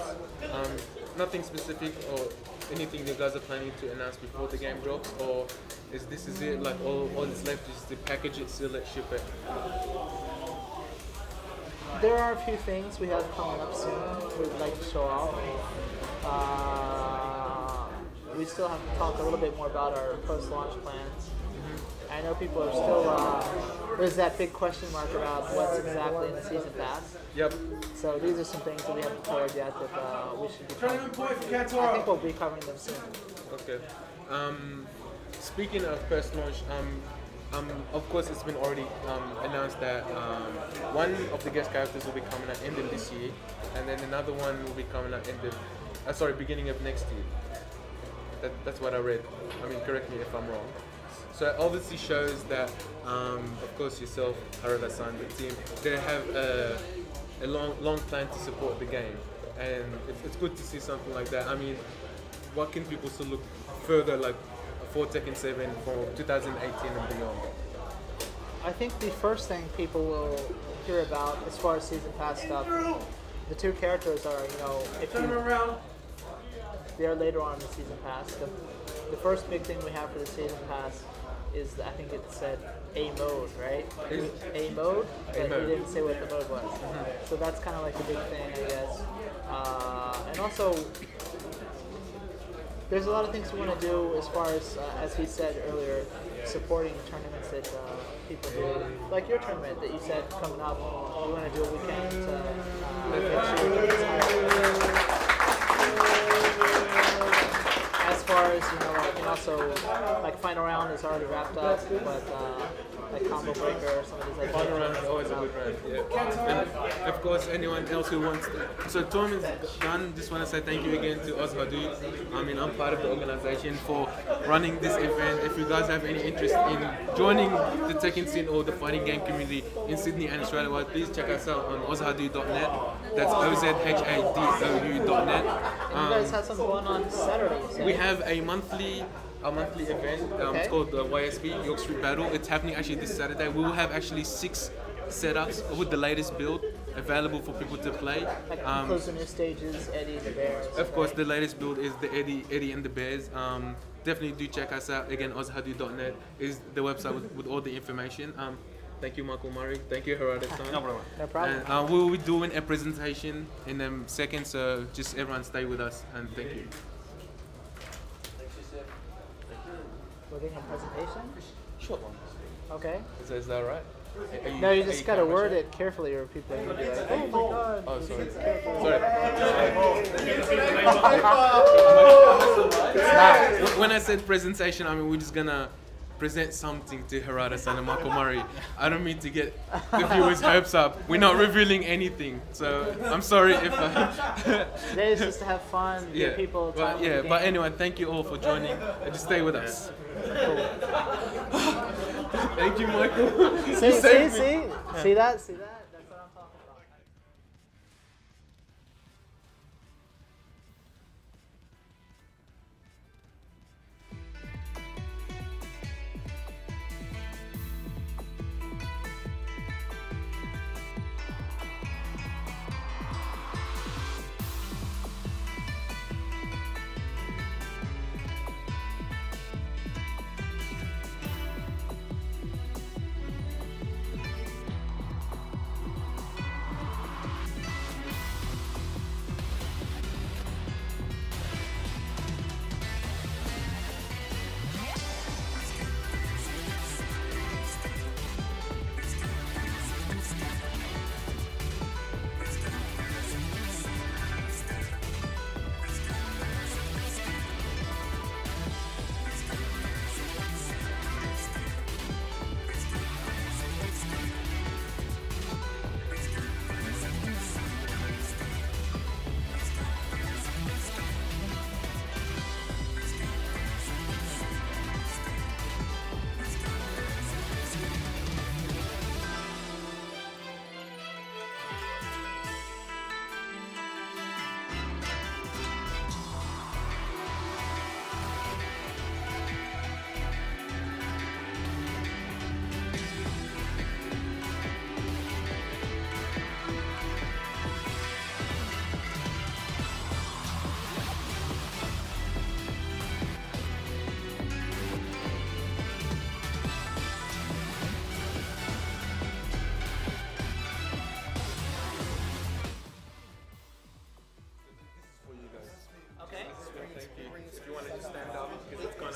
Nothing specific or anything you guys are planning to announce before the game drops, or is it like all that's left is to package it, seal it, ship it? There are a few things we have coming up soon we'd like to show off. We still have to talk a little bit more about our post-launch plans. I know people are still, there's that big question mark about what's exactly in the season pass. Yep. So these are some things that we haven't covered yet that we should be covering. I think we'll be covering them soon. Okay. Speaking of post-launch, of course it's been already announced that one of the guest characters will be coming at end of this year, and then another one will be coming at beginning of next year. That's what I read. I mean, correct me if I'm wrong. So it obviously shows that, of course, yourself, Harada-san, the team, they have a long plan to support the game, and it's good to see something like that. I mean, what can people still look further like for Tekken 7 for 2018 and beyond? I think the first thing people will hear about as far as season pass stuff, the two characters are, they're later on in the season pass. The first big thing we have for the season pass is, I think it said A mode, right? A mode, but he didn't say what the mode was. So that's kind of like the big thing, I guess. And also, there's a lot of things we want to do as far as he said earlier, supporting tournaments that people do. Like your tournament that you said coming up, we want to do what we can to make sure that it's higher. As far as, and also, like Final Round is already wrapped up, but like Combo Breaker or some of these other Final Round is always a good round, yeah. And of course, anyone else who wants to. So tournament's done. Just want to say thank you again to Ozhadu. I mean, I'm part of the organization for running this event. If you guys have any interest in joining the Tekken scene or the fighting game community in Sydney and Australia, please check us out on ozhadu.net. That's ozhadou.net. You guys have something going on Saturday. We have a monthly event. It's called the YSB, York Street Battle. It's happening actually this Saturday. We will have actually 6 setups with the latest build available for people to play. Like includes the new stages, Eddie the Bears. Of course, the latest build is the Eddie and the Bears. Definitely do check us out. Again, ozhadu.net is the website with all the information. Thank you, Michael Murray. Thank you, Harada-san. No problem. And we will be doing a presentation in a second, so just everyone stay with us, and thank you. We're getting a presentation? Short one. Okay. Is that right? No, you just gotta word it carefully, or people are gonna be like, "Oh my god!" Oh, sorry. It's not. When I said presentation, I mean we're just gonna present something to Harada-san and Michael Murray. I don't mean to get the viewers' hopes up. We're not revealing anything, so I'm sorry if I. Today is just to have fun, give people time. But anyway, thank you all for joining, and just stay with us. Cool. Thank you, Michael. See that?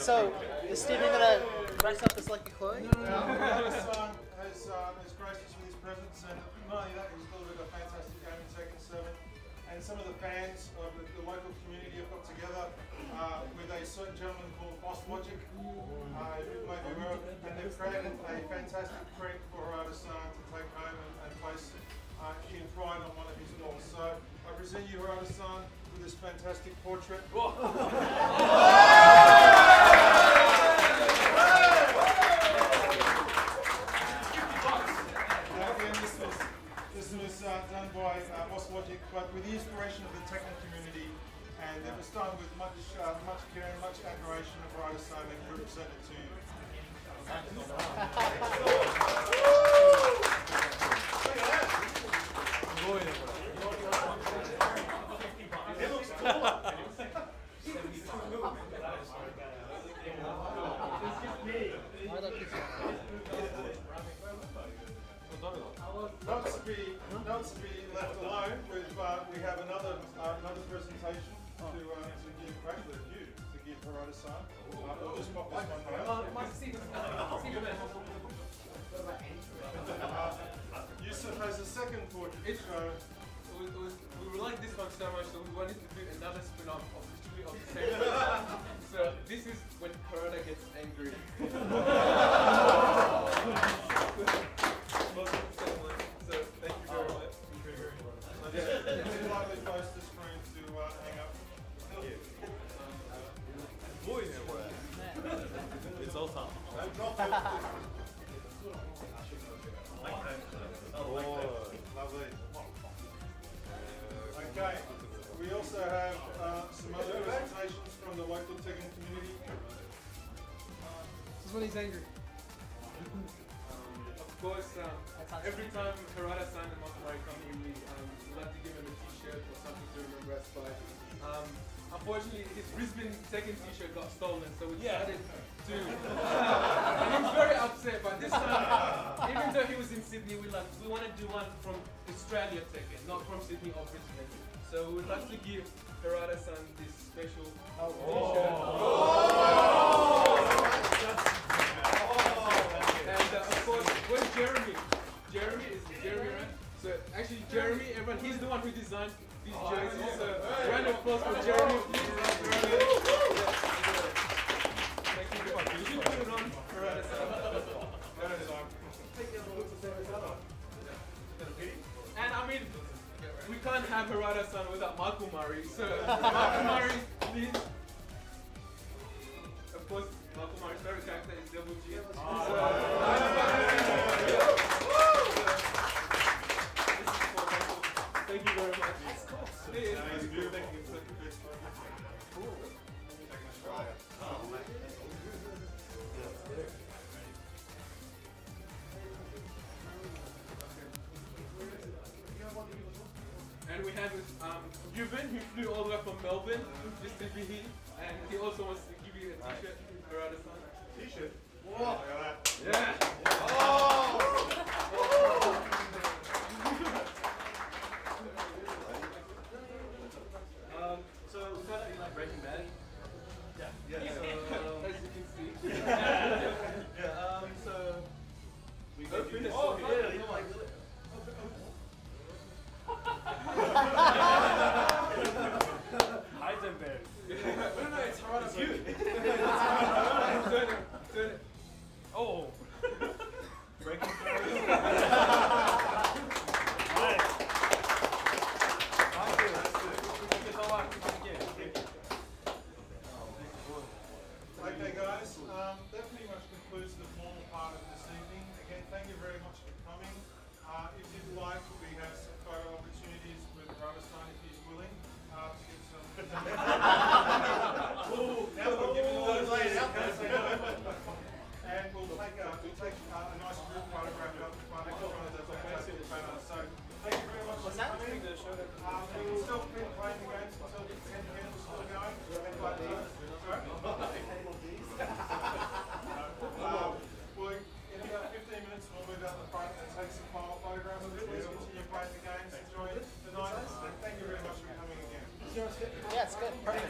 So, is Steven gonna dress up as Lucky Chloe? Harada-san has graced us with his presence, and not only that, he's delivered a fantastic game in Tekken 7. And some of the fans of the local community have got together with a certain gentleman called Boss Logic, who you may be aware of, and they've created a fantastic print for Harada-san to take home and place in pride on one of his walls. So I present you Harada-san with this fantastic portrait. This was done by Boss Logic, but with the inspiration of the Tekken community, and it was done with much care and much admiration of Harada-san, and we represent it to you. Not to be left alone, we have another presentation to give, actually a few, to give Harada-san. We'll just pop this one down. Yusuf has a second portrait. We like this one so much, so we wanted to do another spin-off of the story of the same. So this is when Harada gets angry. So thank you very much. This is likely close to screen to hang up. It's all time. Lovely. Okay, we also have some other presentations from the local Tekken community. This is when he's angry. Of course, every time Harada-san and Makamari come here, we like to give him a t-shirt or something to remember us by. Unfortunately, his Brisbane Tekken t-shirt got stolen, so we decided to... and he was very upset, but this time, even though he was in Sydney, we want to do one from Australia Tekken, not from Sydney or Brisbane. So we would like to give Harada-san this special t-shirt. And of course, where's Jeremy? Jeremy is Jeremy, right? So actually, Jeremy, everyone, he's the one who designed these jerseys. So round of applause for Jeremy, please. Thank you. You should put it on Harada-san. And I mean, we can't have Harada-san without Makumari. So Makumari, please. Of course, Makumari's favorite character is Double G. Thank you very much. That's cool. It's beautiful. And we have Yuvan, who flew all the way from Melbourne just to be here, and he also wants to give you a t-shirt, Harada-san. T-shirt? Whoa! Look at that. Yeah! Oh! So we found out you like Breaking Bad. Yeah. As you can see. So we go through this. Oh, yeah, you like it. Heisenberg. No, it's Harada. It's you. Turn it. Oh. Breaking Bad. Okay guys, that pretty much concludes the formal part of this evening. Again, thank you very much for coming. If you'd like, we have some photo opportunities with Harada-san if he's willing to get some... Now that we've given all those laid out, and we'll take a nice group photograph up in front of one of the fantastic banners. So thank you very much for coming. We can still keep playing the games until the 10 minutes is still going. But, well, in about 15 minutes we'll move out the front and take some final photographs. Please continue playing the games, enjoy the night, and thank you very much for coming again. Yeah, it's good. Perfect.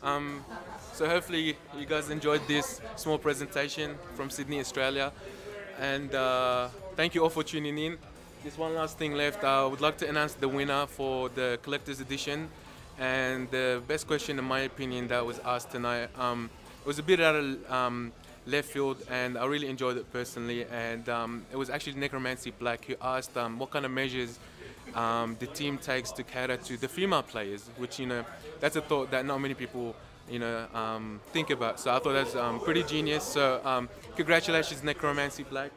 So hopefully you guys enjoyed this small presentation from Sydney, Australia. And thank you all for tuning in. There's one last thing left. I would like to announce the winner for the collector's edition. And the best question, in my opinion, that was asked tonight, it was a bit out of left field, and I really enjoyed it personally. And it was actually Necromancy Black who asked what kind of measures the team takes to cater to the female players, which, you know, that's a thought that not many people, you know, think about. So I thought that's pretty genius. So congratulations, Necromancy Black.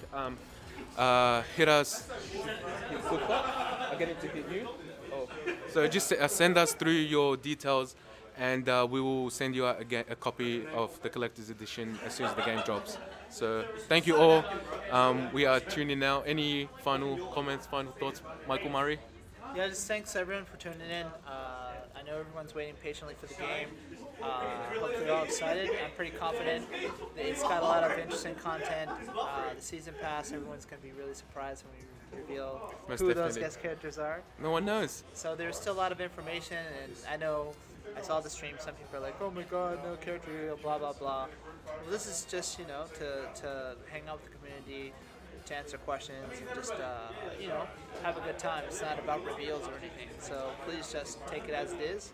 Hit us. I get it to hit you. Oh. So just send us through your details, and we will send you out again a copy of the collector's edition as soon as the game drops. So thank you all. We are tuning now. Any final comments, final thoughts, Michael Murray? Yeah, just thanks everyone for tuning in. I know everyone's waiting patiently for the game. Hopefully you're all excited. I'm pretty confident. It's got a lot of interesting content. The season pass, everyone's going to be really surprised when we reveal who those guest characters are. No one knows. So there's still a lot of information, and I know I saw the stream, some people are like, oh my god, no character reveal, blah blah blah. Well, this is just, you know, to hang out with the community, to answer questions, and just, you know, have a good time. It's not about reveals or anything, so please just take it as it is.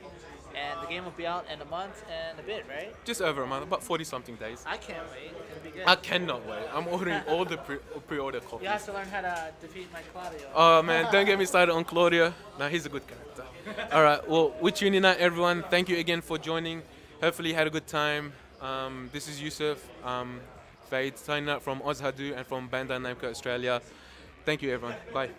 And the game will be out in a month and a bit, right? Just over a month, about 40-something days. I can't wait. It'll be good. I cannot wait. I'm ordering all the pre-order copies. You have to learn how to defeat my Claudio. Oh man, don't get me started on Claudio. Nah, he's a good character. All right, well, we're tuning out, everyone. Thank you again for joining. Hopefully you had a good time. This is Yusuf, Fade, signing out from Oz Hadu and from Bandai Namco Australia. Thank you, everyone. Bye.